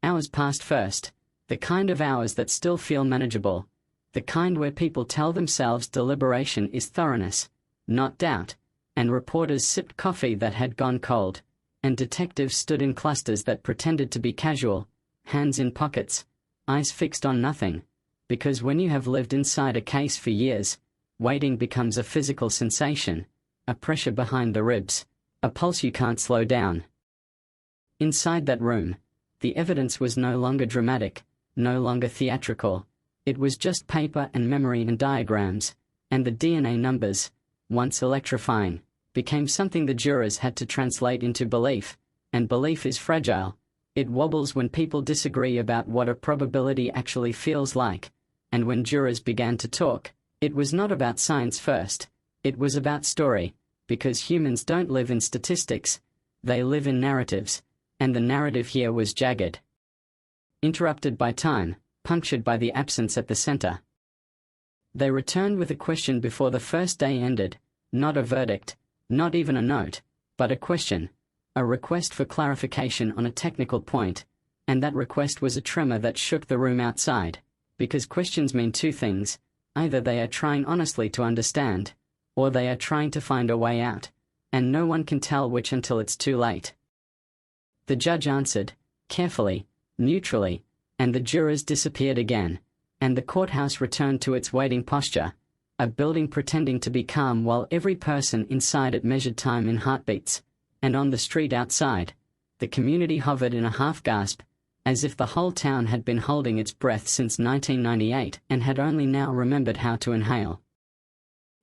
Hours passed first, the kind of hours that still feel manageable, the kind where people tell themselves deliberation is thoroughness, not doubt, and reporters sipped coffee that had gone cold, and detectives stood in clusters that pretended to be casual, hands in pockets, eyes fixed on nothing, because when you have lived inside a case for years, waiting becomes a physical sensation, a pressure behind the ribs, a pulse you can't slow down. Inside that room, the evidence was no longer dramatic, no longer theatrical, it was just paper and memory and diagrams, and the DNA numbers, once electrifying, became something the jurors had to translate into belief, and belief is fragile, it wobbles when people disagree about what a probability actually feels like, and when jurors began to talk, it was not about science first, it was about story, because humans don't live in statistics, they live in narratives, and the narrative here was jagged. Interrupted by time, punctured by the absence at the center. They returned with a question before the first day ended, not a verdict, not even a note, but a question, a request for clarification on a technical point, and that request was a tremor that shook the room outside, because questions mean two things, either they are trying honestly to understand, or they are trying to find a way out, and no one can tell which until it's too late. The judge answered, carefully, neutrally, and the jurors disappeared again, and the courthouse returned to its waiting posture, a building pretending to be calm while every person inside it measured time in heartbeats, and on the street outside, the community hovered in a half-gasp, as if the whole town had been holding its breath since 1998 and had only now remembered how to inhale.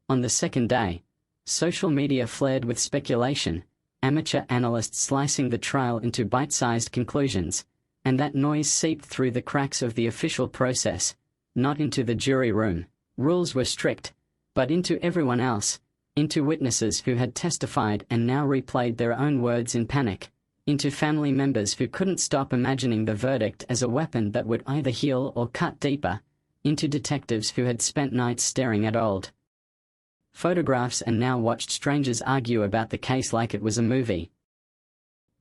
On the second day, social media flared with speculation, amateur analysts slicing the trial into bite-sized conclusions, and that noise seeped through the cracks of the official process, not into the jury room. Rules were strict, but into everyone else, into witnesses who had testified and now replayed their own words in panic, into family members who couldn't stop imagining the verdict as a weapon that would either heal or cut deeper, into detectives who had spent nights staring at old photographs and now watched strangers argue about the case like it was a movie.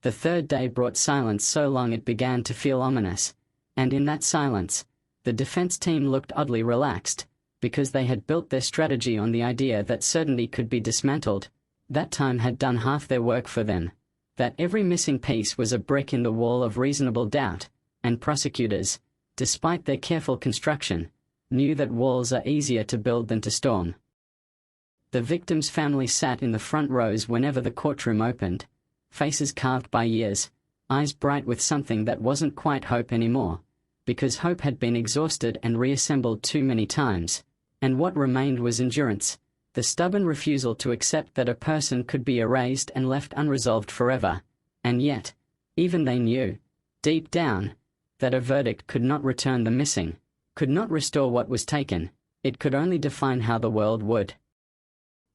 The third day brought silence so long it began to feel ominous, and in that silence, the defense team looked oddly relaxed, because they had built their strategy on the idea that certainty could be dismantled, that time had done half their work for them, that every missing piece was a brick in the wall of reasonable doubt, and prosecutors, despite their careful construction, knew that walls are easier to build than to storm. The victim's family sat in the front rows whenever the courtroom opened, faces carved by years, eyes bright with something that wasn't quite hope anymore, because hope had been exhausted and reassembled too many times, and what remained was endurance, the stubborn refusal to accept that a person could be erased and left unresolved forever, and yet, even they knew, deep down, that a verdict could not return the missing, could not restore what was taken, it could only define how the world would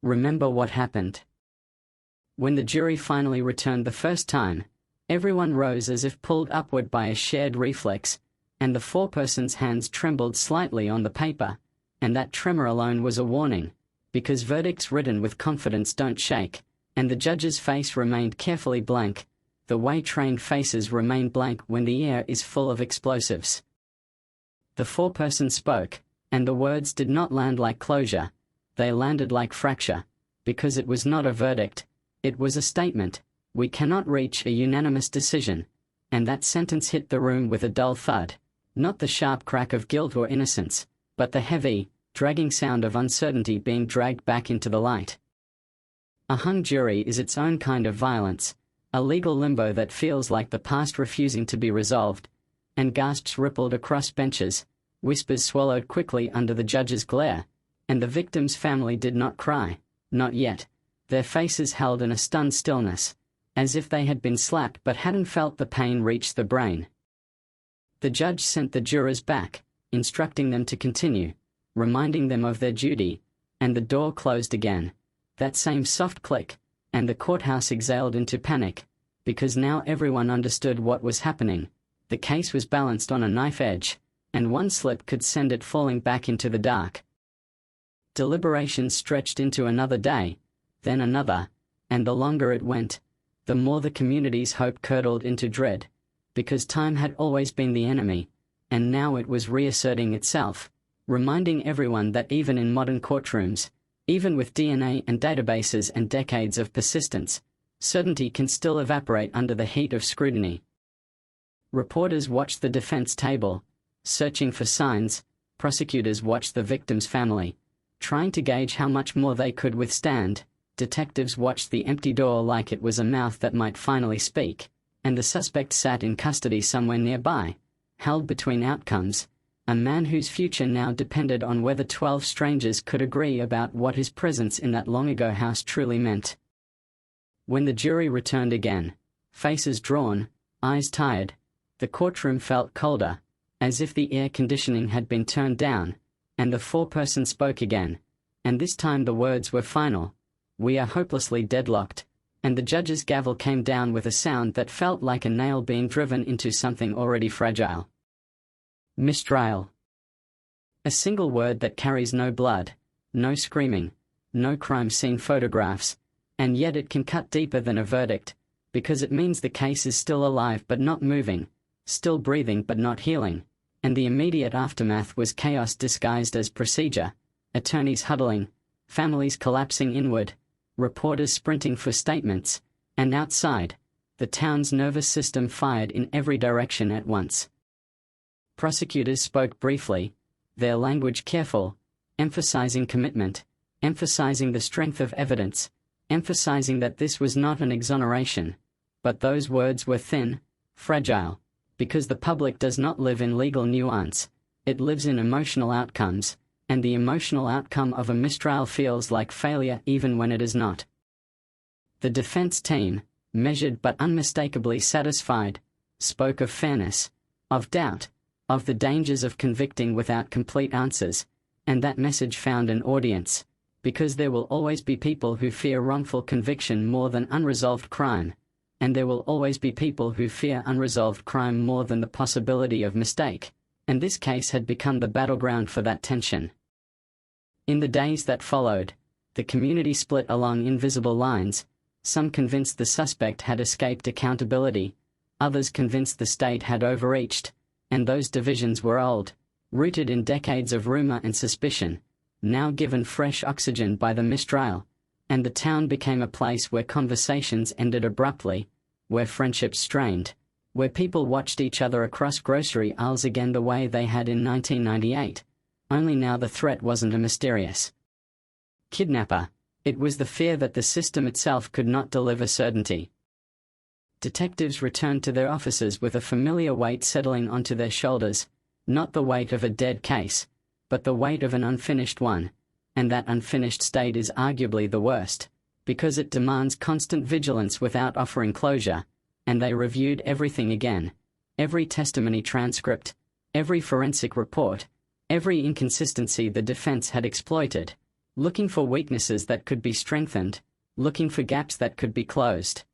remember what happened. When the jury finally returned the first time, everyone rose as if pulled upward by a shared reflex, and the foreperson's hands trembled slightly on the paper, and that tremor alone was a warning, because verdicts written with confidence don't shake, and the judge's face remained carefully blank, the way trained faces remain blank when the air is full of explosives. The foreperson spoke, and the words did not land like closure, they landed like fracture, because it was not a verdict, it was a statement, we cannot reach a unanimous decision, and that sentence hit the room with a dull thud, not the sharp crack of guilt or innocence, but the heavy, dragging sound of uncertainty being dragged back into the light. A hung jury is its own kind of violence, a legal limbo that feels like the past refusing to be resolved, and gasps rippled across benches, whispers swallowed quickly under the judge's glare, and the victim's family did not cry, not yet, their faces held in a stunned stillness, as if they had been slapped but hadn't felt the pain reach the brain. The judge sent the jurors back, instructing them to continue, reminding them of their duty, and the door closed again, that same soft click, and the courthouse exhaled into panic, because now everyone understood what was happening, the case was balanced on a knife edge, and one slip could send it falling back into the dark. Deliberations stretched into another day, then another, and the longer it went, the more the community's hope curdled into dread, because time had always been the enemy, and now it was reasserting itself, reminding everyone that even in modern courtrooms, even with DNA and databases and decades of persistence, certainty can still evaporate under the heat of scrutiny. Reporters watched the defense table, searching for signs, prosecutors watched the victim's family, trying to gauge how much more they could withstand, detectives watched the empty door like it was a mouth that might finally speak, and the suspect sat in custody somewhere nearby, held between outcomes, a man whose future now depended on whether 12 strangers could agree about what his presence in that long-ago house truly meant. When the jury returned again, faces drawn, eyes tired, the courtroom felt colder, as if the air conditioning had been turned down, and the foreperson spoke again, and this time the words were final. "We are hopelessly deadlocked," and the judge's gavel came down with a sound that felt like a nail being driven into something already fragile. Mistrial. A single word that carries no blood, no screaming, no crime scene photographs, and yet it can cut deeper than a verdict, because it means the case is still alive but not moving, still breathing but not healing, and the immediate aftermath was chaos disguised as procedure, attorneys huddling, families collapsing inward, reporters sprinting for statements, and outside, the town's nervous system fired in every direction at once. Prosecutors spoke briefly, their language careful, emphasizing commitment, emphasizing the strength of evidence, emphasizing that this was not an exoneration, but those words were thin, fragile, because the public does not live in legal nuance, it lives in emotional outcomes, and the emotional outcome of a mistrial feels like failure even when it is not. The defense team, measured but unmistakably satisfied, spoke of fairness, of doubt, of the dangers of convicting without complete answers, and that message found an audience, because there will always be people who fear wrongful conviction more than unresolved crime, and there will always be people who fear unresolved crime more than the possibility of mistake, and this case had become the battleground for that tension. In the days that followed, the community split along invisible lines, some convinced the suspect had escaped accountability, others convinced the state had overreached, and those divisions were old, rooted in decades of rumor and suspicion, now given fresh oxygen by the mistrial, and the town became a place where conversations ended abruptly, where friendships strained, where people watched each other across grocery aisles again the way they had in 1998, only now the threat wasn't a mysterious kidnapper, it was the fear that the system itself could not deliver certainty. Detectives returned to their offices with a familiar weight settling onto their shoulders, not the weight of a dead case, but the weight of an unfinished one, and that unfinished state is arguably the worst, because it demands constant vigilance without offering closure, and they reviewed everything again, every testimony transcript, every forensic report, every inconsistency the defense had exploited, looking for weaknesses that could be strengthened, looking for gaps that could be closed.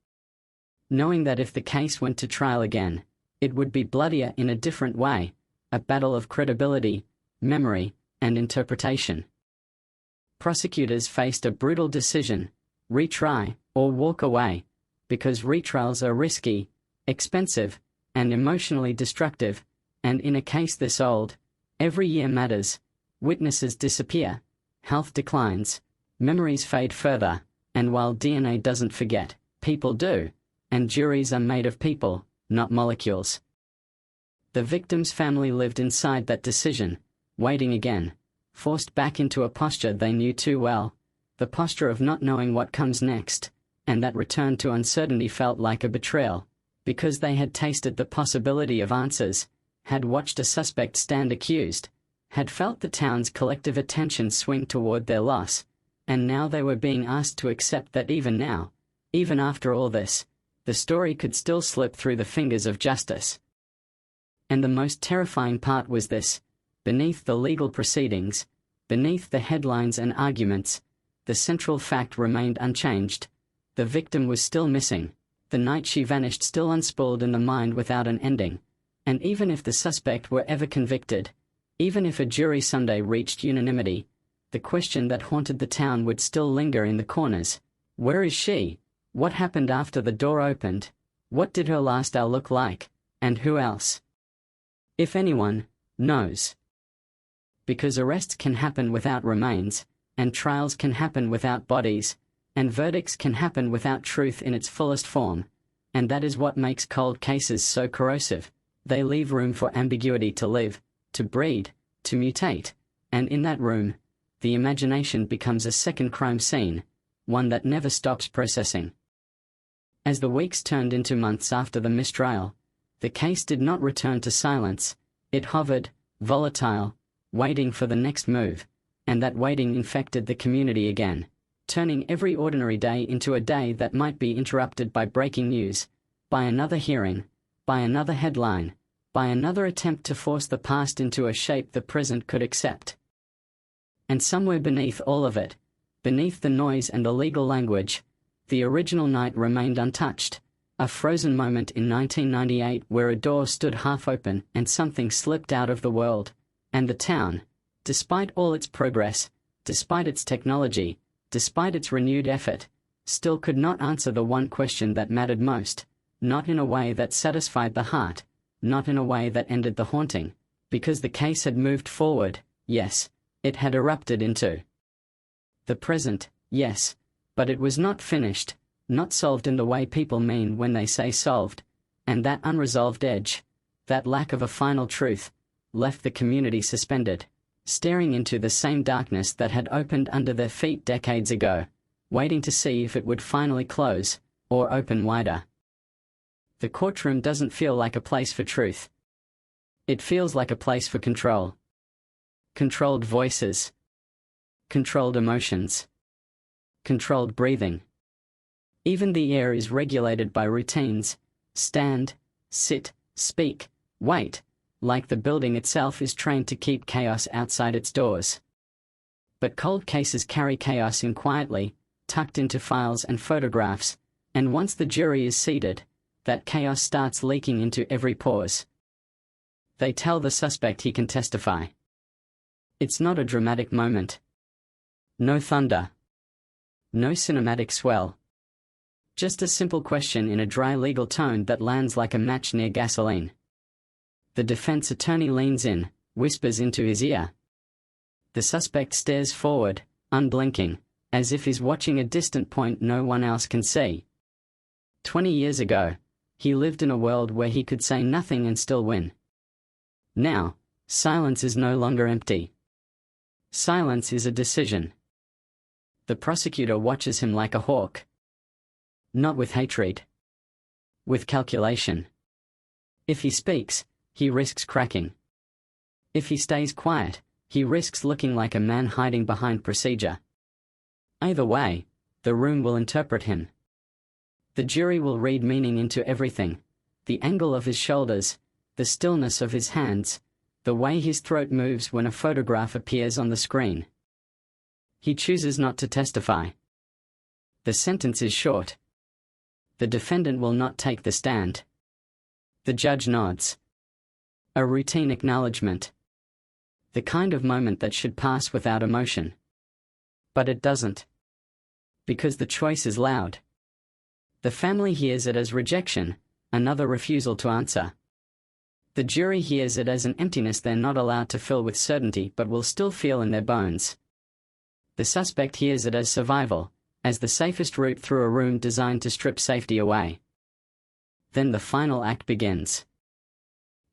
Knowing that if the case went to trial again, it would be bloodier in a different way, a battle of credibility, memory, and interpretation. Prosecutors faced a brutal decision: retry or walk away, because retrials are risky, expensive, and emotionally destructive, and in a case this old, every year matters, witnesses disappear, health declines, memories fade further, and while DNA doesn't forget, people do, and juries are made of people, not molecules. The victim's family lived inside that decision, waiting again, forced back into a posture they knew too well, the posture of not knowing what comes next, and that return to uncertainty felt like a betrayal, because they had tasted the possibility of answers, had watched a suspect stand accused, had felt the town's collective attention swing toward their loss, and now they were being asked to accept that even now, even after all this, the story could still slip through the fingers of justice. And the most terrifying part was this: beneath the legal proceedings, beneath the headlines and arguments, the central fact remained unchanged. The victim was still missing, the night she vanished still unspooled in the mind without an ending, and even if the suspect were ever convicted, even if a jury someday reached unanimity, the question that haunted the town would still linger in the corners: where is she? What happened after the door opened? What did her last hour look like? And who else, if anyone, knows? Because arrests can happen without remains, and trials can happen without bodies, and verdicts can happen without truth in its fullest form, and that is what makes cold cases so corrosive. They leave room for ambiguity to live, to breed, to mutate, and in that room, the imagination becomes a second crime scene, one that never stops processing. As the weeks turned into months after the mistrial, the case did not return to silence. It hovered, volatile, waiting for the next move, and that waiting infected the community again, turning every ordinary day into a day that might be interrupted by breaking news, by another hearing, by another headline, by another attempt to force the past into a shape the present could accept. And somewhere beneath all of it, beneath the noise and the legal language, the original night remained untouched. A frozen moment in 1998 where a door stood half open and something slipped out of the world, and the town, despite all its progress, despite its technology, despite its renewed effort, still could not answer the one question that mattered most, not in a way that satisfied the heart, not in a way that ended the haunting, because the case had moved forward, yes, it had erupted into the present, yes, but it was not finished, not solved in the way people mean when they say solved, and that unresolved edge, that lack of a final truth, left the community suspended, staring into the same darkness that had opened under their feet decades ago, waiting to see if it would finally close, or open wider. The courtroom doesn't feel like a place for truth. It feels like a place for control. Controlled voices. Controlled emotions. Controlled breathing. Even the air is regulated by routines: stand, sit, speak, wait, like the building itself is trained to keep chaos outside its doors. But cold cases carry chaos in quietly, tucked into files and photographs, and once the jury is seated, that chaos starts leaking into every pause. They tell the suspect he can testify. It's not a dramatic moment. No thunder. No cinematic swell. Just a simple question in a dry legal tone that lands like a match near gasoline. The defense attorney leans in, whispers into his ear. The suspect stares forward, unblinking, as if he's watching a distant point no one else can see. 20 years ago, he lived in a world where he could say nothing and still win. Now, silence is no longer empty. Silence is a decision. The prosecutor watches him like a hawk. Not with hatred. With calculation. If he speaks, he risks cracking. If he stays quiet, he risks looking like a man hiding behind procedure. Either way, the room will interpret him. The jury will read meaning into everything: the angle of his shoulders, the stillness of his hands, the way his throat moves when a photograph appears on the screen. He chooses not to testify. The sentence is short. The defendant will not take the stand. The judge nods. A routine acknowledgement. The kind of moment that should pass without emotion. But it doesn't. Because the choice is loud. The family hears it as rejection, another refusal to answer. The jury hears it as an emptiness they're not allowed to fill with certainty but will still feel in their bones. The suspect hears it as survival, as the safest route through a room designed to strip safety away. Then the final act begins.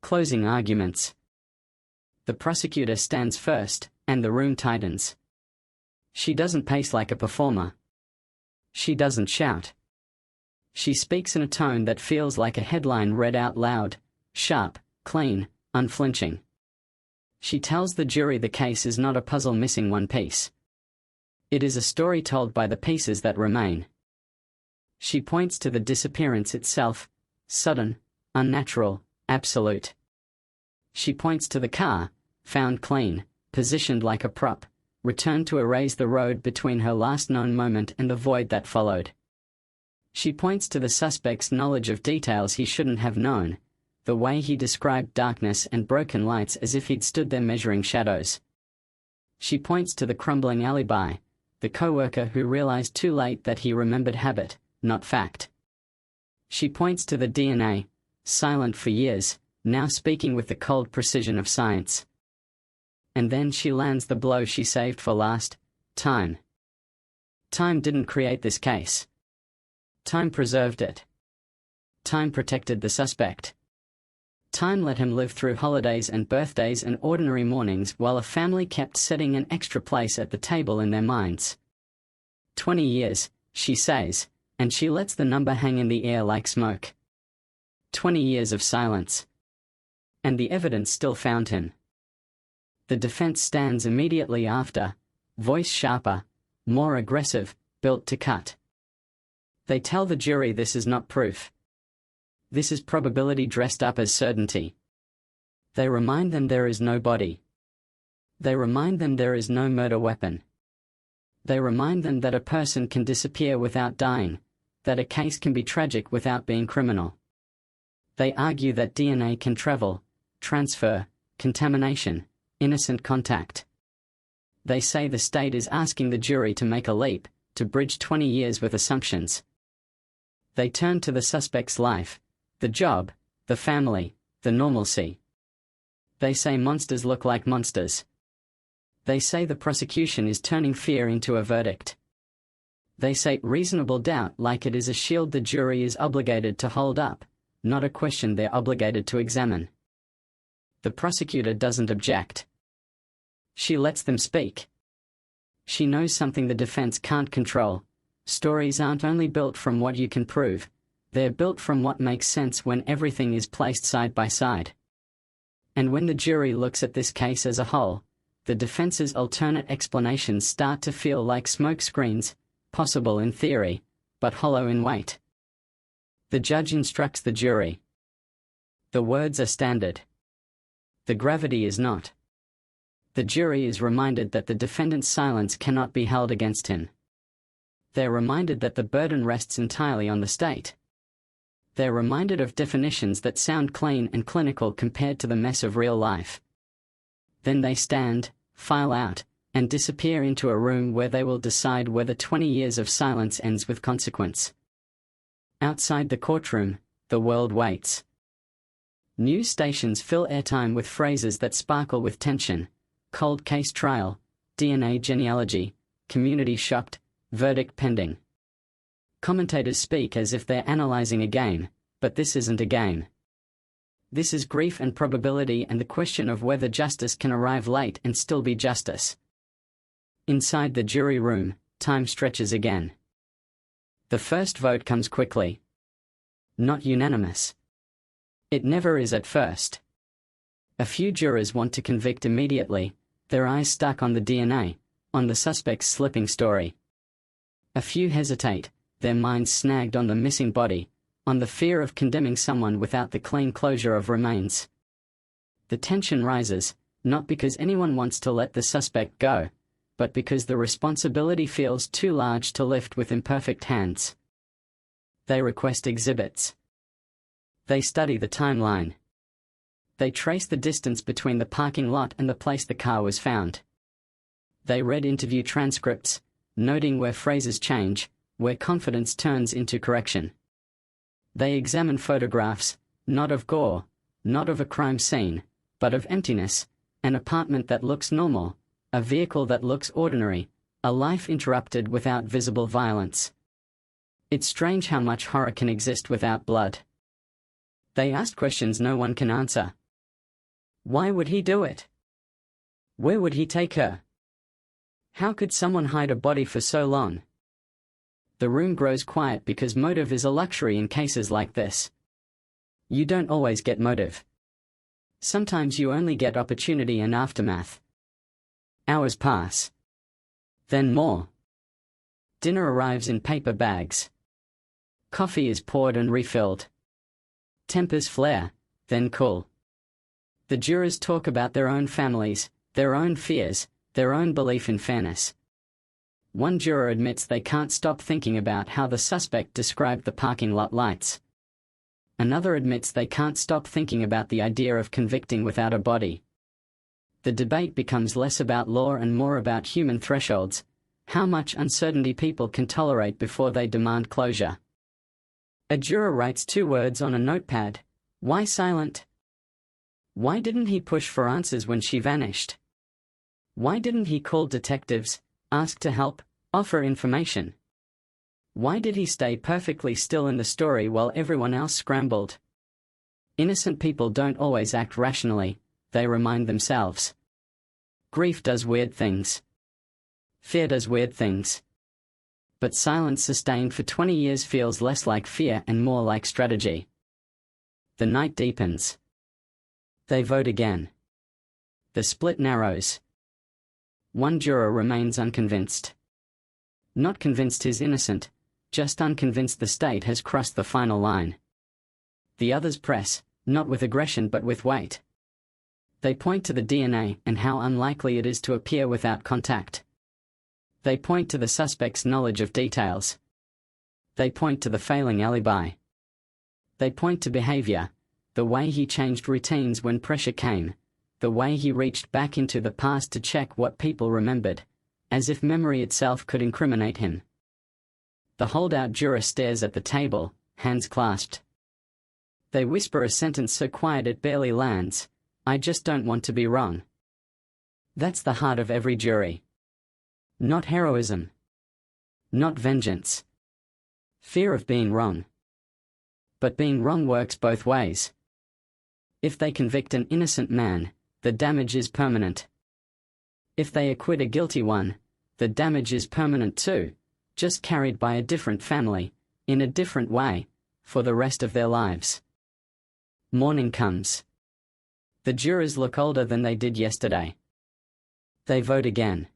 Closing arguments. The prosecutor stands first, and the room tightens. She doesn't pace like a performer. She doesn't shout. She speaks in a tone that feels like a headline read out loud, sharp, clean, unflinching. She tells the jury the case is not a puzzle missing one piece. It is a story told by the pieces that remain. She points to the disappearance itself, sudden, unnatural, absolute. She points to the car, found clean, positioned like a prop, returned to erase the road between her last known moment and the void that followed. She points to the suspect's knowledge of details he shouldn't have known, the way he described darkness and broken lights as if he'd stood there measuring shadows. She points to the crumbling alibi, the co-worker who realized too late that he remembered habit, not fact. She points to the DNA, silent for years, now speaking with the cold precision of science. And then she lands the blow she saved for last: time. Time didn't create this case. Time preserved it. Time protected the suspect. Time let him live through holidays and birthdays and ordinary mornings while a family kept setting an extra place at the table in their minds. 20 years, she says, and she lets the number hang in the air like smoke. 20 years of silence. And the evidence still found him. The defense stands immediately after, voice sharper, more aggressive, built to cut. They tell the jury this is not proof. This is probability dressed up as certainty. They remind them there is no body. They remind them there is no murder weapon. They remind them that a person can disappear without dying, that a case can be tragic without being criminal. They argue that DNA can travel, transfer, contamination, innocent contact. They say the state is asking the jury to make a leap, to bridge 20 years with assumptions. They turn to the suspect's life, the job, the family, the normalcy. They say monsters look like monsters. They say the prosecution is turning fear into a verdict. They say reasonable doubt like it is a shield the jury is obligated to hold up, not a question they're obligated to examine. The prosecutor doesn't object. She lets them speak. She knows something the defense can't control. Stories aren't only built from what you can prove, they're built from what makes sense when everything is placed side by side. And when the jury looks at this case as a whole, the defense's alternate explanations start to feel like smoke screens, possible in theory, but hollow in weight. The judge instructs the jury. The words are standard. The gravity is not. The jury is reminded that the defendant's silence cannot be held against him. They're reminded that the burden rests entirely on the state. They're reminded of definitions that sound clean and clinical compared to the mess of real life. Then they stand, file out, and disappear into a room where they will decide whether 20 years of silence ends with consequence. Outside the courtroom, the world waits. News stations fill airtime with phrases that sparkle with tension: cold case trial, DNA genealogy, community shocked, verdict pending. Commentators speak as if they're analyzing a game, but this isn't a game. This is grief and probability and the question of whether justice can arrive late and still be justice. Inside the jury room, time stretches again. The first vote comes quickly. Not unanimous. It never is at first. A few jurors want to convict immediately, their eyes stuck on the DNA, on the suspect's slipping story. A few hesitate, their minds snagged on the missing body, on the fear of condemning someone without the clean closure of remains. The tension rises, not because anyone wants to let the suspect go, but because the responsibility feels too large to lift with imperfect hands. They request exhibits. They study the timeline. They trace the distance between the parking lot and the place the car was found. They read interview transcripts, noting where phrases change, where confidence turns into correction. They examine photographs, not of gore, not of a crime scene, but of emptiness, an apartment that looks normal, a vehicle that looks ordinary, a life interrupted without visible violence. It's strange how much horror can exist without blood. They ask questions no one can answer. Why would he do it? Where would he take her? How could someone hide a body for so long? The room grows quiet because motive is a luxury in cases like this. You don't always get motive. Sometimes you only get opportunity and aftermath. Hours pass. Then more. Dinner arrives in paper bags. Coffee is poured and refilled. Tempers flare, then cool. The jurors talk about their own families, their own fears, their own belief in fairness. One juror admits they can't stop thinking about how the suspect described the parking lot lights. Another admits they can't stop thinking about the idea of convicting without a body. The debate becomes less about law and more about human thresholds, how much uncertainty people can tolerate before they demand closure. A juror writes 2 words on a notepad: why silent? Why didn't he push for answers when she vanished? Why didn't he call detectives, ask to help, offer information? Why did he stay perfectly still in the story while everyone else scrambled? Innocent people don't always act rationally, they remind themselves. Grief does weird things. Fear does weird things. But silence sustained for 20 years feels less like fear and more like strategy. The night deepens. They vote again. The split narrows. One juror remains unconvinced. Not convinced he's innocent, just unconvinced the state has crossed the final line. The others press, not with aggression but with weight. They point to the DNA and how unlikely it is to appear without contact. They point to the suspect's knowledge of details. They point to the failing alibi. They point to behavior, the way he changed routines when pressure came, the way he reached back into the past to check what people remembered, as if memory itself could incriminate him. The holdout juror stares at the table, hands clasped. They whisper a sentence so quiet it barely lands. I just don't want to be wrong. That's the heart of every jury. Not heroism. Not vengeance. Fear of being wrong. But being wrong works both ways. If they convict an innocent man, the damage is permanent. If they acquit a guilty one, the damage is permanent too, just carried by a different family, in a different way, for the rest of their lives. Morning comes. The jurors look older than they did yesterday. They vote again.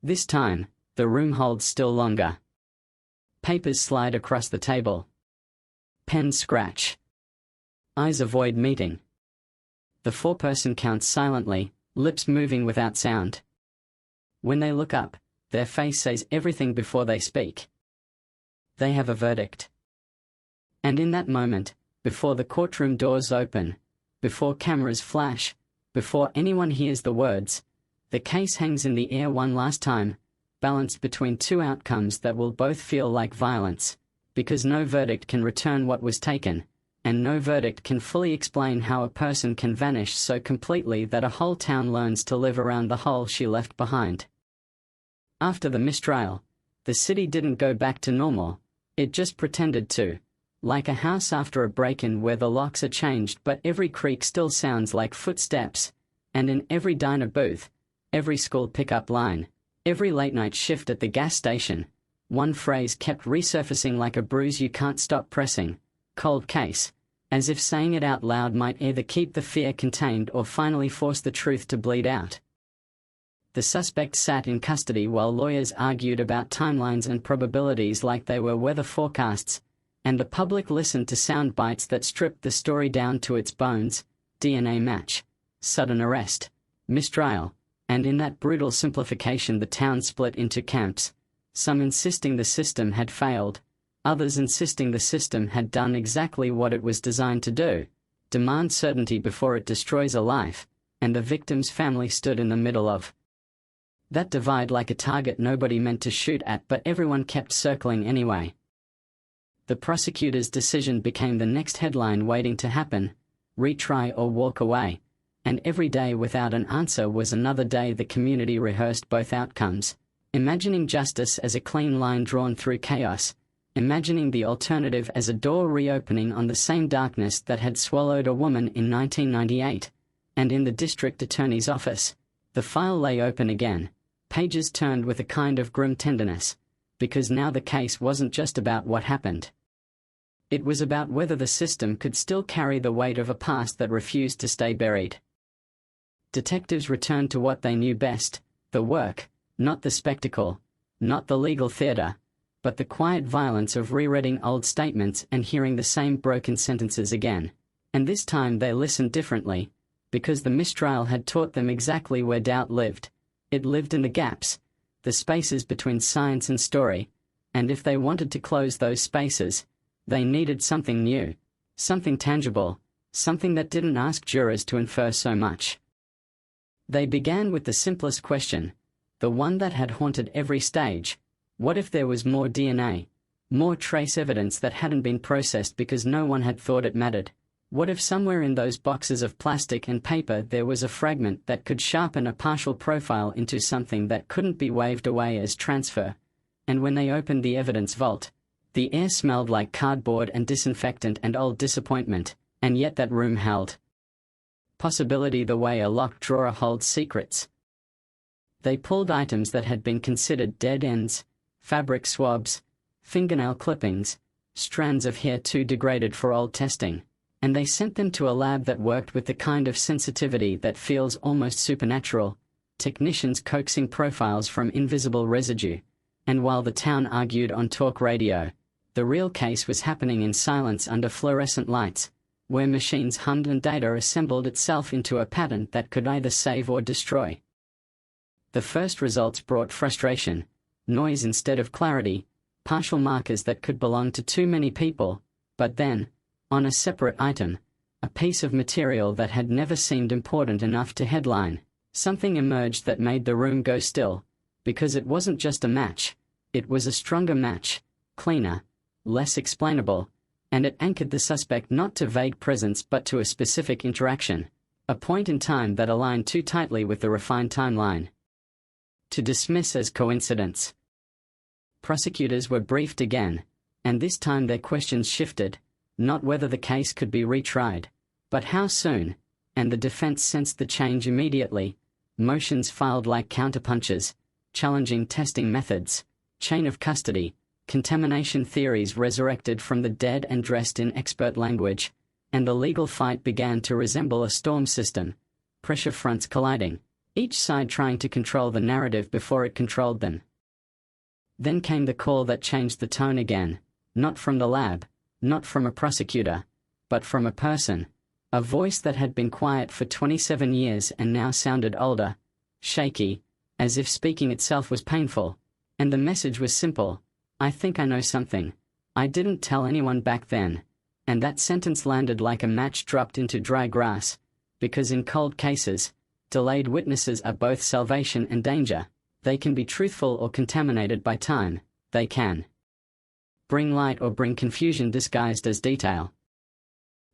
This time, the room holds still longer. Papers slide across the table. Pens scratch. Eyes avoid meeting. The four-person counts silently, lips moving without sound. When they look up, their face says everything before they speak. They have a verdict. And in that moment, before the courtroom doors open, before cameras flash, before anyone hears the words, the case hangs in the air one last time, balanced between two outcomes that will both feel like violence, because no verdict can return what was taken, and no verdict can fully explain how a person can vanish so completely that a whole town learns to live around the hole she left behind. After the mistrial, the city didn't go back to normal, it just pretended to. Like a house after a break-in where the locks are changed but every creak still sounds like footsteps, and in every diner booth, every school pickup line, every late-night shift at the gas station, one phrase kept resurfacing like a bruise you can't stop pressing, cold case, as if saying it out loud might either keep the fear contained or finally force the truth to bleed out. The suspect sat in custody while lawyers argued about timelines and probabilities like they were weather forecasts, and the public listened to sound bites that stripped the story down to its bones: DNA match, sudden arrest, mistrial, and in that brutal simplification the town split into camps, some insisting the system had failed, others insisting the system had done exactly what it was designed to do, demand certainty before it destroys a life, and the victim's family stood in the middle of that divide like a target nobody meant to shoot at but everyone kept circling anyway. The prosecutor's decision became the next headline waiting to happen: retry or walk away, and every day without an answer was another day the community rehearsed both outcomes, imagining justice as a clean line drawn through chaos, imagining the alternative as a door reopening on the same darkness that had swallowed a woman in 1998, and in the district attorney's office, the file lay open again, pages turned with a kind of grim tenderness, because now the case wasn't just about what happened. It was about whether the system could still carry the weight of a past that refused to stay buried. Detectives returned to what they knew best: the work, not the spectacle, not the legal theater, but the quiet violence of rereading old statements and hearing the same broken sentences again. And this time they listened differently, because the mistrial had taught them exactly where doubt lived. It lived in the gaps, the spaces between science and story, and if they wanted to close those spaces, they needed something new, something tangible, something that didn't ask jurors to infer so much. They began with the simplest question, the one that had haunted every stage: what if there was more DNA, more trace evidence that hadn't been processed because no one had thought it mattered? What if somewhere in those boxes of plastic and paper there was a fragment that could sharpen a partial profile into something that couldn't be waved away as transfer? And when they opened the evidence vault, the air smelled like cardboard and disinfectant and old disappointment, and yet that room held possibility the way a locked drawer holds secrets. They pulled items that had been considered dead ends: fabric swabs, fingernail clippings, strands of hair too degraded for old testing, and they sent them to a lab that worked with the kind of sensitivity that feels almost supernatural, technicians coaxing profiles from invisible residue. And while the town argued on talk radio, the real case was happening in silence under fluorescent lights, where machines hummed and data assembled itself into a pattern that could either save or destroy. The first results brought frustration, noise instead of clarity, partial markers that could belong to too many people, but then, on a separate item, a piece of material that had never seemed important enough to headline, something emerged that made the room go still, because it wasn't just a match, it was a stronger match, cleaner, less explainable, and it anchored the suspect not to vague presence but to a specific interaction, a point in time that aligned too tightly with the refined timeline to dismiss as coincidence. Prosecutors were briefed again, and this time their questions shifted, not whether the case could be retried, but how soon, and the defense sensed the change immediately. Motions filed like counterpunches, challenging testing methods, chain of custody, contamination theories resurrected from the dead and dressed in expert language, and the legal fight began to resemble a storm system, pressure fronts colliding, each side trying to control the narrative before it controlled them. Then came the call that changed the tone again, not from the lab, not from a prosecutor, but from a person, a voice that had been quiet for 27 years and now sounded older, shaky, as if speaking itself was painful, and the message was simple: I think I know something. I didn't tell anyone back then. And that sentence landed like a match dropped into dry grass, because in cold cases, delayed witnesses are both salvation and danger. They can be truthful or contaminated by time. They can bring light or bring confusion disguised as detail.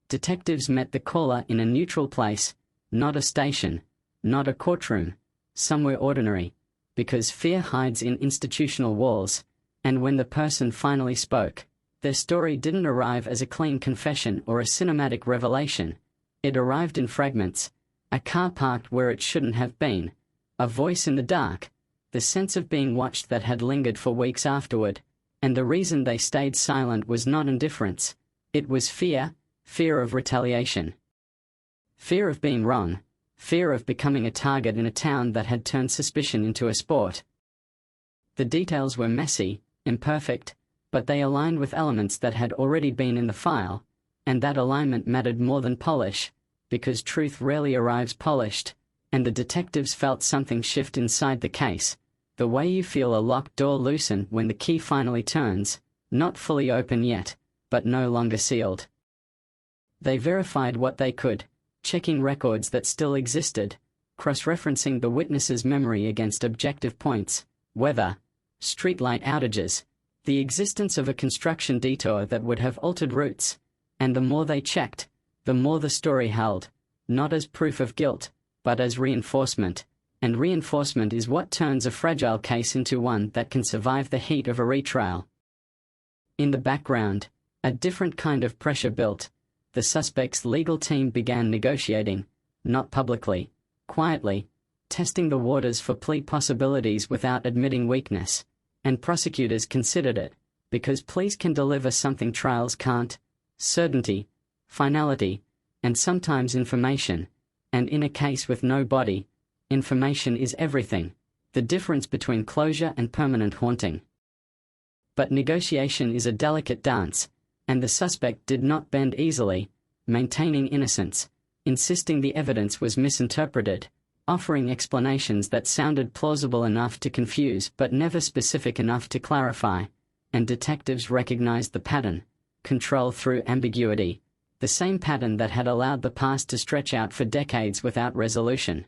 Detectives met the caller in a neutral place, not a station, not a courtroom, somewhere ordinary, because fear hides in institutional walls, and when the person finally spoke, their story didn't arrive as a clean confession or a cinematic revelation. It arrived in fragments, a car parked where it shouldn't have been, a voice in the dark, the sense of being watched that had lingered for weeks afterward, and the reason they stayed silent was not indifference, it was fear, fear of retaliation. Fear of being wrong, fear of becoming a target in a town that had turned suspicion into a sport. The details were messy, imperfect, but they aligned with elements that had already been in the file, and that alignment mattered more than polish, because truth rarely arrives polished, and the detectives felt something shift inside the case, the way you feel a locked door loosen when the key finally turns, not fully open yet, but no longer sealed. They verified what they could, checking records that still existed, cross-referencing the witness's memory against objective points, weather, streetlight outages, the existence of a construction detour that would have altered routes, and the more they checked, the more the story held, not as proof of guilt, but as reinforcement, and reinforcement is what turns a fragile case into one that can survive the heat of a retrial. In the background, a different kind of pressure built. The suspect's legal team began negotiating, not publicly, quietly, testing the waters for plea possibilities without admitting weakness, and prosecutors considered it, because pleas can deliver something trials can't: certainty, finality, and sometimes information, and in a case with no body, information is everything, the difference between closure and permanent haunting. But negotiation is a delicate dance, and the suspect did not bend easily, maintaining innocence, insisting the evidence was misinterpreted, offering explanations that sounded plausible enough to confuse but never specific enough to clarify, and detectives recognized the pattern: control through ambiguity, the same pattern that had allowed the past to stretch out for decades without resolution.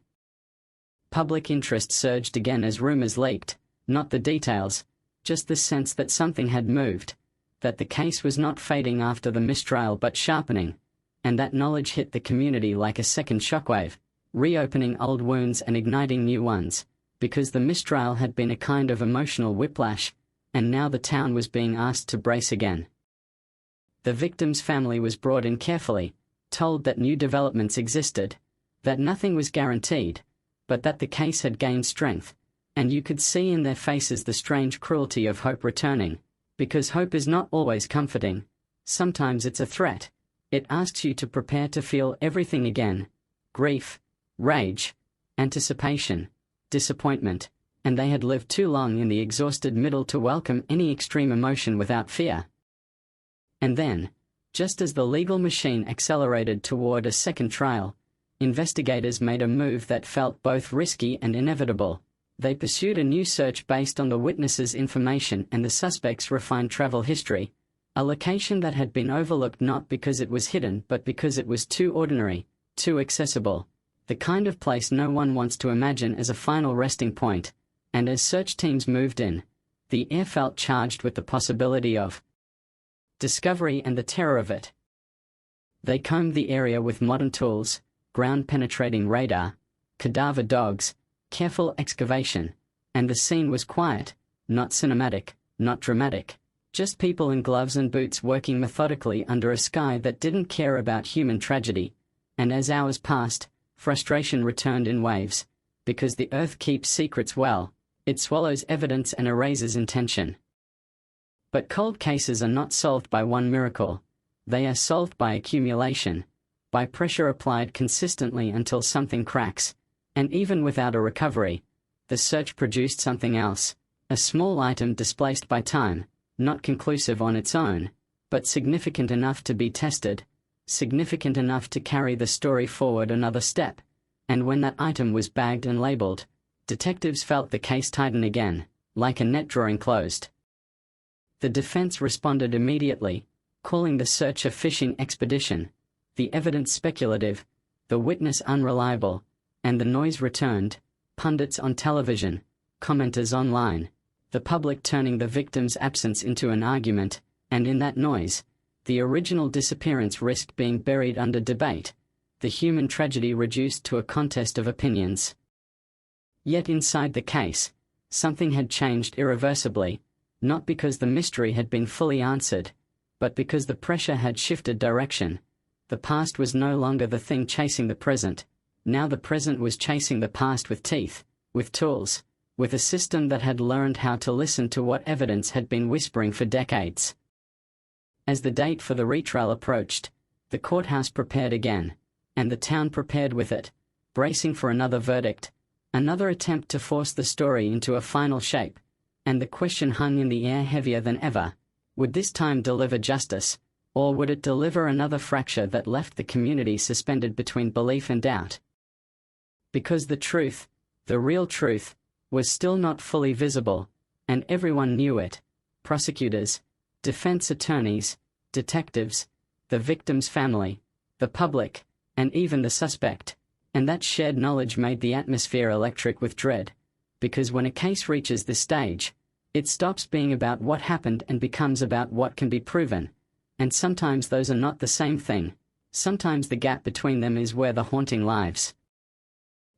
Public interest surged again as rumors leaked, not the details, just the sense that something had moved, that the case was not fading after the mistrial but sharpening, and that knowledge hit the community like a second shockwave, reopening old wounds and igniting new ones, because the mistrial had been a kind of emotional whiplash, and now the town was being asked to brace again. The victim's family was brought in carefully, told that new developments existed, that nothing was guaranteed, but that the case had gained strength, and you could see in their faces the strange cruelty of hope returning, because hope is not always comforting. Sometimes it's a threat. It asks you to prepare to feel everything again: grief, rage, anticipation, disappointment, and they had lived too long in the exhausted middle to welcome any extreme emotion without fear. And then, Just as the legal machine accelerated toward a second trial, investigators made a move that felt both risky and inevitable. They pursued a new search based on the witnesses' information and the suspect's refined travel history, a location that had been overlooked not because it was hidden but because it was too ordinary, too accessible, the kind of place no one wants to imagine as a final resting point. And as search teams moved in, the air felt charged with the possibility of discovery and the terror of it. They combed the area with modern tools, ground-penetrating radar, cadaver dogs, careful excavation, and the scene was quiet, not cinematic, not dramatic, just people in gloves and boots working methodically under a sky that didn't care about human tragedy. And as hours passed, frustration returned in waves, because the earth keeps secrets well, it swallows evidence and erases intention. But cold cases are not solved by one miracle. They are solved by accumulation, by pressure applied consistently until something cracks. And even without a recovery, the search produced something else, a small item displaced by time, not conclusive on its own, but significant enough to be tested, significant enough to carry the story forward another step. And when that item was bagged and labeled, detectives felt the case tighten again, like a net drawing closed. The defense responded immediately, calling the search a fishing expedition, the evidence speculative, the witness unreliable, and the noise returned, pundits on television, commenters online, the public turning the victim's absence into an argument, and in that noise, the original disappearance risked being buried under debate, the human tragedy reduced to a contest of opinions. Yet inside the case, something had changed irreversibly, not because the mystery had been fully answered, but because the pressure had shifted direction. The past was no longer the thing chasing the present. Now the present was chasing the past with teeth, with tools, with a system that had learned how to listen to what evidence had been whispering for decades. As the date for the retrial approached, the courthouse prepared again, and the town prepared with it, bracing for another verdict, another attempt to force the story into a final shape, and the question hung in the air heavier than ever. Would this time deliver justice, or would it deliver another fracture that left the community suspended between belief and doubt? Because the truth, the real truth, was still not fully visible, and everyone knew it. Prosecutors, defense attorneys, detectives, the victim's family, the public, and even the suspect. And that shared knowledge made the atmosphere electric with dread. Because when a case reaches this stage, it stops being about what happened and becomes about what can be proven. And sometimes those are not the same thing. Sometimes the gap between them is where the haunting lives.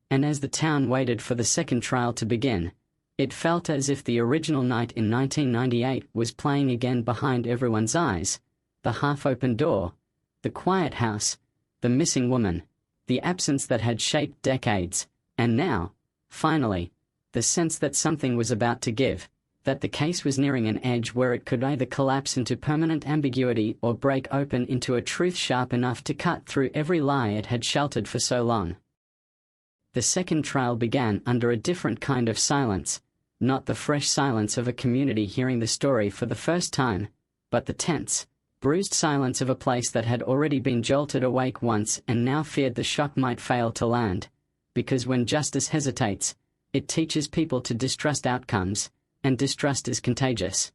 And as the town waited for the second trial to begin, it felt as if the original night in 1998 was playing again behind everyone's eyes. The half-open door, the quiet house, the missing woman, the absence that had shaped decades, and now, finally, the sense that something was about to give, that the case was nearing an edge where it could either collapse into permanent ambiguity or break open into a truth sharp enough to cut through every lie it had sheltered for so long. The second trial began under a different kind of silence, not the fresh silence of a community hearing the story for the first time, but the tense, bruised silence of a place that had already been jolted awake once and now feared the shock might fail to land. Because when justice hesitates, it teaches people to distrust outcomes, and distrust is contagious.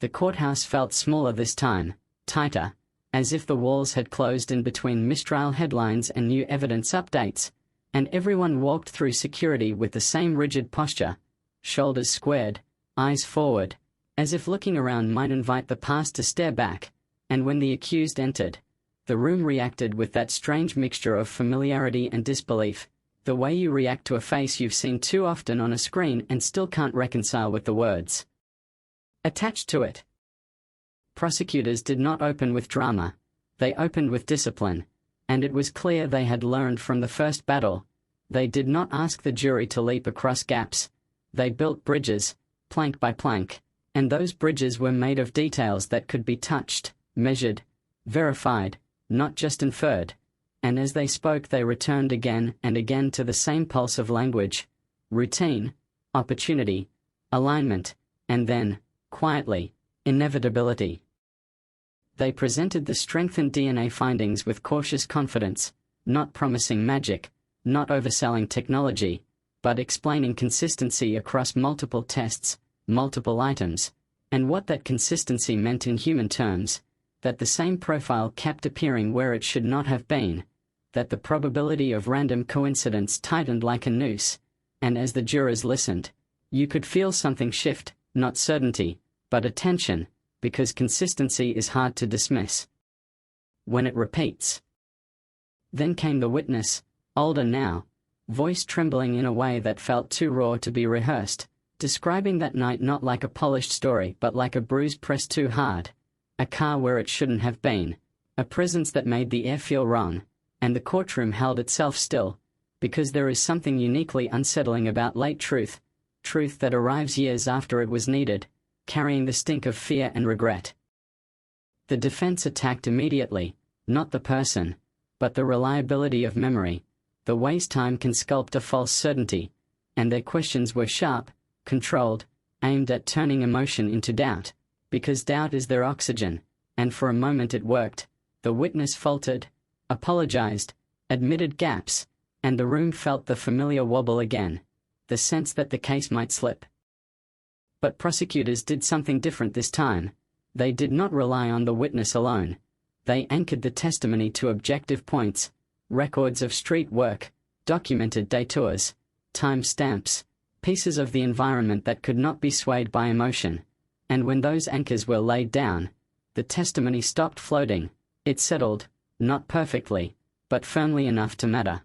The courthouse felt smaller this time, tighter, as if the walls had closed in between mistrial headlines and new evidence updates, and everyone walked through security with the same rigid posture, shoulders squared, eyes forward, as if looking around might invite the past to stare back. And when the accused entered, the room reacted with that strange mixture of familiarity and disbelief, the way you react to a face you've seen too often on a screen and still can't reconcile with the words attached to it. Prosecutors did not open with drama, they opened with discipline, and it was clear they had learned from the first battle. They did not ask the jury to leap across gaps. They built bridges, plank by plank, and those bridges were made of details that could be touched, measured, verified, not just inferred. And as they spoke they returned again and again to the same pulse of language, routine, opportunity, alignment, and then, quietly, inevitability. They presented the strengthened DNA findings with cautious confidence, not promising magic, not overselling technology, but explaining consistency across multiple tests, multiple items, and what that consistency meant in human terms, that the same profile kept appearing where it should not have been, that the probability of random coincidence tightened like a noose, and as the jurors listened, you could feel something shift, not certainty, but attention, because consistency is hard to dismiss when it repeats. Then came the witness, older now, voice trembling in a way that felt too raw to be rehearsed, describing that night not like a polished story but like a bruise pressed too hard, a car where it shouldn't have been, a presence that made the air feel wrong, and the courtroom held itself still, because there is something uniquely unsettling about late truth, truth that arrives years after it was needed, carrying the stink of fear and regret. The defense attacked immediately, not the person, but the reliability of memory, the ways time can sculpt a false certainty, and their questions were sharp, controlled, aimed at turning emotion into doubt, because doubt is their oxygen, and for a moment it worked. The witness faltered, apologized, admitted gaps, and the room felt the familiar wobble again, the sense that the case might slip. But prosecutors did something different this time. They did not rely on the witness alone. They anchored the testimony to objective points, records of street work, documented detours, time stamps, pieces of the environment that could not be swayed by emotion. And when those anchors were laid down, the testimony stopped floating. It settled, not perfectly, but firmly enough to matter.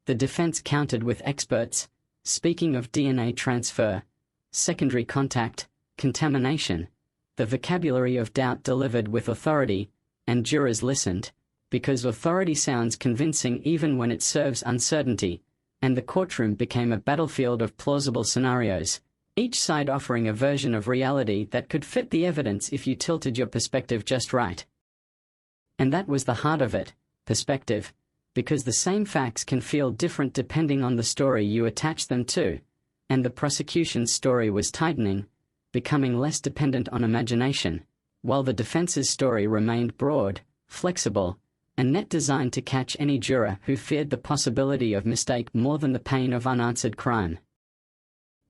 The defense countered with experts, speaking of DNA transfer, secondary contact, contamination, the vocabulary of doubt delivered with authority, and jurors listened, because authority sounds convincing even when it serves uncertainty, and the courtroom became a battlefield of plausible scenarios, each side offering a version of reality that could fit the evidence if you tilted your perspective just right. And that was the heart of it, perspective, because the same facts can feel different depending on the story you attach them to, and the prosecution's story was tightening, becoming less dependent on imagination, while the defense's story remained broad, flexible, and net designed to catch any juror who feared the possibility of mistake more than the pain of unanswered crime.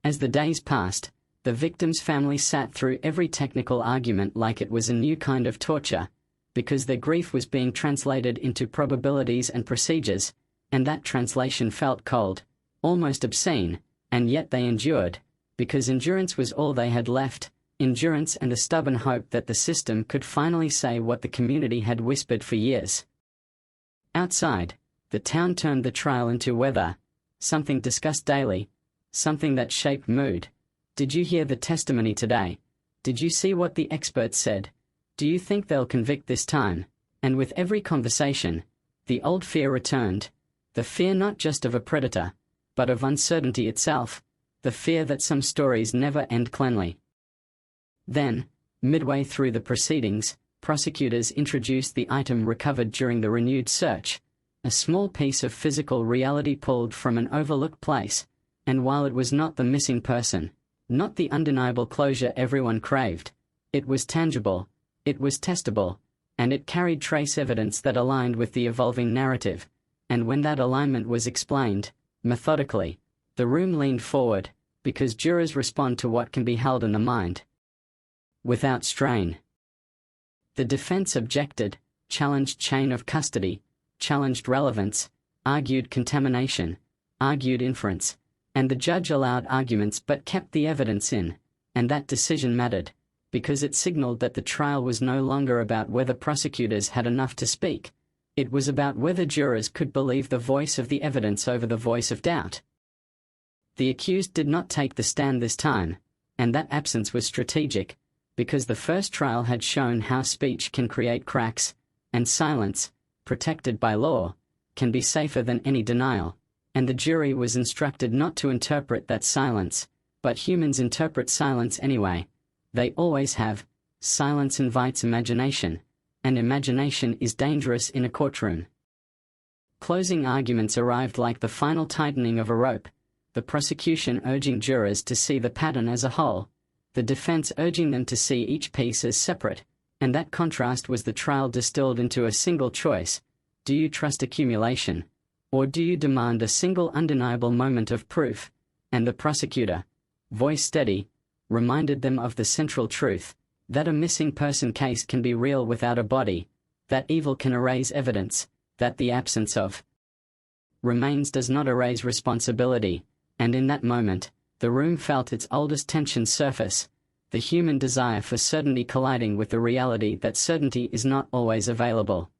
As the days passed, the victim's family sat through every technical argument like it was a new kind of torture, because their grief was being translated into probabilities and procedures, and that translation felt cold, almost obscene, and yet they endured, because endurance was all they had left, endurance and the stubborn hope that the system could finally say what the community had whispered for years. Outside, the town turned the trial into weather, something discussed daily, something that shaped mood. Did you hear the testimony today? Did you see what the experts said? Do you think they'll convict this time? And with every conversation, the old fear returned, the fear not just of a predator, but of uncertainty itself, the fear that some stories never end cleanly. Then, midway through the proceedings, prosecutors introduced the item recovered during the renewed search, a small piece of physical reality pulled from an overlooked place, and while it was not the missing person, not the undeniable closure everyone craved, it was tangible, it was testable, and it carried trace evidence that aligned with the evolving narrative, and when that alignment was explained, methodically, the room leaned forward, because jurors respond to what can be held in the mind, without strain. The defense objected, challenged chain of custody, challenged relevance, argued contamination, argued inference, and the judge allowed arguments but kept the evidence in, and that decision mattered, because it signaled that the trial was no longer about whether prosecutors had enough to speak. It was about whether jurors could believe the voice of the evidence over the voice of doubt. The accused did not take the stand this time, and that absence was strategic, because the first trial had shown how speech can create cracks, and silence, protected by law, can be safer than any denial, and the jury was instructed not to interpret that silence, but humans interpret silence anyway. They always have. Silence invites imagination, and imagination is dangerous in a courtroom. Closing arguments arrived like the final tightening of a rope, the prosecution urging jurors to see the pattern as a whole, the defense urging them to see each piece as separate, And that contrast was the trial distilled into a single choice. Do you trust accumulation? Or do you demand a single undeniable moment of proof? And the prosecutor, voice steady, reminded them of the central truth, that a missing person case can be real without a body, that evil can erase evidence, that the absence of remains does not erase responsibility, and in that moment, the room felt its oldest tension surface, the human desire for certainty colliding with the reality that certainty is not always available.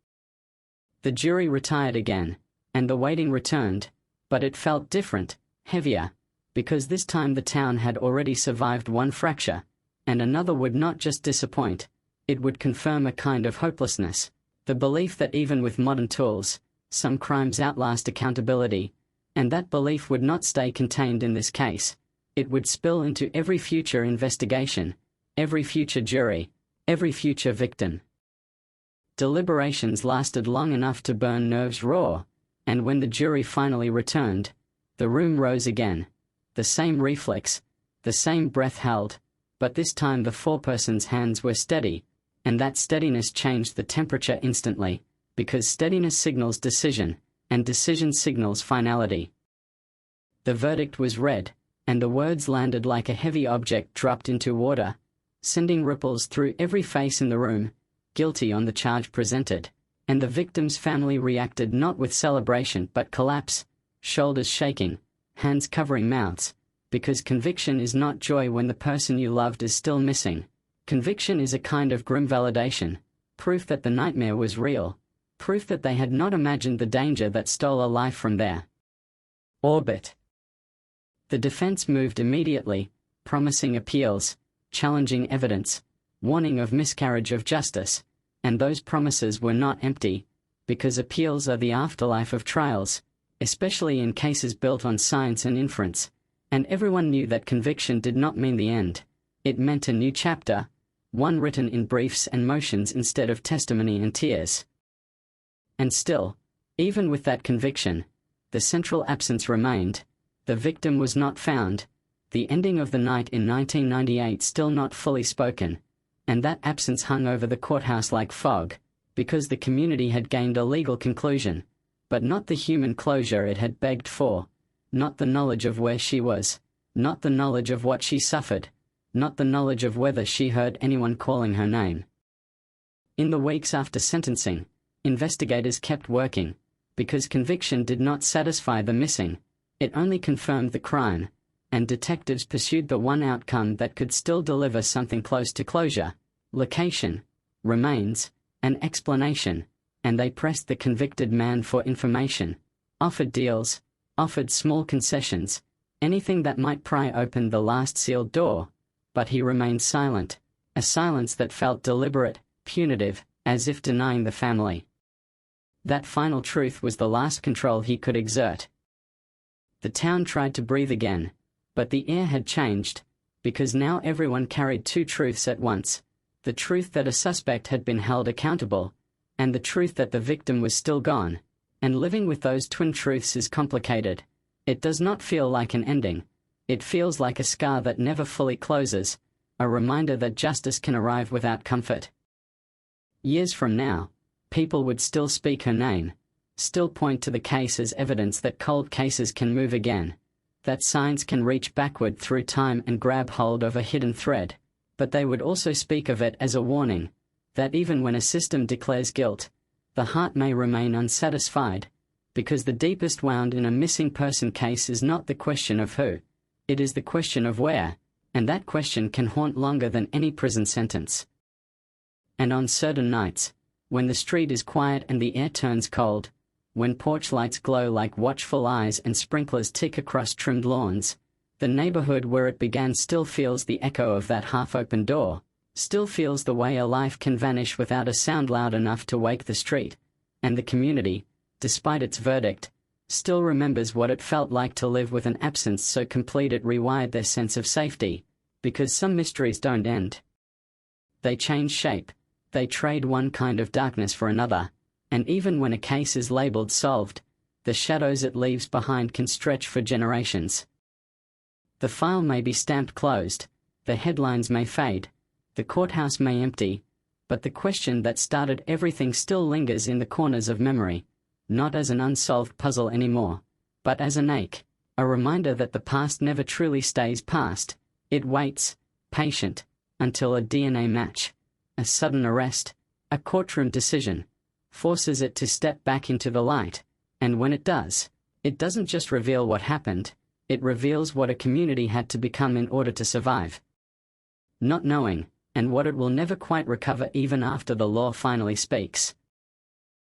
The jury retired again, and the waiting returned, but it felt different, heavier, because this time the town had already survived one fracture, and another would not just disappoint, it would confirm a kind of hopelessness, the belief that even with modern tools, some crimes outlast accountability, and that belief would not stay contained in this case. It would spill into every future investigation, every future jury, every future victim. Deliberations lasted long enough to burn nerves raw, and when the jury finally returned, the room rose again. The same reflex, the same breath held, but this time the foreperson's hands were steady, and that steadiness changed the temperature instantly, because steadiness signals decision, and decision signals finality. The verdict was read, and the words landed like a heavy object dropped into water, sending ripples through every face in the room, guilty on the charge presented, and the victim's family reacted not with celebration but collapse, shoulders shaking, hands covering mouths, because conviction is not joy when the person you loved is still missing. Conviction is a kind of grim validation, proof that the nightmare was real, proof that they had not imagined the danger that stole a life from their orbit. The defense moved immediately, promising appeals, challenging evidence, warning of miscarriage of justice, and those promises were not empty, because appeals are the afterlife of trials, especially in cases built on science and inference, and everyone knew that conviction did not mean the end. It meant a new chapter, one written in briefs and motions instead of testimony and tears. And still, even with that conviction, the central absence remained. The victim was not found, the ending of the night in 1998 still not fully spoken, and that absence hung over the courthouse like fog, because the community had gained a legal conclusion, but not the human closure it had begged for, not the knowledge of where she was, not the knowledge of what she suffered, not the knowledge of whether she heard anyone calling her name. In the weeks after sentencing, investigators kept working, because conviction did not satisfy the missing, it only confirmed the crime, and detectives pursued the one outcome that could still deliver something close to closure: location, remains, an explanation, and they pressed the convicted man for information, offered deals, offered small concessions, anything that might pry open the last sealed door, but he remained silent, a silence that felt deliberate, punitive, as if denying the family. That final truth was the last control he could exert. The town tried to breathe again, but the air had changed, because now everyone carried two truths at once: the truth that a suspect had been held accountable, and the truth that the victim was still gone. And living with those twin truths is complicated. It does not feel like an ending. It feels like a scar that never fully closes, a reminder that justice can arrive without comfort. Years from now, people would still speak her name, still point to the case as evidence that cold cases can move again, that science can reach backward through time and grab hold of a hidden thread, but they would also speak of it as a warning, that even when a system declares guilt, the heart may remain unsatisfied, because the deepest wound in a missing person case is not the question of who, it is the question of where, and that question can haunt longer than any prison sentence. And on certain nights, when the street is quiet and the air turns cold, when porch lights glow like watchful eyes and sprinklers tick across trimmed lawns, the neighborhood where it began still feels the echo of that half-open door, still feels the way a life can vanish without a sound loud enough to wake the street, and the community, despite its verdict, still remembers what it felt like to live with an absence so complete it rewired their sense of safety, because some mysteries don't end. They change shape, they trade one kind of darkness for another, and even when a case is labeled solved, the shadows it leaves behind can stretch for generations. The file may be stamped closed, the headlines may fade, the courthouse may empty, But the question that started everything still lingers in the corners of memory, not as an unsolved puzzle anymore, but as an ache, a reminder that the past never truly stays past. It waits, patient, until a DNA match, a sudden arrest, a courtroom decision, forces it to step back into the light, and when it does, it doesn't just reveal what happened, it reveals what a community had to become in order to survive. Not knowing, and what it will never quite recover even after the law finally speaks.